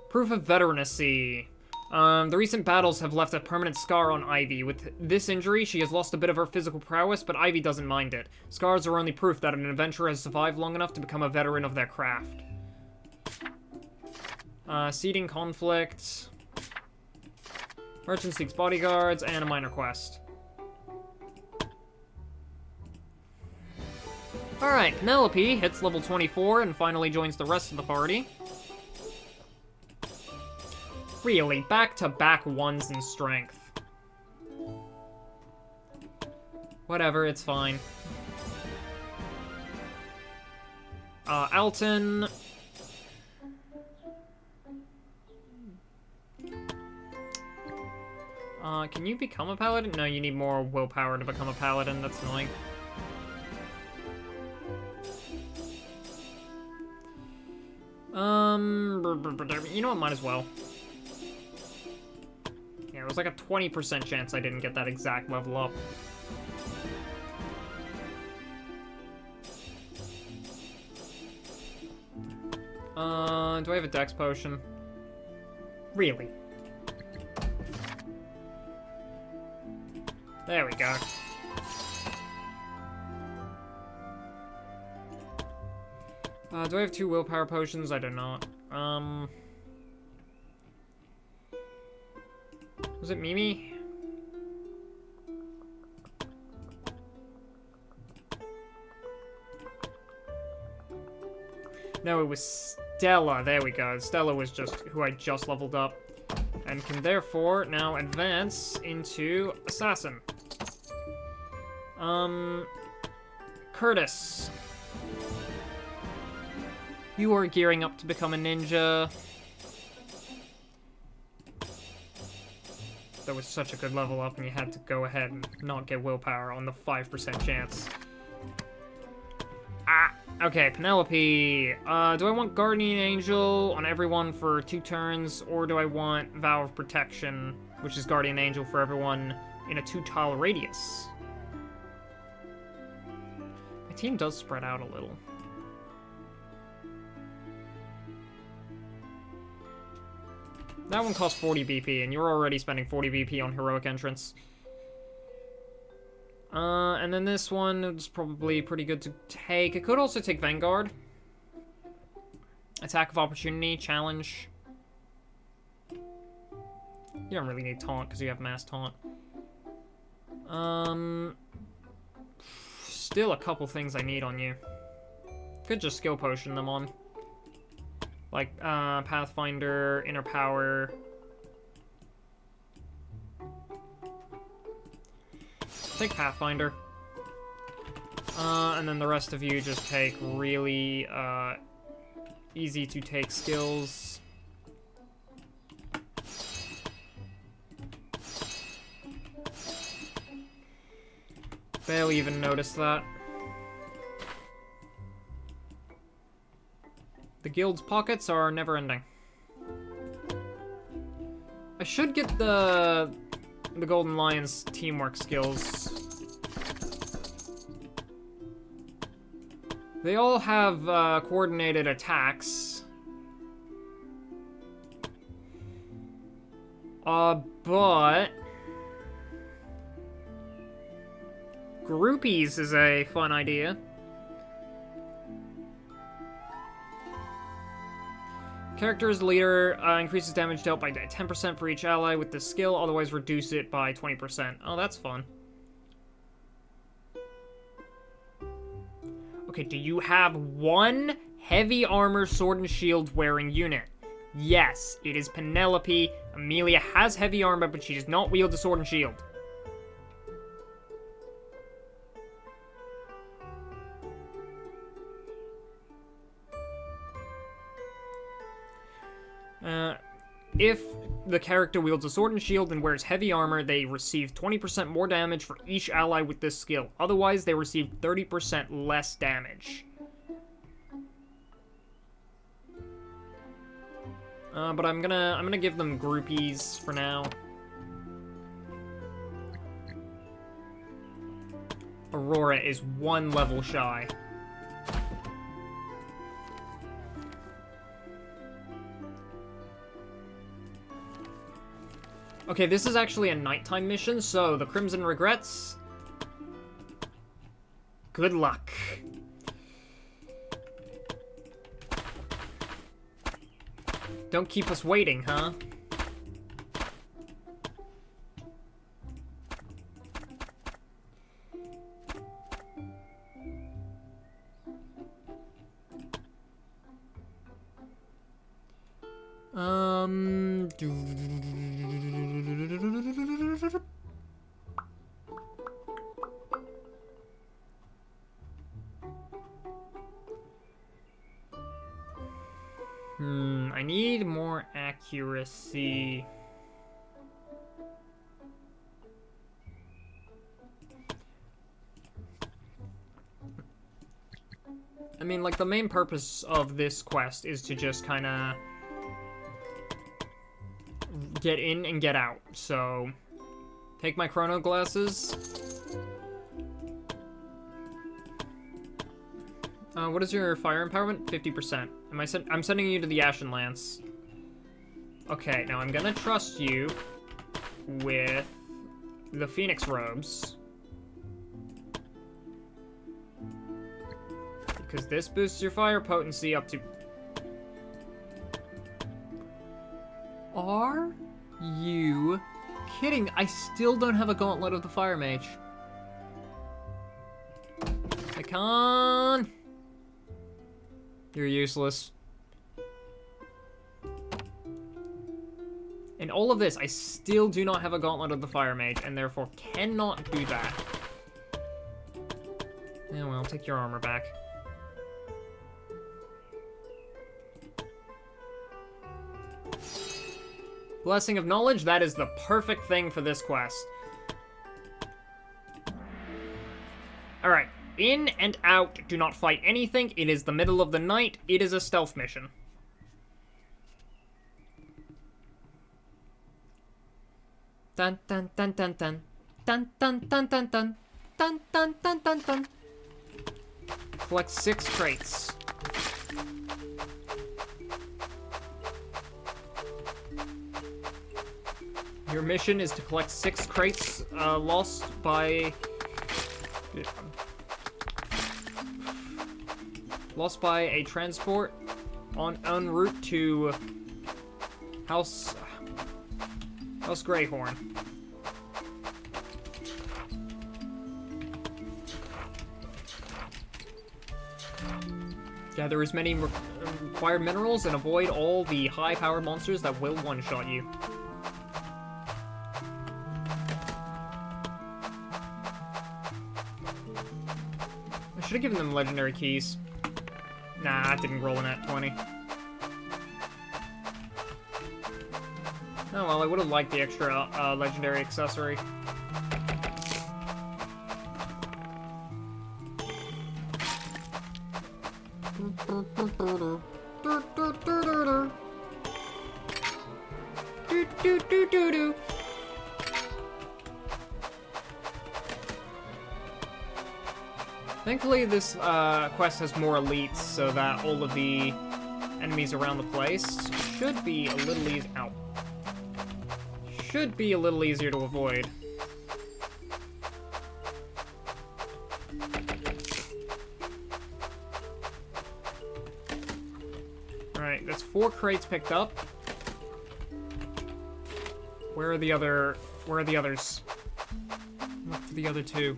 Proof of veterancy. The recent battles have left a permanent scar on Ivy. With this injury, she has lost a bit of her physical prowess, but Ivy doesn't mind it. Scars are only proof that an adventurer has survived long enough to become a veteran of their craft. Seeding conflict. Merchant seeks bodyguards, and a minor quest. Alright, Penelope hits level 24 and finally joins the rest of the party. Really, back-to-back 1s in strength. Whatever, it's fine. Alton. Can you become a paladin? No, you need more willpower to become a paladin. That's annoying. You know what? Might as well. Yeah, it was like a 20% chance I didn't get that exact level up. Do I have a dex potion? Really? There we go. Do I have 2 willpower potions? I do not. Was it Mimi? No, it was Stella. There we go. Stella was just who I just leveled up. And can therefore now advance into Assassin. Curtis. You are gearing up to become a ninja. That was such a good level up, and you had to go ahead and not get willpower on the 5% chance. Ah, okay, Penelope. Do I want Guardian Angel on everyone for 2 turns, or do I want Vow of Protection, which is Guardian Angel for everyone in a 2-tile radius? My team does spread out a little. That one costs 40 BP, and you're already spending 40 BP on Heroic Entrance. And then this one is probably pretty good to take. It could also take Vanguard. Attack of Opportunity, Challenge. You don't really need Taunt, because you have Mass Taunt. Still a couple things I need on you. Could just Skill Potion them on. Like, Pathfinder, Inner Power. Take Pathfinder. And then the rest of you just take really, easy to take skills. Barely even noticed that. The guild's pockets are never ending. I should get the Golden Lions teamwork skills. They all have coordinated attacks. But groupies is a fun idea. Character's leader increases damage dealt by 10% for each ally with this skill, otherwise reduce it by 20%. Oh, that's fun. Okay, do you have one heavy armor, sword, and shield wearing unit? Yes, it is Penelope. Amelia has heavy armor, but she does not wield a sword and shield. If the character wields a sword and shield and wears heavy armor, they receive 20% more damage for each ally with this skill. Otherwise, they receive 30% less damage. But I'm gonna give them groupies for now. Aurora is 1 level shy. Okay, this is actually a nighttime mission, so the Crimson Regrets. Good luck. Don't keep us waiting, huh? I need more accuracy. I mean, like, the main purpose of this quest is to just kind of get in and get out, so take my chrono glasses. What is your fire empowerment? 50%. I'm sending you to the Ashen Lance. Okay, now I'm gonna trust you with the Phoenix Robes. Because this boosts your fire potency up to... Are you kidding? I still don't have a Gauntlet of the Fire Mage. I can't. You're useless. In all of this, I still do not have a Gauntlet of the Fire Mage, and therefore cannot do that. Yeah, well, take your armor back. Blessing of Knowledge, that is the perfect thing for this quest. Alright, in and out, do not fight anything. It is the middle of the night. It is a stealth mission. Dun dun dun dun dun. Dun dun dun dun dun. Dun dun dun dun dun. Collect 6 crates. Your mission is to collect 6 crates lost by a transport en route to House Greyhorn. Gather as many required minerals and avoid all the high-powered monsters that will one-shot you. I should have given them legendary keys. Nah, I didn't roll in at 20. Oh well, I would have liked the extra legendary accessory. Thankfully, this quest has more elites, so that all of the enemies around the place should be a little easier. Ow. Should be a little easier to avoid. Alright, that's 4 crates picked up. Where are the others? Look for the other 2.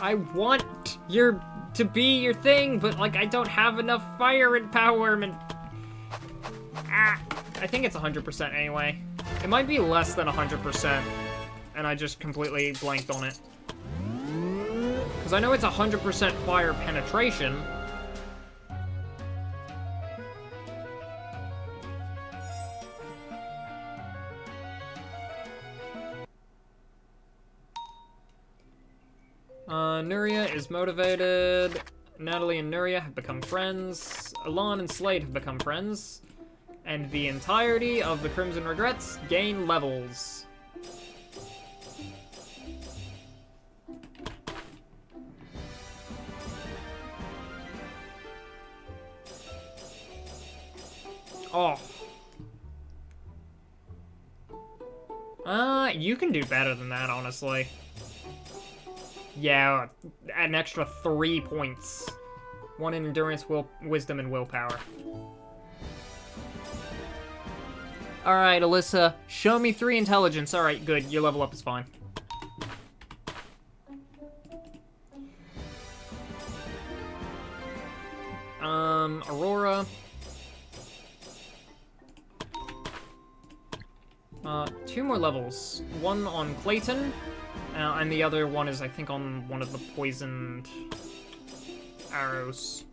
I want to be your thing, but, like, I don't have enough fire empowerment. I think it's 100% anyway. It might be less than 100%, and I just completely blanked on it. Because I know it's 100% fire penetration. Nuria is motivated. Natalie and Nuria have become friends. Alon and Slade have become friends. And the entirety of the Crimson Regrets gain levels. Oh. You can do better than that, honestly. Yeah, an extra 3 points. 1 in endurance, wisdom, and willpower. Alright, Alyssa, show me 3 intelligence. Alright, good. Your level up is fine. Aurora. 2 more levels. 1 on Clayton, and the other one is, I think, on one of the poisoned arrows.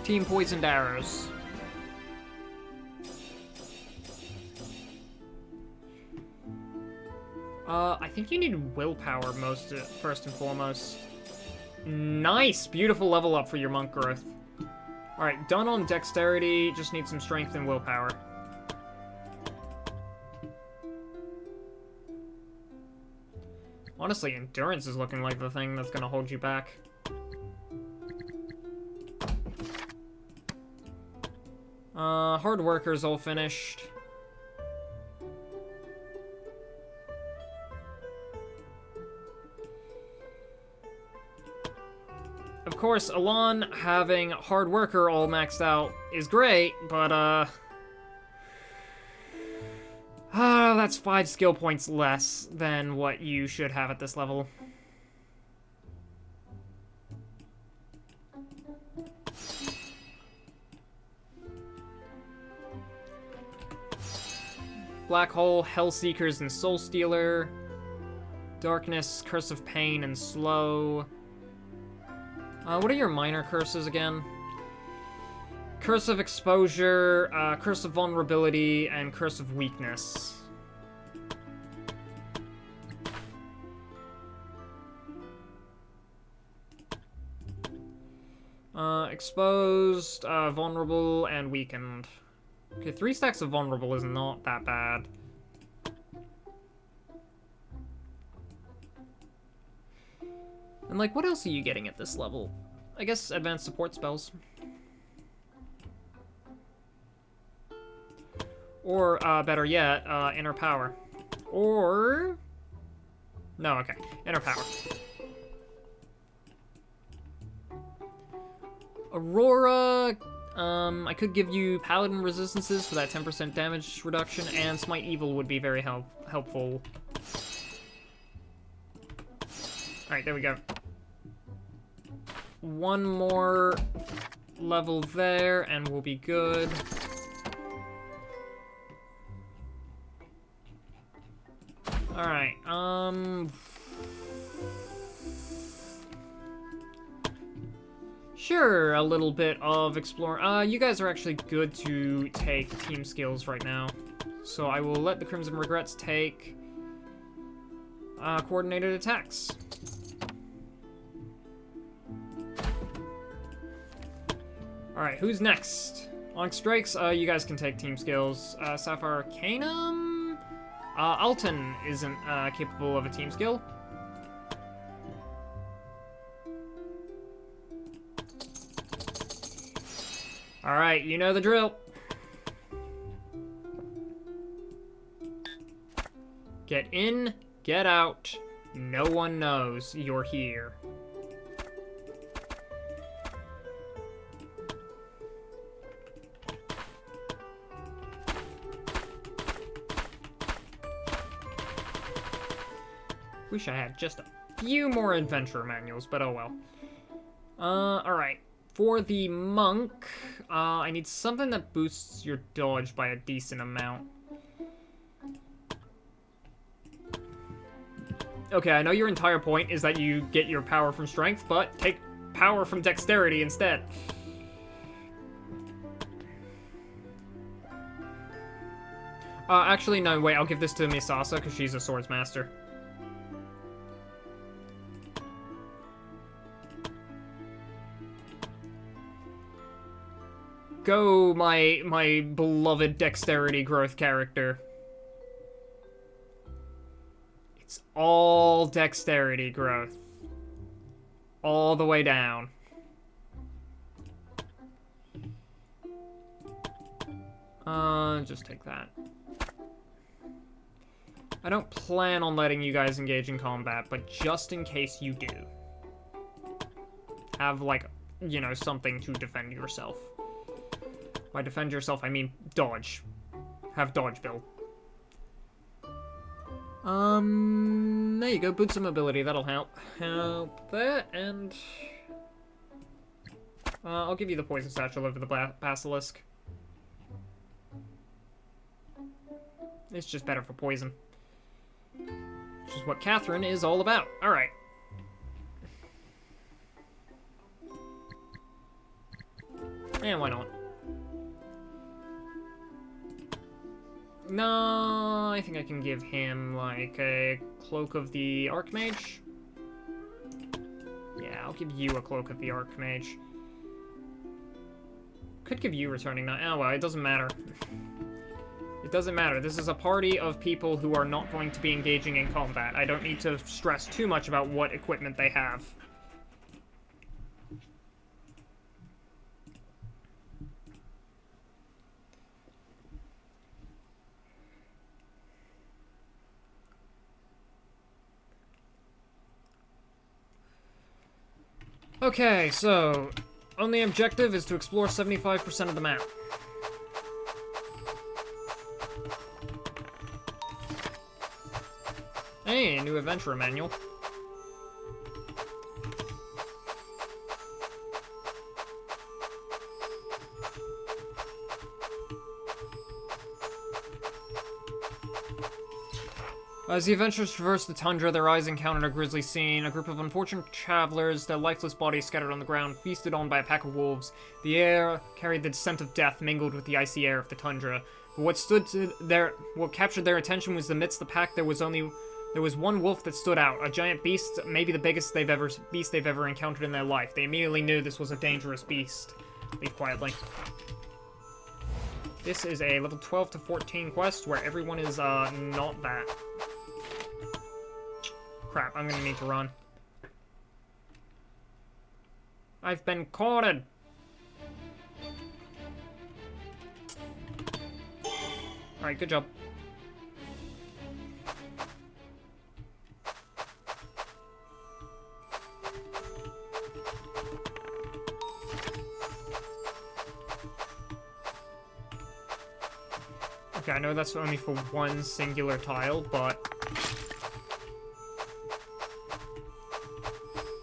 Team Poisoned Arrows. I think you need willpower first and foremost. Nice! Beautiful level up for your monk growth. Alright, done on dexterity, just need some strength and willpower. Honestly, endurance is looking like the thing that's gonna hold you back. Hard workers all finished. Of course, Alon having hard worker all maxed out is great, but that's 5 skill points less than what you should have at this level. Black Hole, Hellseekers, and Soul Stealer. Darkness, Curse of Pain, and Slow. What are your minor curses again? Curse of Exposure, Curse of Vulnerability, and Curse of Weakness. Exposed, Vulnerable, and Weakened. Okay, 3 stacks of Vulnerable is not that bad. And, like, what else are you getting at this level? I guess advanced support spells. Or, better yet, inner power. Or... no, okay. Inner power. Aurora... I could give you Paladin resistances for that 10% damage reduction, and Smite Evil would be very helpful. Alright, there we go. 1 more level there, and we'll be good. Alright, sure, a little bit of explore. You guys are actually good to take team skills right now. So I will let the Crimson Regrets take coordinated attacks. Alright, who's next? Onyx Drakes, you guys can take team skills. Sapphire Arcanum? Alton isn't capable of a team skill. Alright, you know the drill. Get in, get out. No one knows you're here. Wish I had just a few more adventurer manuals, but oh well. Alright. For the monk, I need something that boosts your dodge by a decent amount. Okay, I know your entire point is that you get your power from strength, but take power from dexterity instead. Actually, no, wait, I'll give this to Misasa, because she's a swords master. Go, my beloved dexterity growth character. It's all dexterity growth. All the way down. Just take that. I don't plan on letting you guys engage in combat, but just in case you do, have, like, you know, something to defend yourself. By defend yourself, I mean dodge. Have dodge build. There you go, boots of mobility, that'll help. Help there, and... I'll give you the poison satchel over the basilisk. It's just better for poison. Which is what Catherine is all about. Alright. And why not? No, I think I can give him, like, a Cloak of the Archmage. Yeah, I'll give you a Cloak of the Archmage. Could give you Returning Knight. Oh, well, it doesn't matter. It doesn't matter. This is a party of people who are not going to be engaging in combat. I don't need to stress too much about what equipment they have. Okay, so, only objective is to explore 75% of the map. Hey, new adventurer manual. As the adventurers traversed the tundra, their eyes encountered a grisly scene. A group of unfortunate travelers, their lifeless bodies scattered on the ground, feasted on by a pack of wolves. The air carried the scent of death mingled with the icy air of the tundra. But what captured their attention was amidst the pack there was one wolf that stood out, a giant beast, maybe the biggest beast they've ever encountered in their life. They immediately knew this was a dangerous beast. Leave quietly. This is a level 12 to 14 quest where everyone is not that. Crap, I'm gonna need to run. I've been cornered! Alright, good job. Okay, I know that's only for one singular tile, but...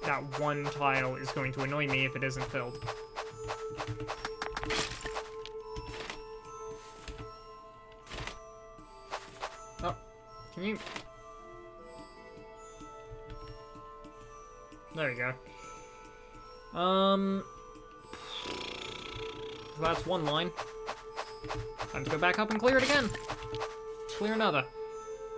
that one tile is going to annoy me if it isn't filled. Oh, can you... there you go. That's one line. Time to go back up and clear it again. Clear another.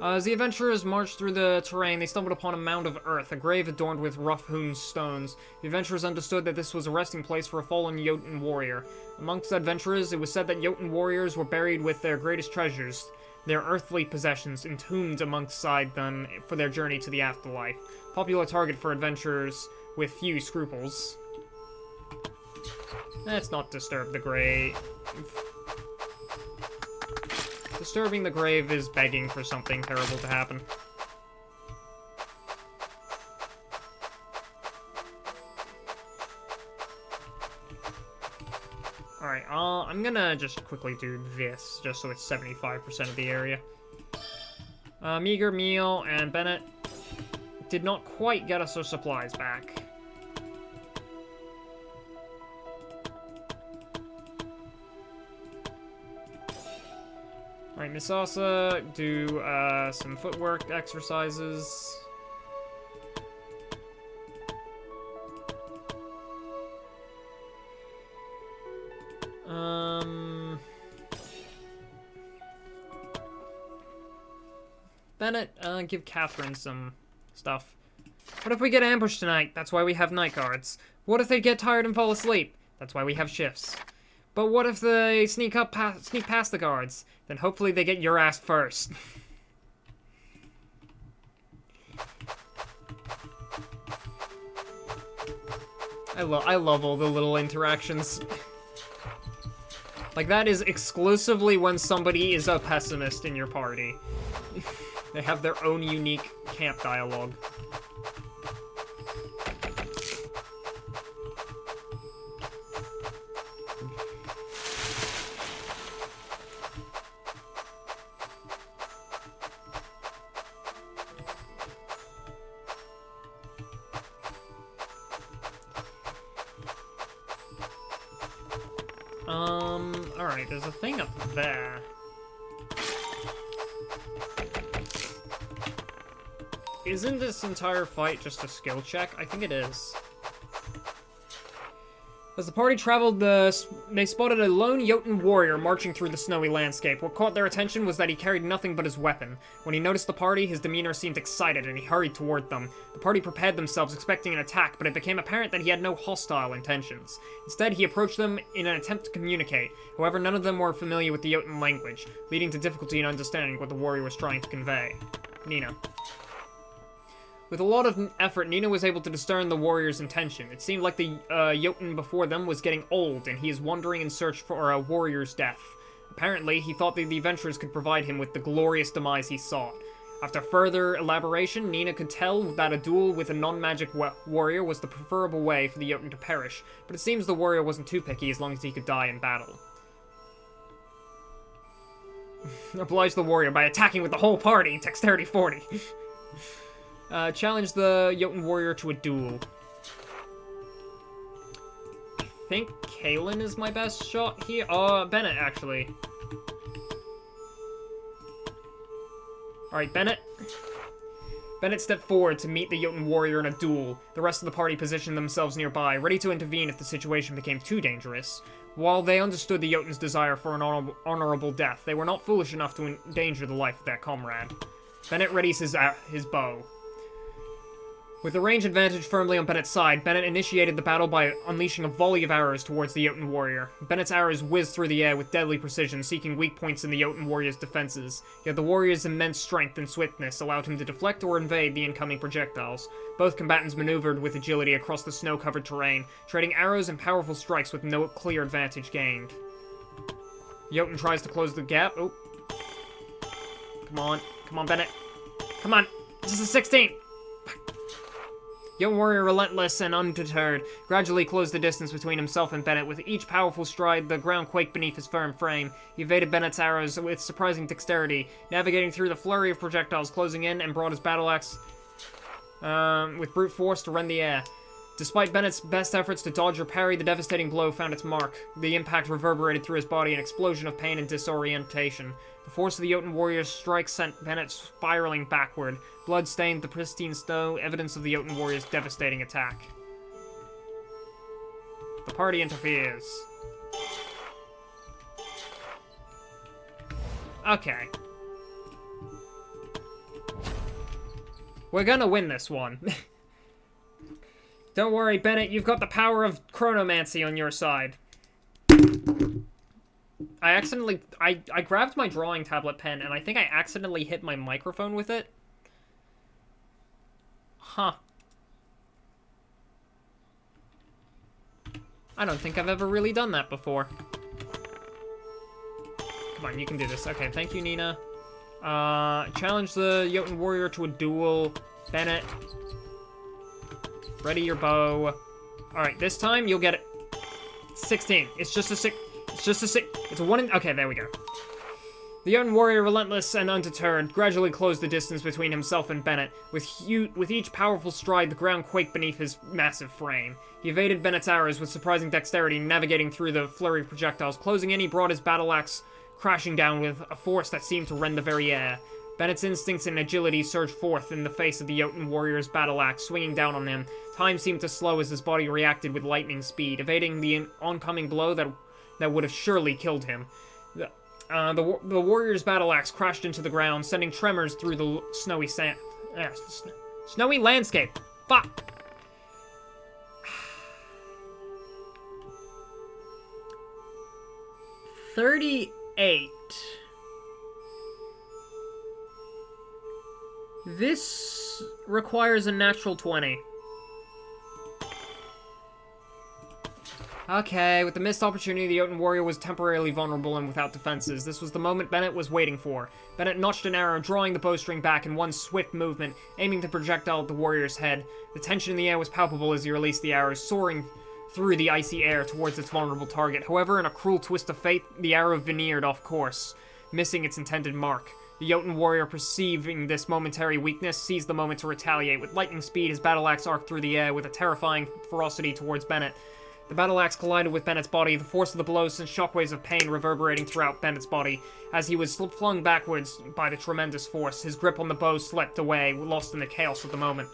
As the adventurers marched through the terrain, they stumbled upon a mound of earth, a grave adorned with rough-hewn stones. The adventurers understood that this was a resting place for a fallen Jotun warrior. Amongst adventurers, it was said that Jotun warriors were buried with their greatest treasures, their earthly possessions, entombed alongside them for their journey to the afterlife. Popular target for adventurers with few scruples. Let's not disturb the grave. Disturbing the grave is begging for something terrible to happen. Alright, I'm gonna just quickly do this, just so it's 75% of the area. Meager, Meal, and Bennett. did not quite get us our supplies back. Alright, Miss Asa, do some footwork exercises. Bennett, give Catherine some stuff. What if we get ambushed tonight? That's why we have night guards. What if they get tired and fall asleep? That's why we have shifts. But what if they sneak past the guards? Then hopefully they get your ass first. I love all the little interactions. Like, that is exclusively when somebody is a pessimist in your party. They have their own unique camp dialogue. Alright, there's a thing up there. Isn't this entire fight just a skill check? I think it is. As the party traveled, they spotted a lone Jotun warrior marching through the snowy landscape. What caught their attention was that he carried nothing but his weapon. When he noticed the party, his demeanor seemed excited, and he hurried toward them. The party prepared themselves, expecting an attack, but it became apparent that he had no hostile intentions. Instead, he approached them in an attempt to communicate. However, none of them were familiar with the Jotun language, leading to difficulty in understanding what the warrior was trying to convey. Nina. With a lot of effort, Nina was able to discern the warrior's intention. It seemed like the Jotun before them was getting old, and he is wandering in search for a warrior's death. Apparently, he thought that the adventurers could provide him with the glorious demise he sought. After further elaboration, Nina could tell that a duel with a non-magic warrior was the preferable way for the Jotun to perish, but it seems the warrior wasn't too picky as long as he could die in battle. Oblige the warrior by attacking with the whole party, dexterity 40. Challenge the Jotun warrior to a duel. I think Kaelin is my best shot here. Bennett, actually. Alright, Bennett. Bennett stepped forward to meet the Jotun warrior in a duel. The rest of the party positioned themselves nearby, ready to intervene if the situation became too dangerous. While they understood the Jotun's desire for an honorable death, they were not foolish enough to endanger the life of their comrade. Bennett readies his bow. With the range advantage firmly on Bennett's side, Bennett initiated the battle by unleashing a volley of arrows towards the Jotun warrior. Bennett's arrows whizzed through the air with deadly precision, seeking weak points in the Jotun warrior's defenses. Yet the warrior's immense strength and swiftness allowed him to deflect or evade the incoming projectiles. Both combatants maneuvered with agility across the snow-covered terrain, trading arrows and powerful strikes with no clear advantage gained. Jotun tries to close the gap. Oh. Come on, Bennett. Come on, this is a 16! Young warrior, relentless and undeterred, gradually closed the distance between himself and Bennett. With each powerful stride, the ground quaked beneath his firm frame. He evaded Bennett's arrows with surprising dexterity, navigating through the flurry of projectiles closing in, and brought his battle axe with brute force to rend the air. Despite Bennett's best efforts to dodge or parry, the devastating blow found its mark. The impact reverberated through his body, an explosion of pain and disorientation. The force of the Jotun warrior's strike sent Bennett spiraling backward. Blood stained the pristine snow, evidence of the Jotun warrior's devastating attack. The party interferes. Okay. We're gonna win this one. Don't worry, Bennett, you've got the power of chronomancy on your side. I grabbed my drawing tablet pen, and I think I accidentally hit my microphone with it. Huh. I don't think I've ever really done that before. Come on, you can do this. Okay, thank you, Nina. Challenge the Jotun warrior to a duel. Bennett. Ready your bow. Alright, this time you'll get it. 16. It's just a 6. It's just a 6. It's a 1 in... Okay, there we go. The young warrior, relentless and undeterred, gradually closed the distance between himself and Bennett. With each powerful stride, the ground quaked beneath his massive frame. He evaded Bennett's arrows with surprising dexterity, navigating through the flurry of projectiles. Closing in, he brought his battle axe crashing down with a force that seemed to rend the very air. Bennett's instincts and agility surged forth in the face of the Jotun warrior's battle axe, swinging down on him. Time seemed to slow as his body reacted with lightning speed, evading the oncoming blow that would have surely killed him. The warrior's battle axe crashed into the ground, sending tremors through the snowy landscape. Fuck! 38. This requires a natural 20. Okay, with the missed opportunity, the Jotun warrior was temporarily vulnerable and without defenses. This was the moment Bennett was waiting for. Bennett notched an arrow, drawing the bowstring back in one swift movement, aiming the projectile at the warrior's head. The tension in the air was palpable as he released the arrow, soaring through the icy air towards its vulnerable target. However, in a cruel twist of fate, the arrow veneered off course, missing its intended mark. The Jotun warrior, perceiving this momentary weakness, seized the moment to retaliate. With lightning speed, his battle axe arced through the air with a terrifying ferocity towards Bennett. The battle axe collided with Bennett's body, the force of the blow sent shockwaves of pain reverberating throughout Bennett's body. As he was flung backwards by the tremendous force, his grip on the bow slipped away, lost in the chaos of the moment.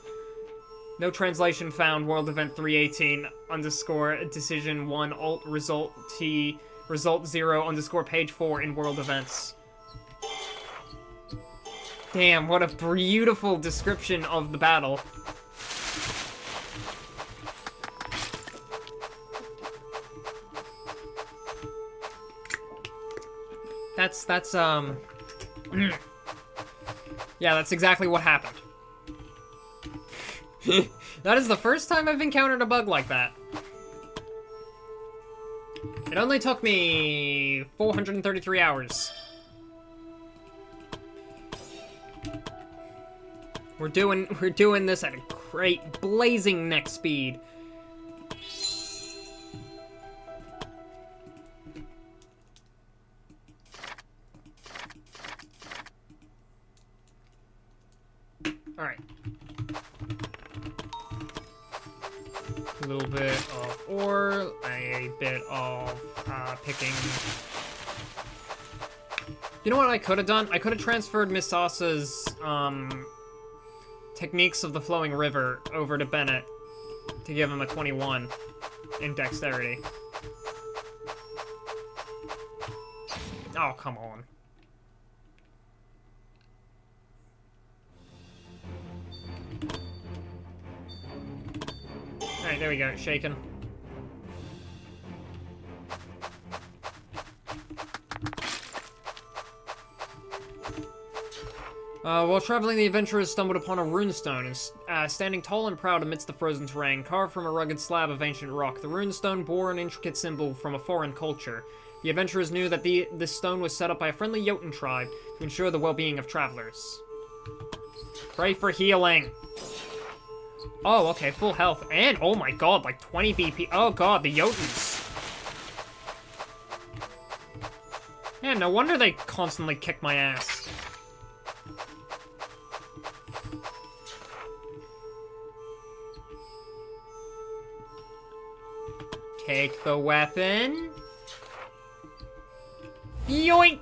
No translation found. World Event 318 _ decision 1 alt result T result 0 _ page 4 in World Events. Damn, what a beautiful description of the battle. Yeah, that's exactly what happened. That is the first time I've encountered a bug like that. It only took me 433 hours. We're doing this at a great blazing neck speed. Alright. A little bit of ore, a bit of picking. You know what I could have done? I could have transferred Miss Sasa's techniques of the flowing river over to Bennett to give him a 21 in dexterity. Oh, come on. Alright, there we go, shaken. While traveling, the adventurers stumbled upon a runestone, standing tall and proud amidst the frozen terrain, carved from a rugged slab of ancient rock. The runestone bore an intricate symbol from a foreign culture. The adventurers knew that this stone was set up by a friendly Jotun tribe to ensure the well-being of travelers. Pray for healing! Oh, okay, full health. And, oh my god, like 20 BP. Oh god, the Jotuns. Yeah, no wonder they constantly kick my ass. Take the weapon. Yoink!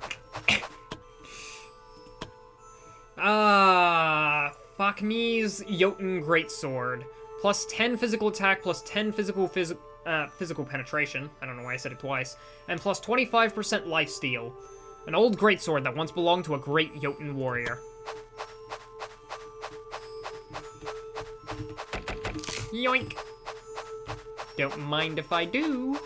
Fuck me's Jotun Greatsword. Plus 10 physical attack, plus 10 physical penetration. I don't know why I said it twice. And plus 25% lifesteal. An old greatsword that once belonged to a great Jotun warrior. Yoink! Don't mind if I do.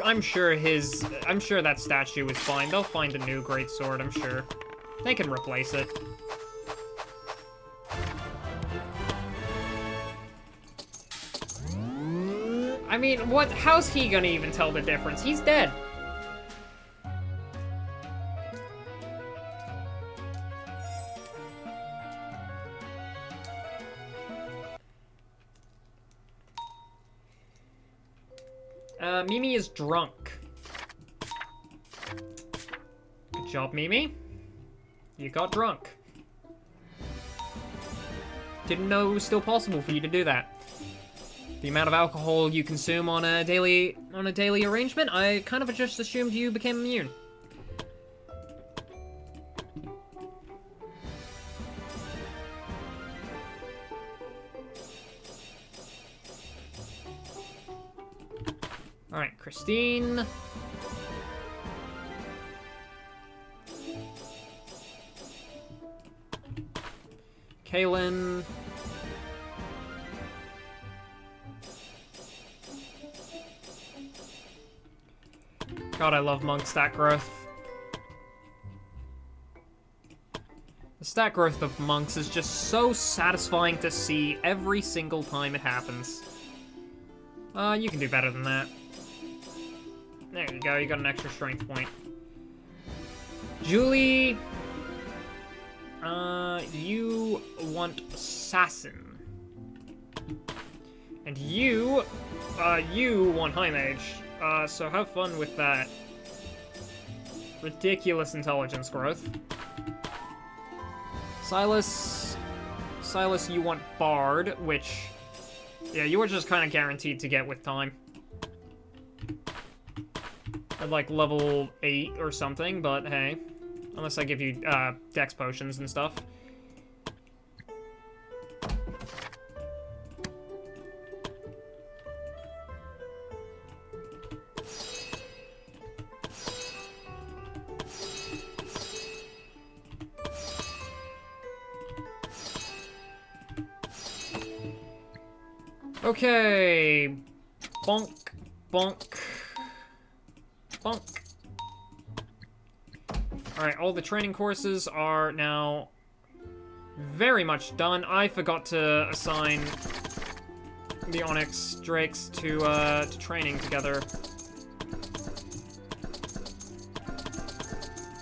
I'm sure that statue is fine. They'll find a new greatsword, I'm sure. They can replace it. I mean, how's he gonna even tell the difference? He's dead. Mimi is drunk. Good job, Mimi. You got drunk. Didn't know it was still possible for you to do that. The amount of alcohol you consume on a daily arrangement, I kind of just assumed you became immune. Alright, Christine. Kaylin. God, I love monk stat growth. The stat growth of monks is just so satisfying to see every single time it happens. You can do better than that. There you go, you got an extra strength point. Julie... you want assassin. And you want high mage. So have fun with that. Ridiculous intelligence growth. Silas, you want bard, which, yeah, you were just kind of guaranteed to get with time. At like level 8 or something, but hey. Unless I give you, dex potions and stuff. Okay. Bonk. Bonk. Bonk. Alright, all the training courses are now very much done. I forgot to assign the Onyx Drakes to training together.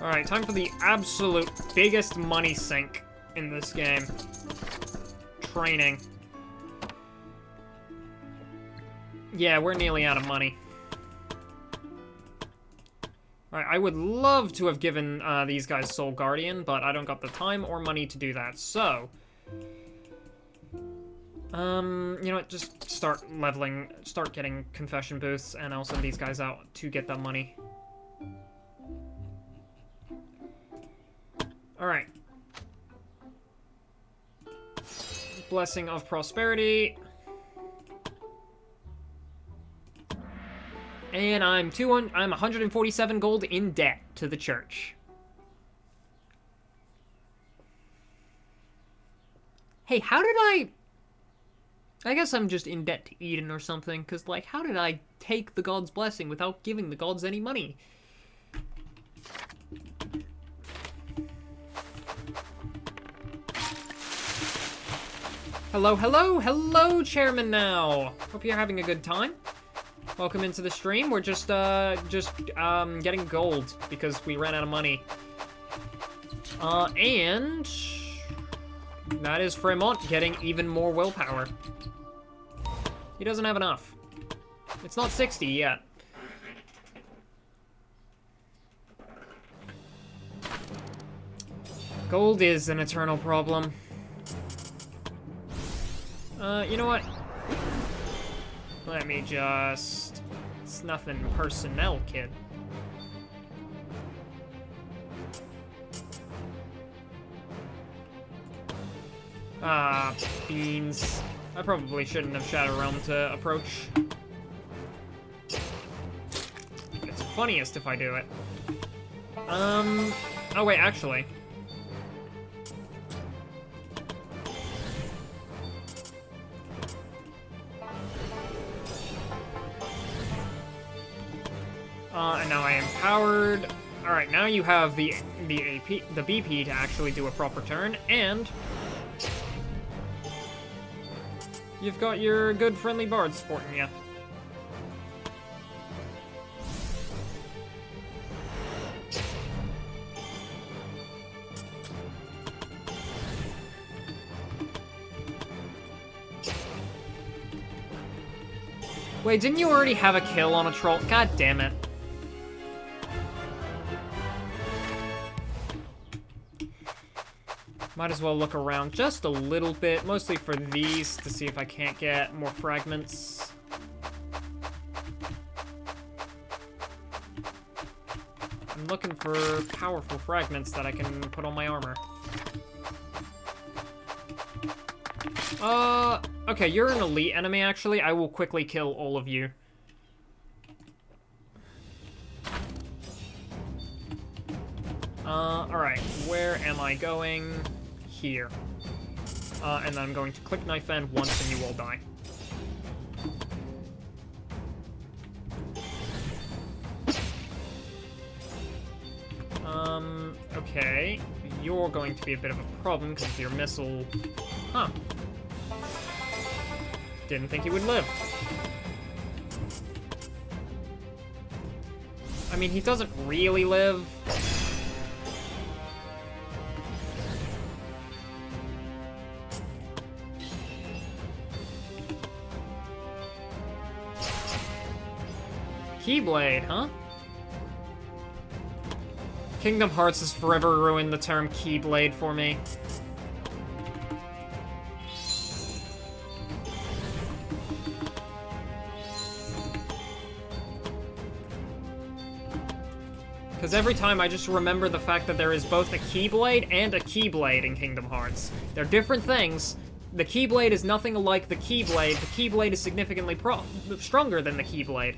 Alright, time for the absolute biggest money sink in this game. Training. Yeah, we're nearly out of money. Alright, I would love to have given these guys Soul Guardian, but I don't got the time or money to do that, so... you know what, just start leveling, start getting confession boosts, and I'll send these guys out to get that money. Alright. Blessing of Prosperity. And I'm 147 gold in debt to the church. Hey, how did I guess I'm just in debt to Eden or something, because, like, how did I take the god's blessing without giving the gods any money? Hello, hello, hello, Chairman now! Hope you're having a good time. Welcome into the stream. We're just getting gold because we ran out of money. And that is Fremont getting even more willpower. He doesn't have enough. It's not 60 yet. Gold is an eternal problem. You know what? Let me just... It's nothing personnel, kid. Ah, beans. I probably shouldn't have Shadow Realm to approach. It's funniest if I do it. Oh wait, actually. And now I am powered. Alright, now you have the BP to actually do a proper turn, and you've got your good friendly bard supporting you. Wait, didn't you already have a kill on a troll? God damn it. Might as well look around just a little bit, mostly for these, to see if I can't get more fragments. I'm looking for powerful fragments that I can put on my armor. Okay, you're an elite enemy, actually. I will quickly kill all of you. Alright, where am I going? Here. And then I'm going to click knife end once and you all die. Okay. You're going to be a bit of a problem because of your missile. Huh. Didn't think he would live. I mean, he doesn't really live. Keyblade, huh? Kingdom Hearts has forever ruined the term Keyblade for me. Because every time I just remember the fact that there is both a Keyblade and a Keyblade in Kingdom Hearts. They're different things. The Keyblade is nothing like the Keyblade. The Keyblade is significantly stronger than the Keyblade.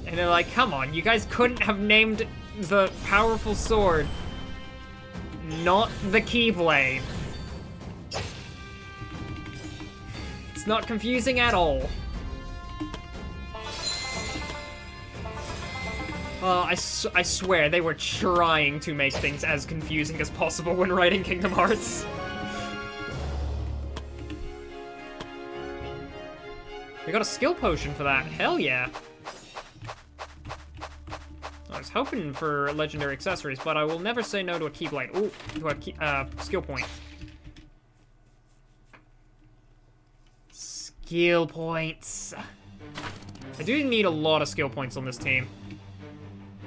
And they're like, come on, you guys couldn't have named the powerful sword not the Keyblade. It's not confusing at all. I swear, they were trying to make things as confusing as possible when writing Kingdom Hearts. We got a skill potion for that, hell yeah. I was hoping for legendary accessories, but I will never say no to a Keyblade. Ooh, to a skill point. Skill points. I do need a lot of skill points on this team.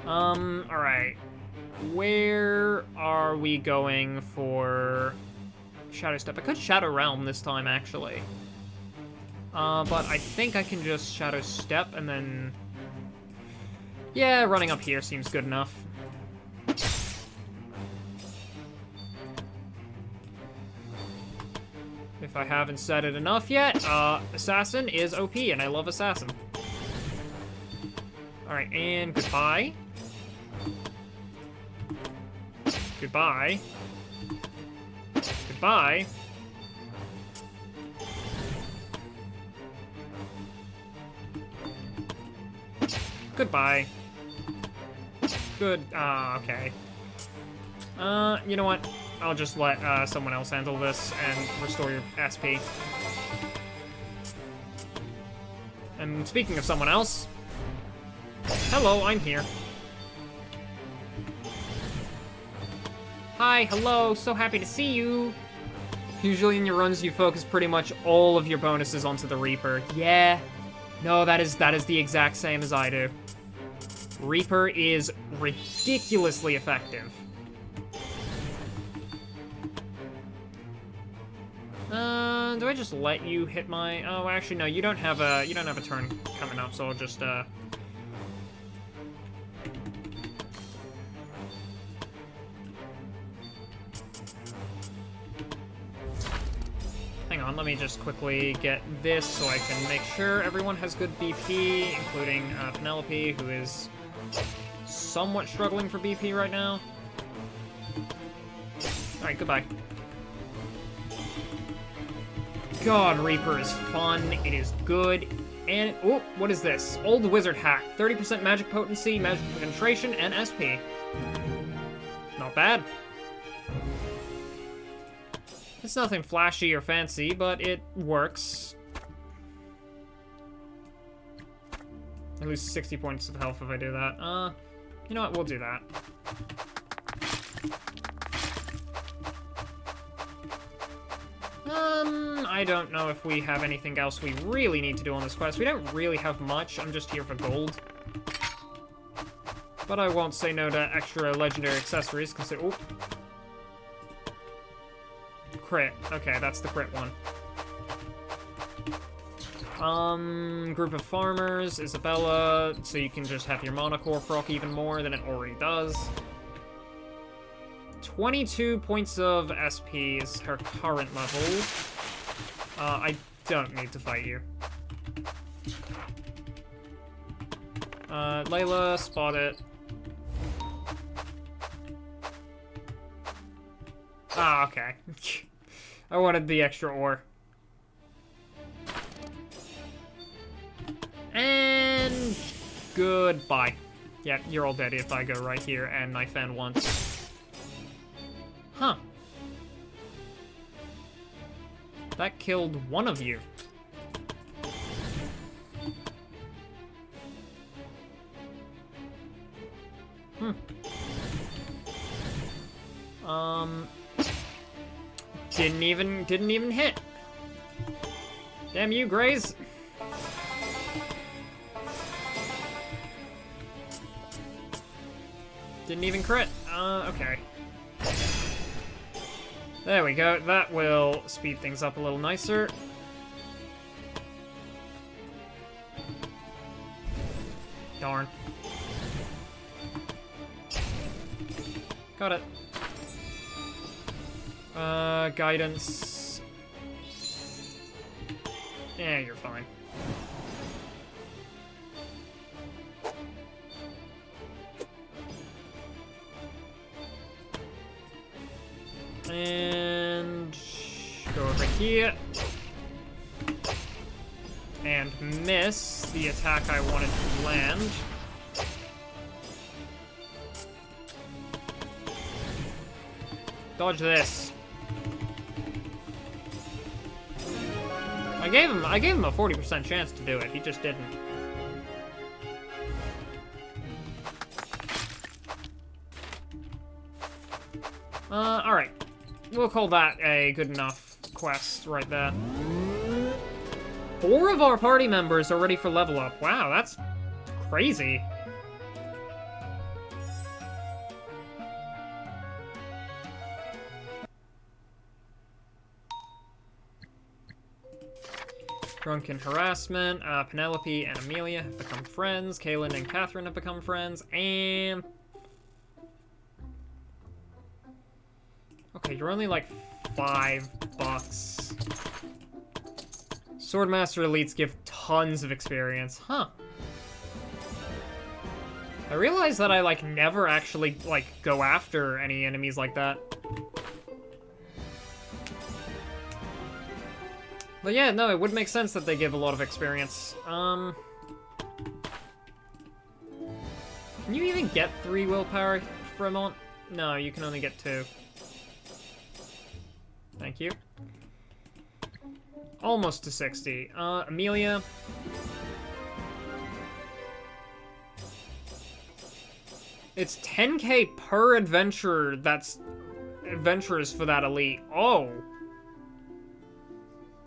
Alright. Where are we going for Shadow Step? I could Shadow Realm this time, actually. But I think I can just Shadow Step and then... Yeah, running up here seems good enough. If I haven't said it enough yet, Assassin is OP, and I love Assassin. Alright, and goodbye. Goodbye. Goodbye. Goodbye. Good, okay. You know what? I'll just let, someone else handle this and restore your SP. And speaking of someone else... Hello, I'm here. Hi, hello, so happy to see you. Usually in your runs, you focus pretty much all of your bonuses onto the Reaper. Yeah. No, that is the exact same as I do. Reaper is ridiculously effective. Do I just let you hit my... Oh, actually, no, you don't have a turn coming up, so I'll just, Hang on, let me just quickly get this so I can make sure everyone has good BP, including Penelope, who is somewhat struggling for BP right now. Alright, goodbye. God, Reaper is fun, it is good, and... Oh, what is this? Old Wizard Hack. 30% magic potency, magic penetration, and SP. Not bad. It's nothing flashy or fancy, but it works. I lose 60 points of health if I do that. You know what? We'll do that. I don't know if we have anything else we really need to do on this quest. We don't really have much. I'm just here for gold. But I won't say no to extra legendary accessories, because oh. Crit. Okay, that's the crit one. Group of farmers, Isabella, so you can just have your Monocore proc even more than it already does. 22 points of SP is her current level. I don't need to fight you. Layla, spot it. Ah, okay. I wanted the extra ore. And goodbye. Yeah, you're all dead if I go right here and knife end once. Huh. That killed one of you. Didn't even hit. Damn you, Graze. Didn't even crit. Okay. There we go. That will speed things up a little nicer. Darn. Got it. Guidance. Yeah, you're fine. And go over here. And miss the attack I wanted to land. Dodge this. I gave him a 40% chance to do it. He just didn't. Alright. We'll call that a good enough quest right there. 4 of our party members are ready for level up. Wow, that's crazy. Drunken Harassment, Penelope and Amelia have become friends. Kaylin and Catherine have become friends. And... okay, you're only like $5. Swordmaster Elites give tons of experience. Huh. I realize that I, like, never actually, like, go after any enemies like that. But yeah, no, it would make sense that they give a lot of experience. Can you even get 3 willpower, Fremont? No, you can only get 2. Thank you. Almost to 60. Amelia. It's 10k per adventurer that's adventurers for that elite. Oh.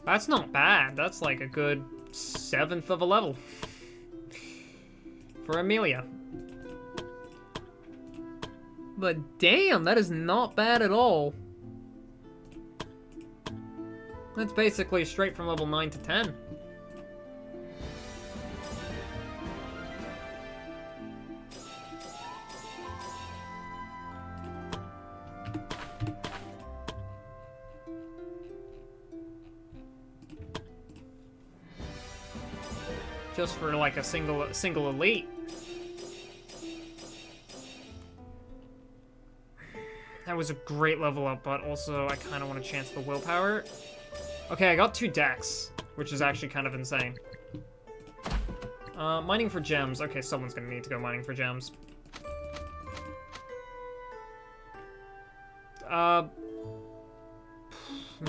That's not bad. That's like a good 7th of a level. For Amelia. But damn, that is not bad at all. That's basically straight from level 9 to 10. Just for like a single elite. That was a great level up, but also I kind of want to chance the willpower. Okay, I got 2 decks, which is actually kind of insane. Mining for gems. Okay, someone's gonna need to go mining for gems.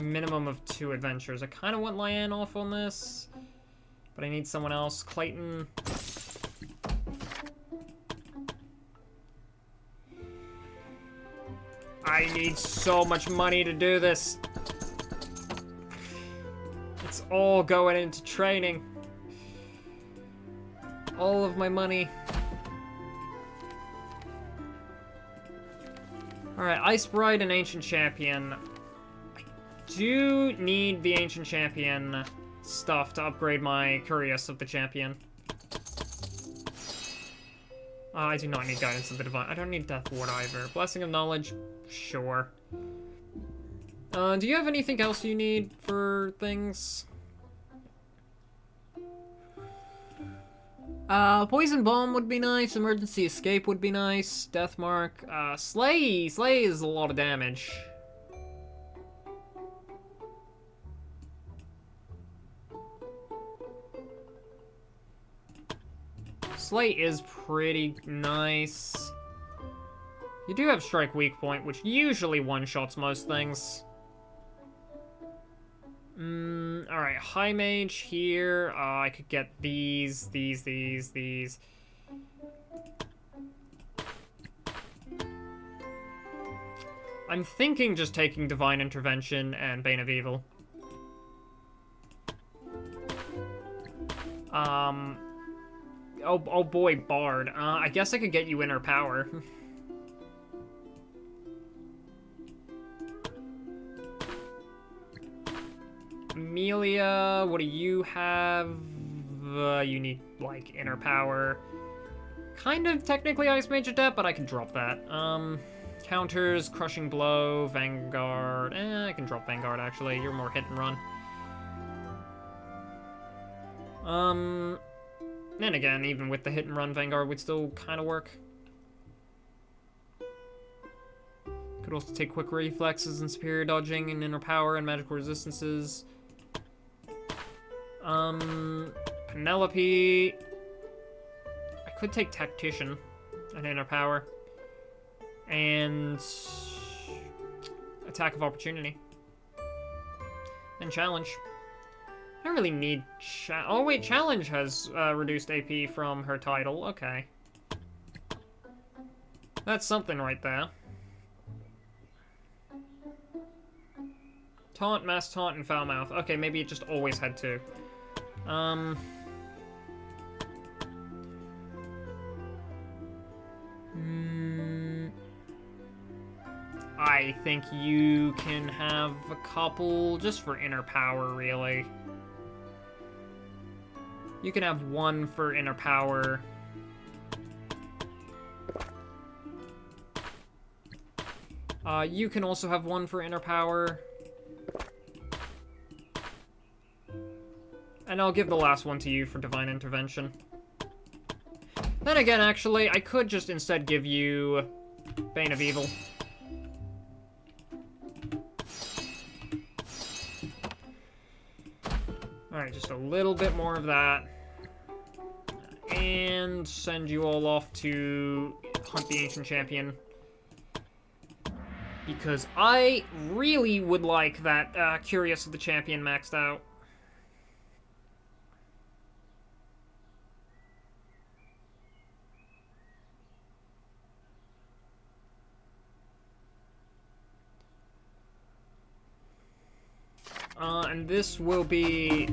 Minimum of 2 adventures. I kind of want Lyanne off on this, but I need someone else. Clayton. I need so much money to do this. It's all going into training. All of my money. Alright, Ice Bride and Ancient Champion. I do need the Ancient Champion stuff to upgrade my Curious of the Champion. I do not need Guidance of the Divine. I don't need Death Ward either. Blessing of Knowledge, sure. Do you have anything else you need for things? Poison Bomb would be nice. Emergency Escape would be nice. Death Mark. Slay. Slay is a lot of damage. Slay is pretty nice. You do have Strike Weak Point, which usually one-shots most things. Alright, High Mage here. I could get these. I'm thinking just taking Divine Intervention and Bane of Evil. Oh boy, Bard. I guess I could get you Inner Power. Amelia, what do you have? You need, like, Inner Power. Kind of technically Ice Mage Adept, but I can drop that. Counters, Crushing Blow, Vanguard. I can drop Vanguard, actually. You're more hit and run. Then again, even with the hit and run, Vanguard would still kind of work. Could also take Quick Reflexes and Superior Dodging and Inner Power and Magical Resistances. Penelope. I could take Tactician and Inner Power. And Attack of Opportunity. And Challenge. I don't really need oh wait, Challenge has reduced AP from her title. Okay. That's something right there. Taunt, Mass Taunt, and Foul Mouth. Okay, maybe it just always had two. I think you can have a couple just for Inner Power, really. You can have one for Inner Power. You can also have one for Inner Power. And I'll give the last one to you for Divine Intervention. Then again, actually, I could just instead give you Bane of Evil. Alright, just a little bit more of that. And send you all off to hunt the Ancient Champion. Because I really would like that Curious of the Champion maxed out. And this will be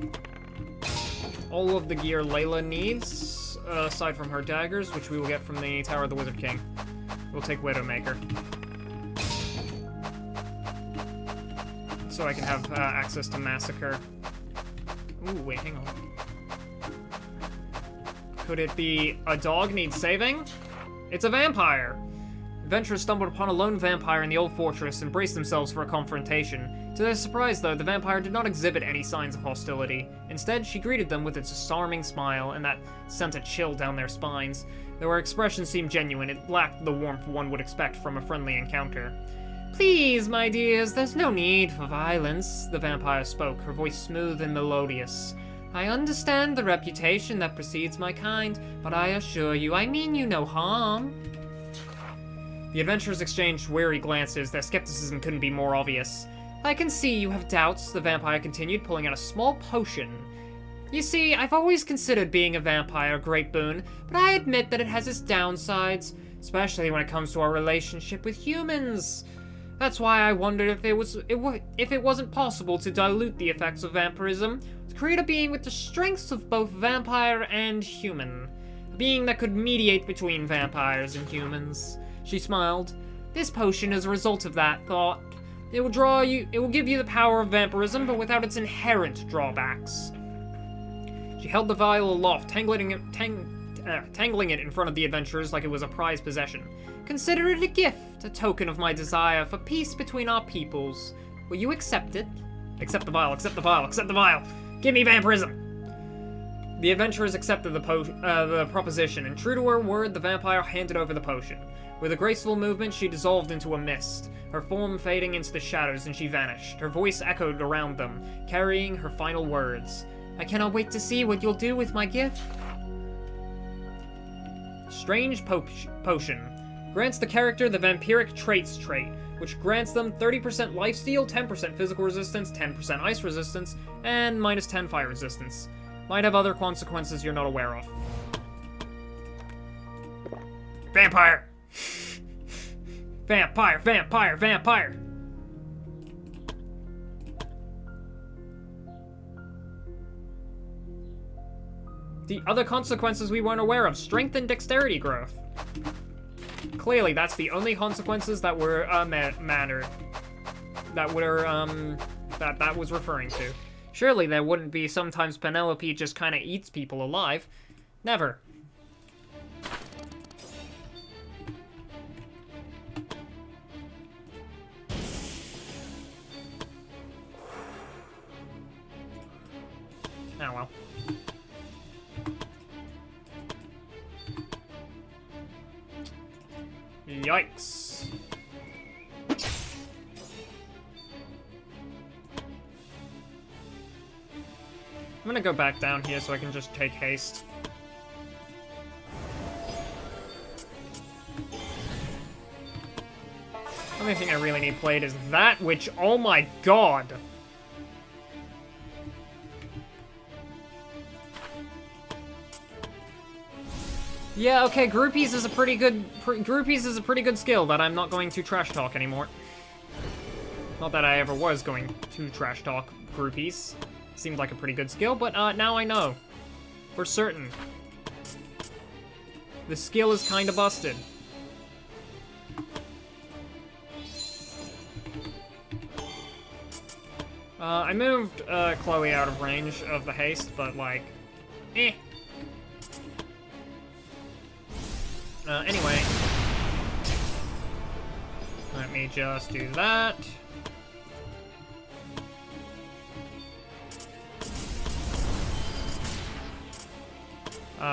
all of the gear Layla needs, aside from her daggers, which we will get from the Tower of the Wizard King. We'll take Widowmaker. So I can have access to Massacre. Ooh, wait, hang on. Could it be a dog needs saving? It's a vampire! Adventurers stumbled upon a lone vampire in the old fortress and braced themselves for a confrontation. To their surprise, though, the vampire did not exhibit any signs of hostility. Instead, she greeted them with its disarming smile, and that sent a chill down their spines. Though her expression seemed genuine, it lacked the warmth one would expect from a friendly encounter. "Please, my dears, there's no need for violence," the vampire spoke, her voice smooth and melodious. "I understand the reputation that precedes my kind, but I assure you I mean you no harm." The adventurers exchanged wary glances. Their skepticism couldn't be more obvious. "I can see you have doubts," the vampire continued, pulling out a small potion. "You see, I've always considered being a vampire a great boon, but I admit that it has its downsides, especially when it comes to our relationship with humans. That's why I wondered if it wasn't possible to dilute the effects of vampirism, to create a being with the strengths of both vampire and human. A being that could mediate between vampires and humans. She smiled. This potion is a result of that thought. It will give you the power of vampirism, but without its inherent drawbacks. She held the vial aloft, tangling it in front of the adventurers like it was a prized possession. Consider it a gift, a token of my desire for peace between our peoples. Will you accept it? Accept the vial, accept the vial, accept the vial! Give me vampirism! The adventurers accepted the proposition, and true to her word, the vampire handed over the potion. With a graceful movement, she dissolved into a mist, her form fading into the shadows, and she vanished. Her voice echoed around them, carrying her final words. I cannot wait to see what you'll do with my gift. Strange Potion. Grants the character the Vampiric Traits trait, which grants them 30% lifesteal, 10% physical resistance, 10% ice resistance, and minus 10 fire resistance. Might have other consequences you're not aware of. Vampire! Vampire, vampire, vampire! The other consequences we weren't aware of. Strength and dexterity growth. Clearly, that's the only consequences that were, that was referring to. Surely there wouldn't be sometimes Penelope just kinda eats people alive. Never. Oh well. Yikes. I'm gonna go back down here so I can just take haste. The only thing I really need played is that, which, oh my god! Yeah, okay, groupies is a pretty good skill that I'm not going to trash talk anymore. Not that I ever was going to trash talk groupies. Seemed like a pretty good skill, but now I know. For certain. The skill is kinda busted. I moved Chloe out of range of the haste, but like, eh. Anyway. Let me just do that.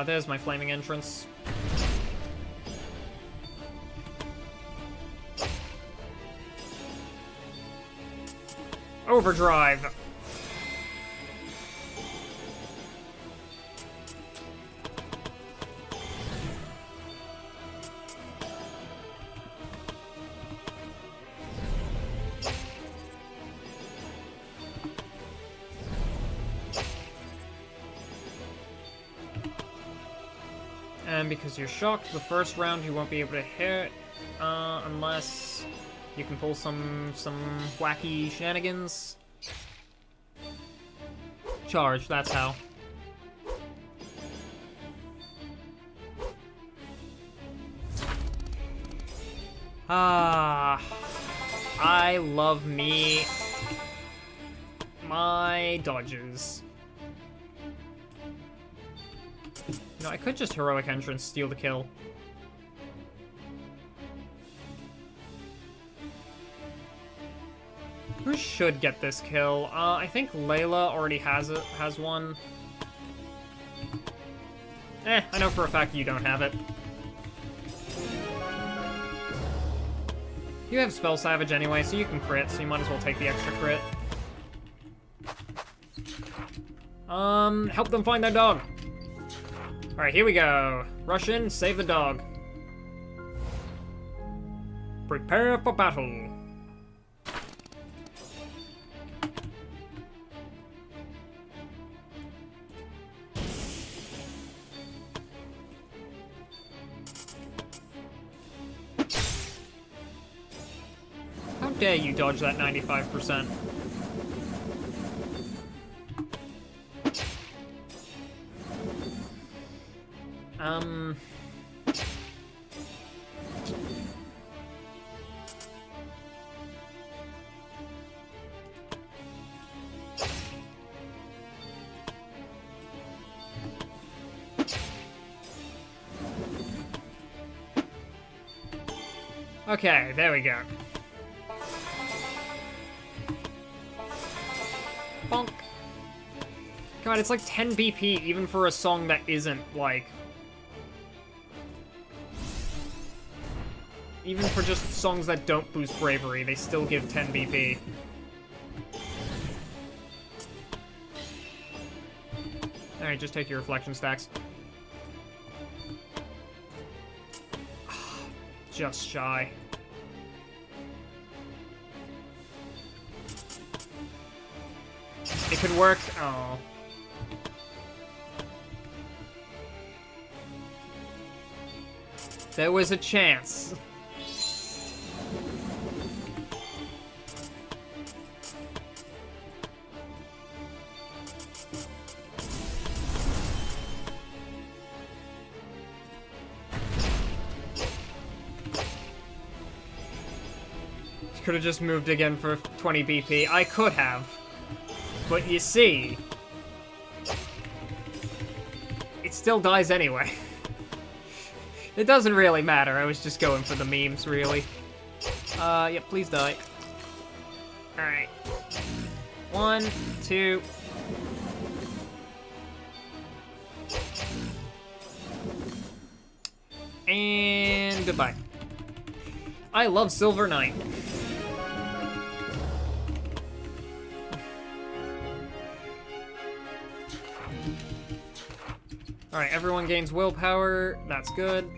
There's my flaming entrance. Overdrive! And because you're shocked, the first round you won't be able to hit, unless you can pull some wacky shenanigans. Charge, that's how. Ah, I love me my dodges. You know, I could just heroic entrance, steal the kill. Who should get this kill? I think Layla already has one. I know for a fact you don't have it. You have Spell Savage anyway, so you can crit, so you might as well take the extra crit. Help them find their dog. Alright, here we go. Rush in, save the dog. Prepare for battle. How dare you dodge that 95%? Okay, there we go. Bonk. God, it's like 10 BP even for a song that isn't, like... Even for just songs that don't boost bravery, they still give 10 BP. Alright, just take your reflection stacks. Just shy. It could work. Oh. There was a chance. Could have just moved again for 20 BP. I could have. But you see... It still dies anyway. It doesn't really matter. I was just going for the memes, really. Yeah, please die. Alright. 1, 2... And goodbye. I love Silver Knight. Alright, everyone gains willpower. That's good.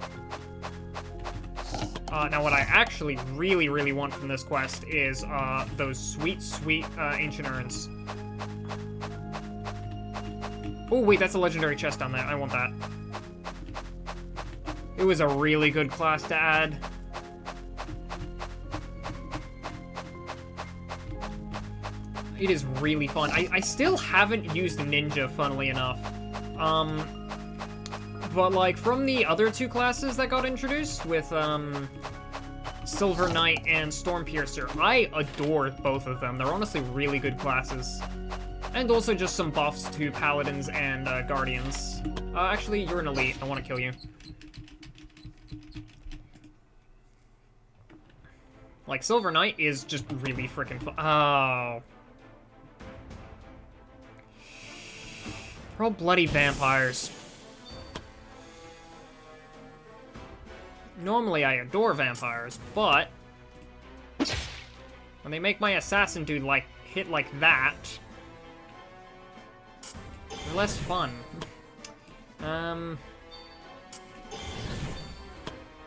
Now what I actually really want from this quest is those sweet ancient urns. Oh wait, that's a legendary chest down there. I want that. It was a really good class to add. It is really fun. I still haven't used Ninja, funnily enough. But, like, from the other two classes that got introduced with, Silver Knight and Stormpiercer, I adore both of them. They're honestly really good classes. And also just some buffs to Paladins and, Guardians. Actually, you're an elite. I want to kill you. Like, Silver Knight is just really freaking fun. Oh. We're all bloody vampires. Normally, I adore vampires, but when they make my assassin dude, like, hit like that, they're less fun.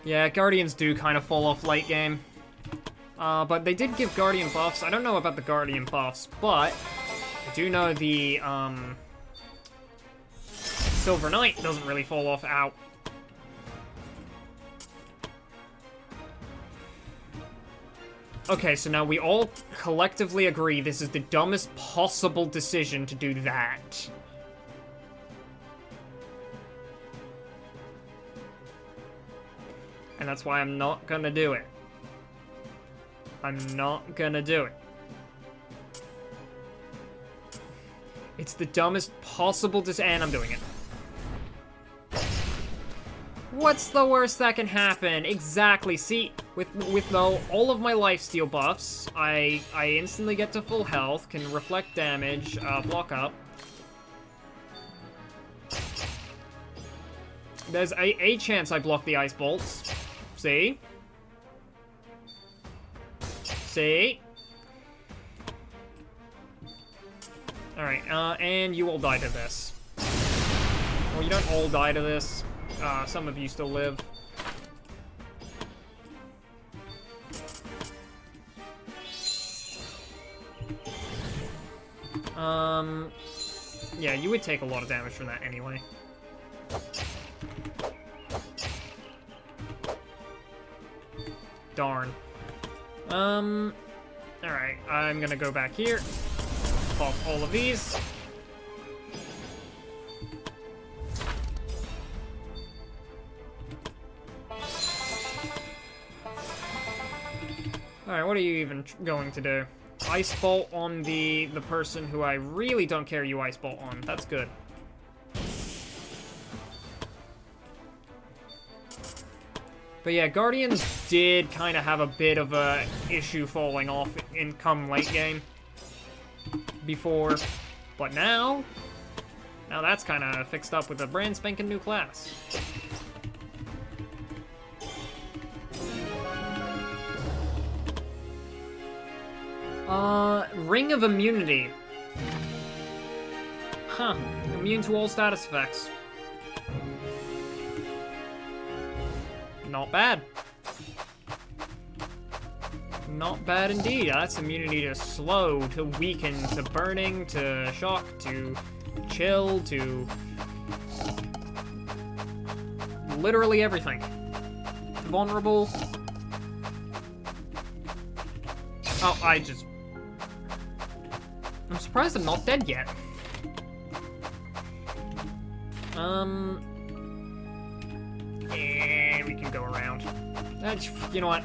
Yeah, Guardians do kind of fall off late game. But they did give Guardian buffs. I don't know about the Guardian buffs, but I do know the, Silver Knight doesn't really fall off out. Okay, so now we all collectively agree this is the dumbest possible decision to do that. And that's why I'm not gonna do it. I'm not gonna do it. It's the dumbest possible decision, and I'm doing it. What's the worst that can happen? Exactly. See, with all of my lifesteal buffs, I instantly get to full health, can reflect damage, block up. There's a chance I block the ice bolts. See? See? Alright, and you all die to this. Well, you don't all die to this. Some of you still live. Yeah, you would take a lot of damage from that anyway. Darn. Alright, I'm gonna go back here. Pop all of these. Alright, what are you even going to do? Ice Bolt on the person who I really don't care you Ice Bolt on. That's good. But yeah, Guardians did kind of have a bit of a issue falling off in come late game before. But now that's kind of fixed up with a brand spanking new class. Ring of Immunity. Huh. Immune to all status effects. Not bad. Not bad indeed. That's immunity to slow, to weaken, to burning, to shock, to chill, to literally everything. Vulnerable. Oh, I'm surprised I'm not dead yet. Yeah, we can go around. You know what?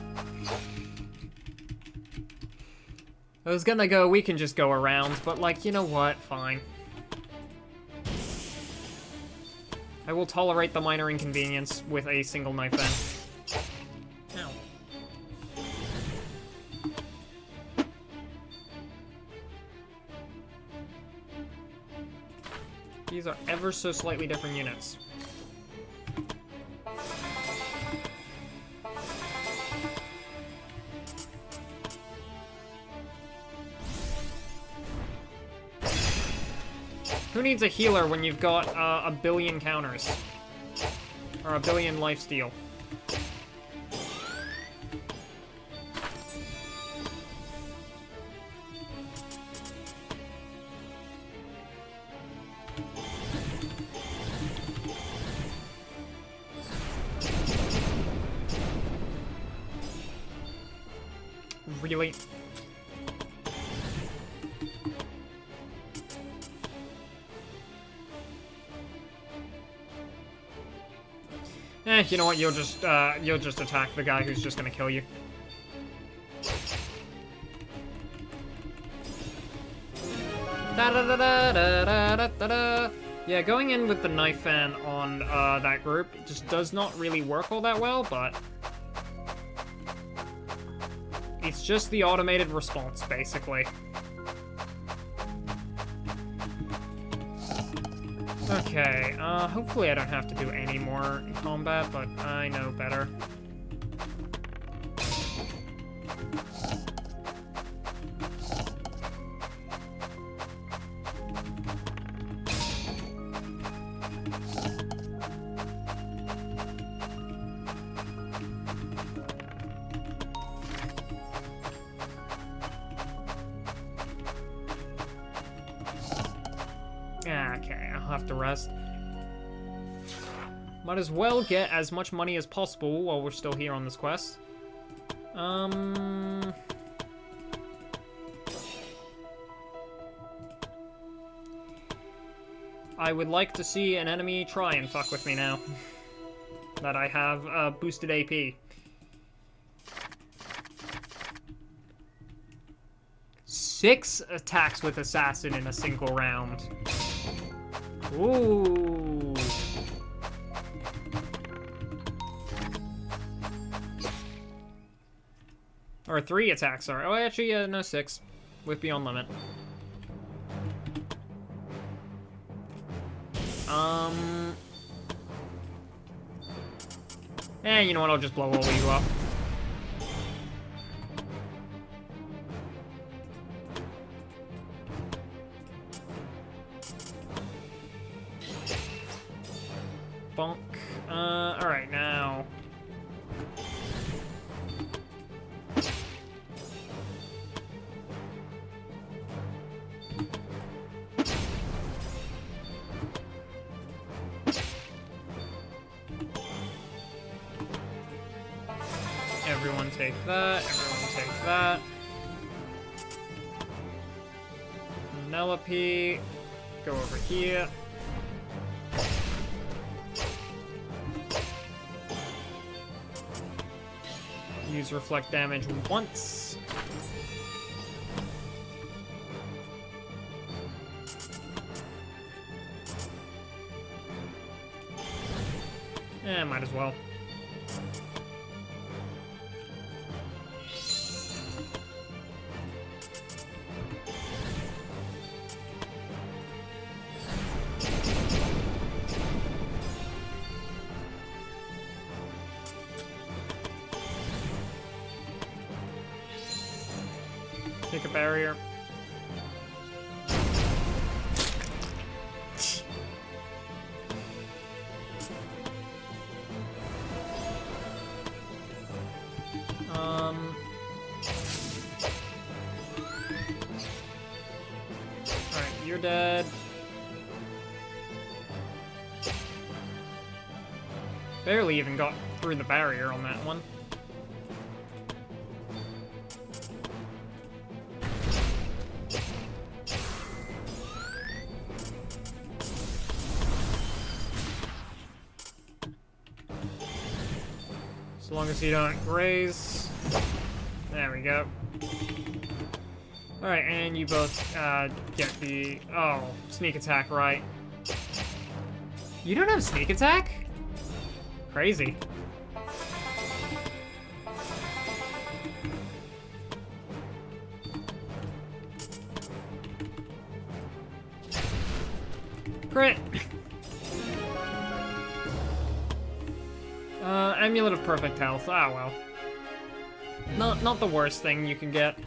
I was gonna go, we can just go around, but like, you know what? Fine. I will tolerate the minor inconvenience with a single knife then. Ow. These are ever so slightly different units. Who needs a healer when you've got a billion counters? Or a billion lifesteal? Really? You know what? You'll just attack the guy who's just gonna kill you. Yeah, going in with the knife fan on that group just does not really work all that well, but it's just the automated response, basically. Okay, hopefully I don't have to do any more in combat, but I know better. Okay, I'll have to rest. Might as well get as much money as possible while we're still here on this quest. I would like to see an enemy try and fuck with me now that I have boosted AP. Six attacks with Assassin in a single round. Ooh. Or 3 attacks, sorry. Oh, actually, no, 6. With Beyond Limit. You know what? I'll just blow all of you up. Bonk. Alright, now. Everyone take that, everyone take that. Penelope. Go over here. Use reflect damage once. Might as well. Take a barrier. Alright, you're dead. Barely even got through the barrier on that one. As long as you don't graze. There we go. Alright, and you both get the... Oh, sneak attack, right. You don't have sneak attack? Crazy. Crit! Amulet of Perfect Health. Ah, well. Not the worst thing you can get.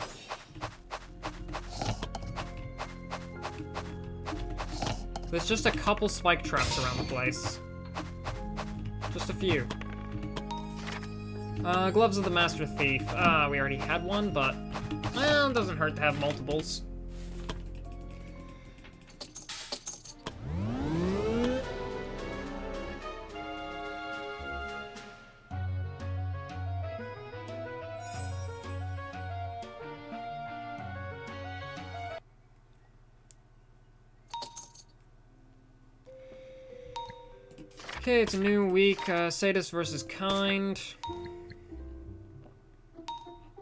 There's just a couple spike traps around the place. Just a few. Gloves of the Master Thief. We already had one, but... Well, it doesn't hurt to have multiples. Okay, it's a new week. Sadist versus Kind.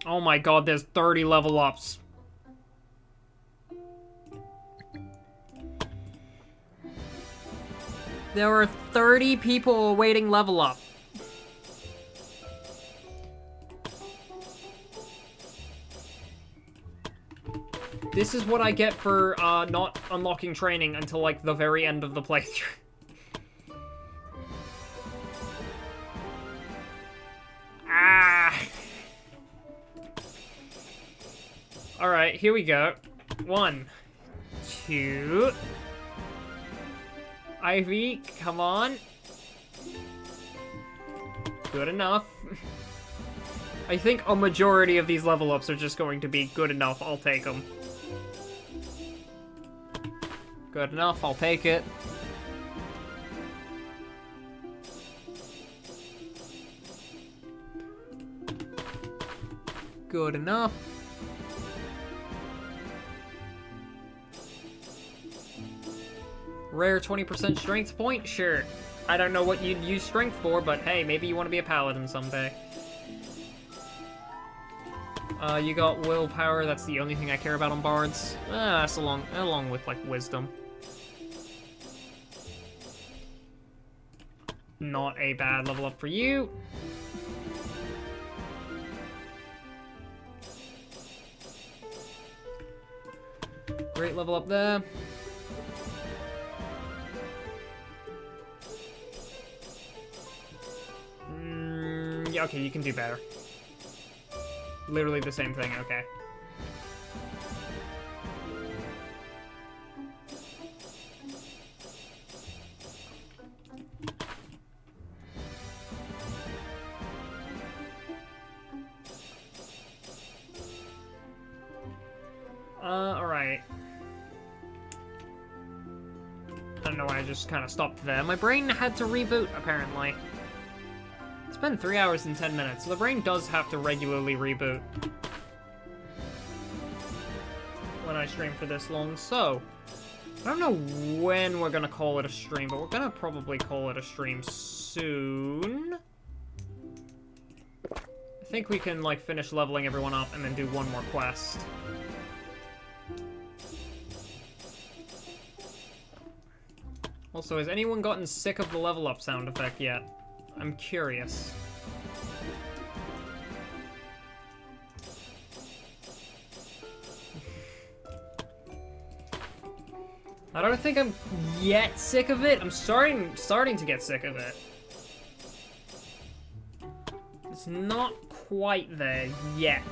Oh my god, there's 30 level ups. There are 30 people awaiting level up. This is what I get for not unlocking training until like the very end of the playthrough. Alright, here we go. 1, 2. Ivy, come on. Good enough. I think a majority of these level ups are just going to be good enough. I'll take them. Good enough, I'll take it. Good enough. Rare 20% strength point? Sure. I don't know what you'd use strength for, but hey, maybe you want to be a paladin someday. You got willpower, that's the only thing I care about on bards. That's along with, like, wisdom. Not a bad level up for you. Great level up there. Yeah, okay, you can do better. Literally the same thing, okay. Alright. I don't know why I just kind of stopped there. My brain had to reboot, apparently. It's been 3 hours and 10 minutes, so the brain does have to regularly reboot. When I stream for this long, so I don't know when we're gonna call it a stream, but we're gonna probably call it a stream soon. I think we can, like, finish leveling everyone up and then do one more quest. Also, has anyone gotten sick of the level up sound effect yet? I'm curious. I don't think I'm yet sick of it. I'm starting to get sick of it. It's not quite there yet.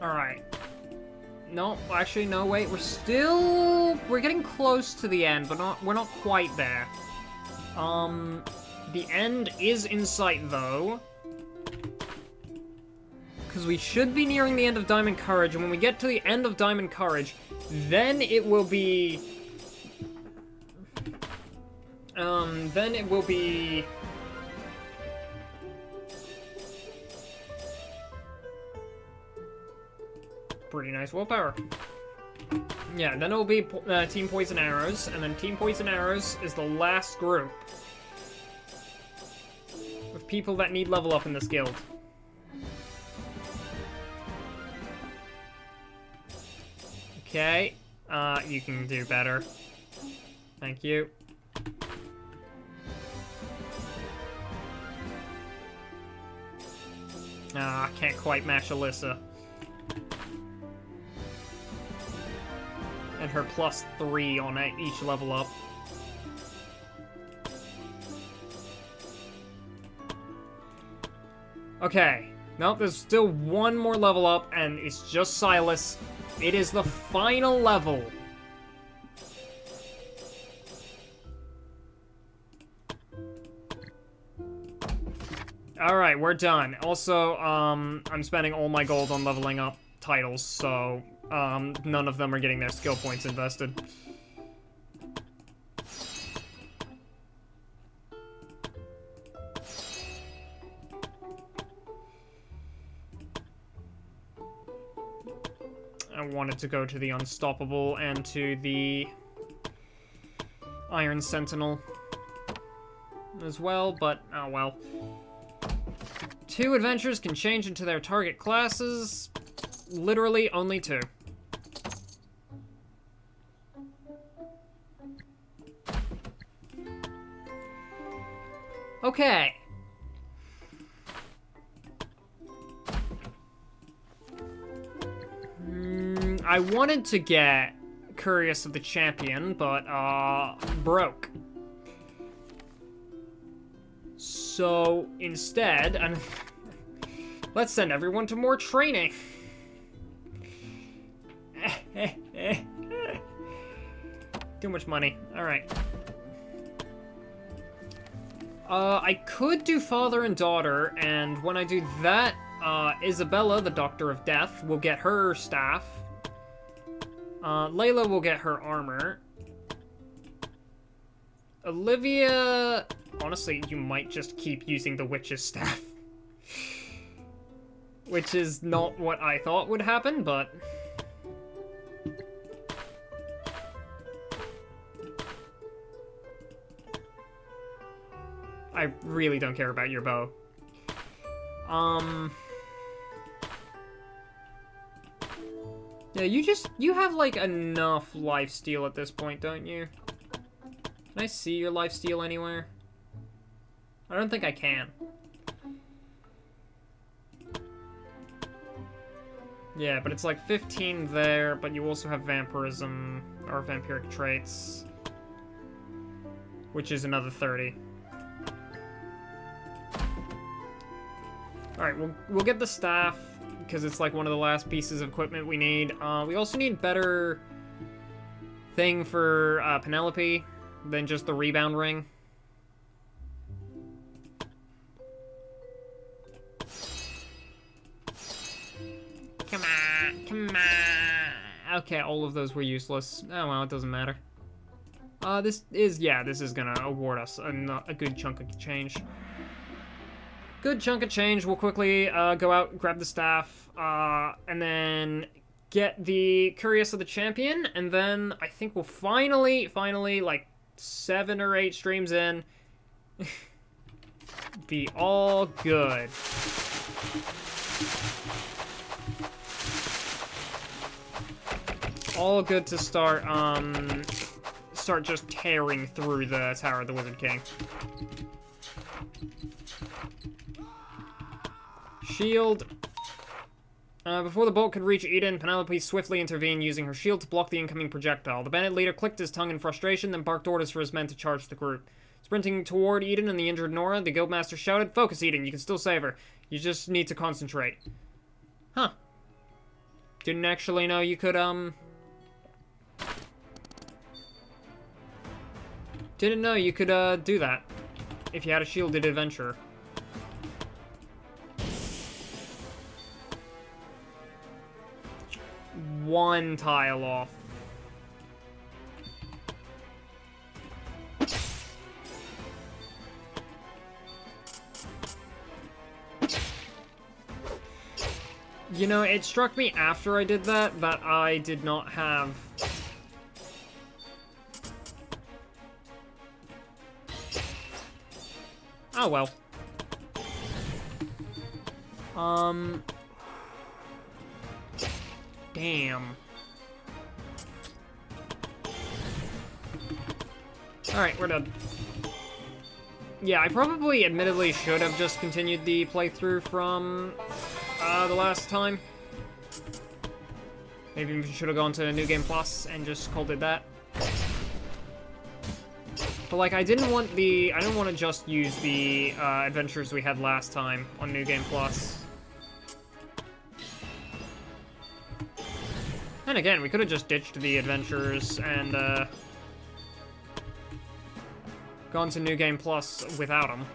Alright. No, actually, no, wait, we're getting close to the end, but we're not quite there. The end is in sight, though. Because we should be nearing the end of Diamond Courage, and when we get to the end of Diamond Courage, then it will be... pretty nice willpower. Yeah, then it will be Team Poison Arrows, and then Team Poison Arrows is the last group of people that need level up in this guild. Okay, you can do better. Thank you. Ah, can't quite match Alyssa. And her +3 on each level up. Okay. Nope, there's still one more level up, and it's just Silas. It is the final level. Alright, we're done. Also, I'm spending all my gold on leveling up titles, so... none of them are getting their skill points invested. I wanted to go to the Unstoppable and to the Iron Sentinel as well, but oh well. 2 adventures can change into their target classes. Literally only 2. Okay. I wanted to get Curious of the Champion, but, broke. So, instead, and let's send everyone to more training. Too much money. Alright. I could do father and daughter, and when I do that, Isabella, the Doctor of Death, will get her staff. Layla will get her armor. Olivia... Honestly, you might just keep using the witch's staff. Which is not what I thought would happen, but... I really don't care about your bow. Yeah, you have, like, enough lifesteal at this point, don't you? Can I see your lifesteal anywhere? I don't think I can. Yeah, but it's like 15 there, but you also have vampirism, or vampiric traits, which is another 30. Alright, we'll get the staff, because it's like one of the last pieces of equipment we need. We also need better thing for Penelope than just the rebound ring. Come on, come on. Okay, all of those were useless. Oh well, it doesn't matter. This is gonna award us a good chunk of change. Good chunk of change. We'll quickly go out, grab the staff, and then get the Curious of the Champion, and then I think we'll finally, like 7 or 8 streams in, be all good. All good to start just tearing through the Tower of the Wizard King. Shield. Before the bolt could reach Eden, Penelope swiftly intervened, using her shield to block the incoming projectile. The bandit leader clicked his tongue in frustration, then barked orders for his men to charge the group. Sprinting toward Eden and the injured Nora, the guildmaster shouted, "Focus, Eden, you can still save her. You just need to concentrate." Huh. Didn't actually know you could, Didn't know you could, do that. If you had a shielded adventurer. One tile off. You know, it struck me after I did that I did not have... Oh well. Damn. Alright, we're done. Yeah, I probably admittedly should have just continued the playthrough from the last time. Maybe we should have gone to New Game Plus and just called it that. But like, I didn't want to just use the adventures we had last time on New Game Plus. And again, we could have just ditched the adventures and gone to New Game Plus without them.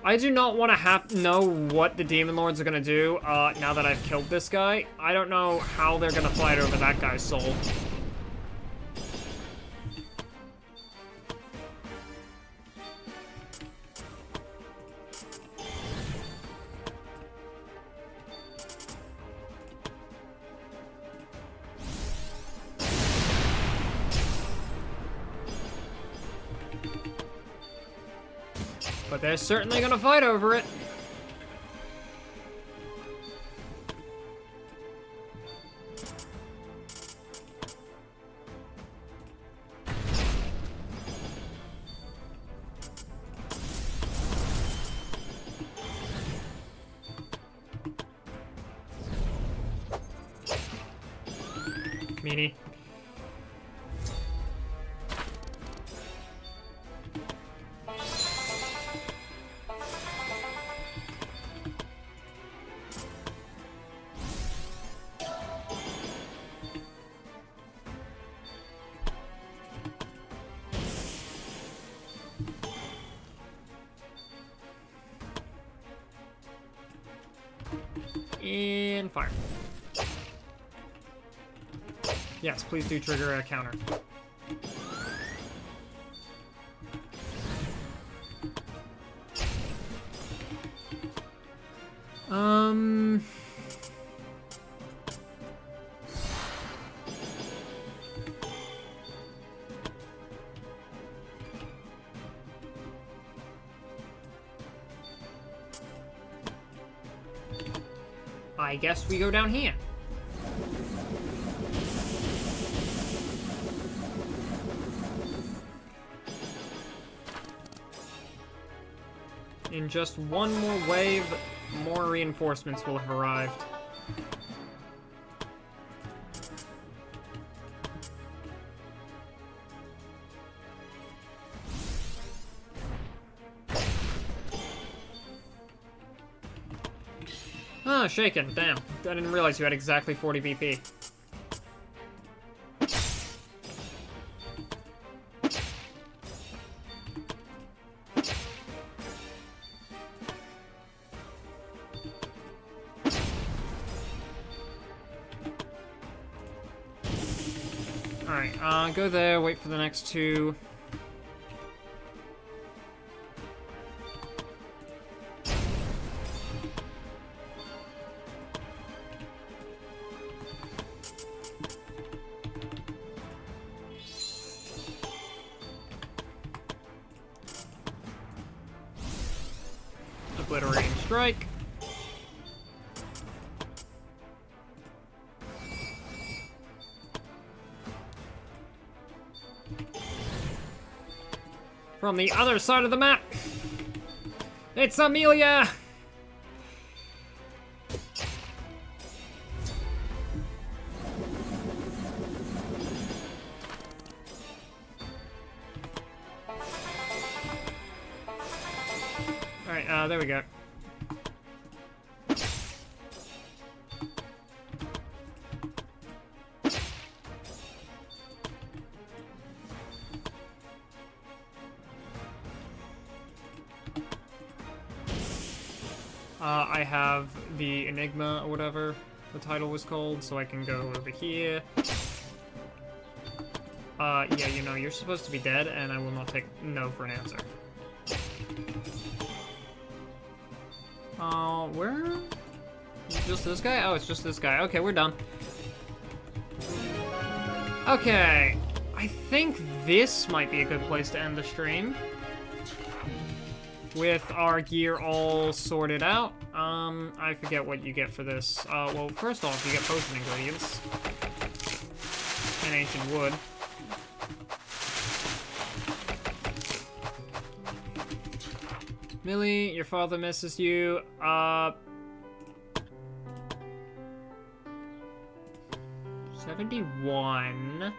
I do not want to know what the Demon Lords are going to do now that I've killed this guy. I don't know how they're going to fight over that guy's soul. But they're certainly gonna fight over it. Meanie. And fire. Yes, please do trigger a counter. I guess we go down here. In just one more wave, more reinforcements will have arrived. Ah, shaken. Damn. I didn't realize you had exactly 40 BP. Alright, go there, wait for the next two. Obliterating strike. From the other side of the map, it's Amelia! Alright, there we go. I have the Enigma, or whatever the title was called, so I can go over here. Yeah, you know, you're supposed to be dead, and I will not take no for an answer. Where? Just this guy? Oh, it's just this guy. Okay, we're done. Okay, I think this might be a good place to end the stream. With our gear all sorted out. I forget what you get for this. Well, first off, you get potion ingredients. And ancient wood. Millie, your father misses you. 71.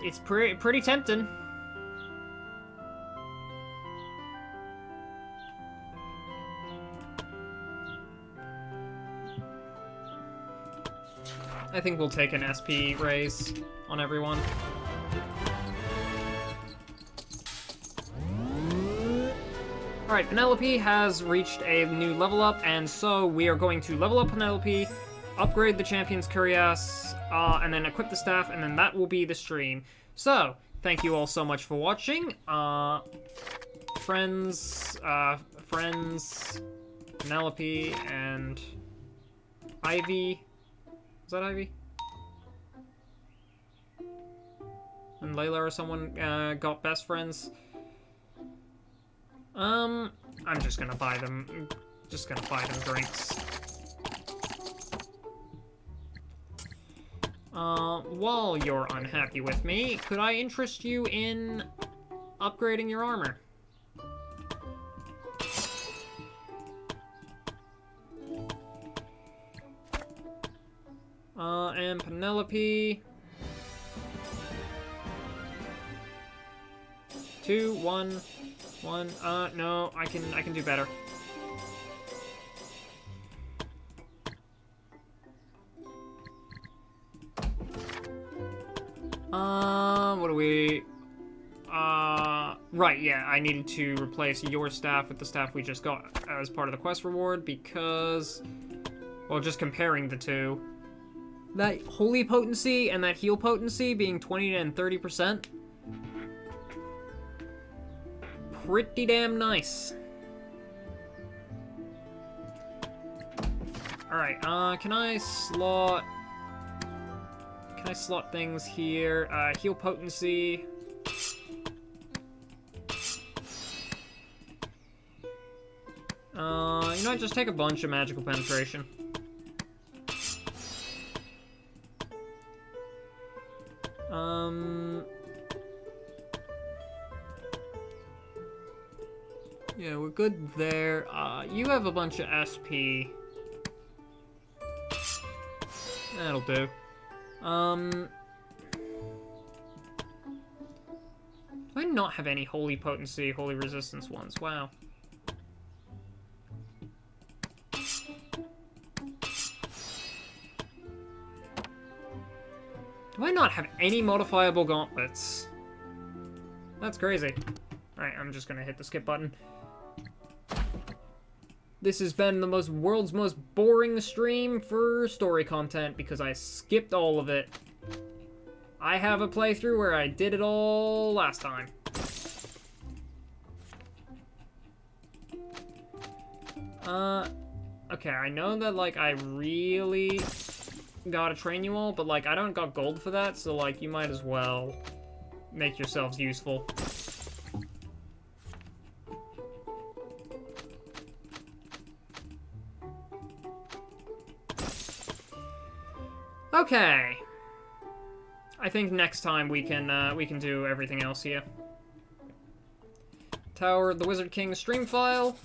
It's pretty tempting. I think we'll take an SP raise on everyone. Alright, Penelope has reached a new level up, and so we are going to level up Penelope, upgrade the champion's Curious, and then equip the staff, and then that will be the stream. So, thank you all so much for watching. Friends, Penelope, and Ivy. Is that Ivy? And Layla or someone got best friends. I'm just gonna buy them. Just gonna buy them drinks. While you're unhappy with me, could I interest you in upgrading your armor? And Penelope. 2, 1, 1. No, I can do better. What do we... Right, yeah, I needed to replace your staff with the staff we just got as part of the quest reward because... Well, just comparing the two. That holy potency and that heal potency being 20 and 30%. Pretty damn nice. Alright, can I slot things here? Heal potency. You know what, just take a bunch of magical penetration. Yeah, we're good there. You have a bunch of SP. That'll do. Do I not have any Holy Potency, Holy Resistance ones? Wow. Do I not have any modifiable gauntlets? That's crazy. Alright, I'm just gonna hit the skip button. This has been the world's most boring stream for story content because I skipped all of it. I have a playthrough where I did it all last time. Okay, I know that, like, I really gotta train you all, but, like, I don't got gold for that, so, like, you might as well make yourselves useful. Okay. I think next time we can do everything else here. Tower, the Wizard King stream file.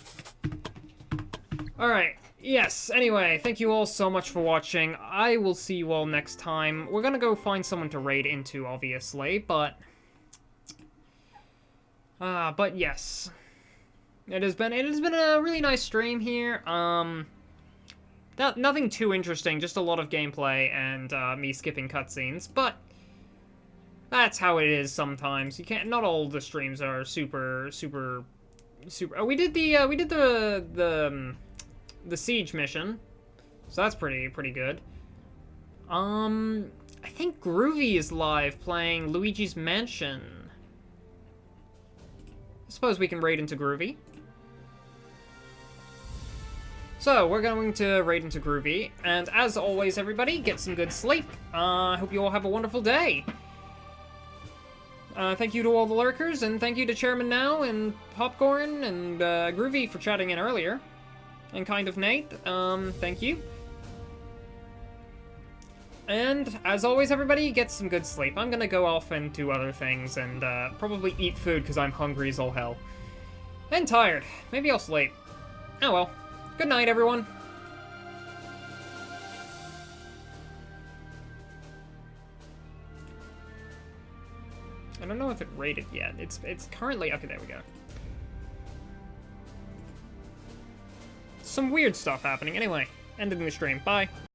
Alright, yes, anyway, thank you all so much for watching. I will see you all next time. We're gonna go find someone to raid into, obviously, but yes. It has been a really nice stream here. Nothing too interesting, just a lot of gameplay and me skipping cutscenes, but that's how it is sometimes. You can't. Not all the streams are super. Oh, we did the siege mission, so that's pretty good. I think Groovy is live playing Luigi's Mansion. I suppose we can raid into Groovy. So, we're going to raid into Groovy, and as always, everybody, get some good sleep. I hope you all have a wonderful day. Thank you to all the lurkers, and thank you to Chairman Now, and Popcorn, and Groovy for chatting in earlier. And Kind of Nate, thank you. And, as always, everybody, get some good sleep. I'm gonna go off and do other things, and probably eat food, because I'm hungry as all hell. And tired. Maybe I'll sleep. Oh well. Good night, everyone. I don't know if it rated yet. It's currently... Okay, there we go. Some weird stuff happening. Anyway, ending the stream. Bye.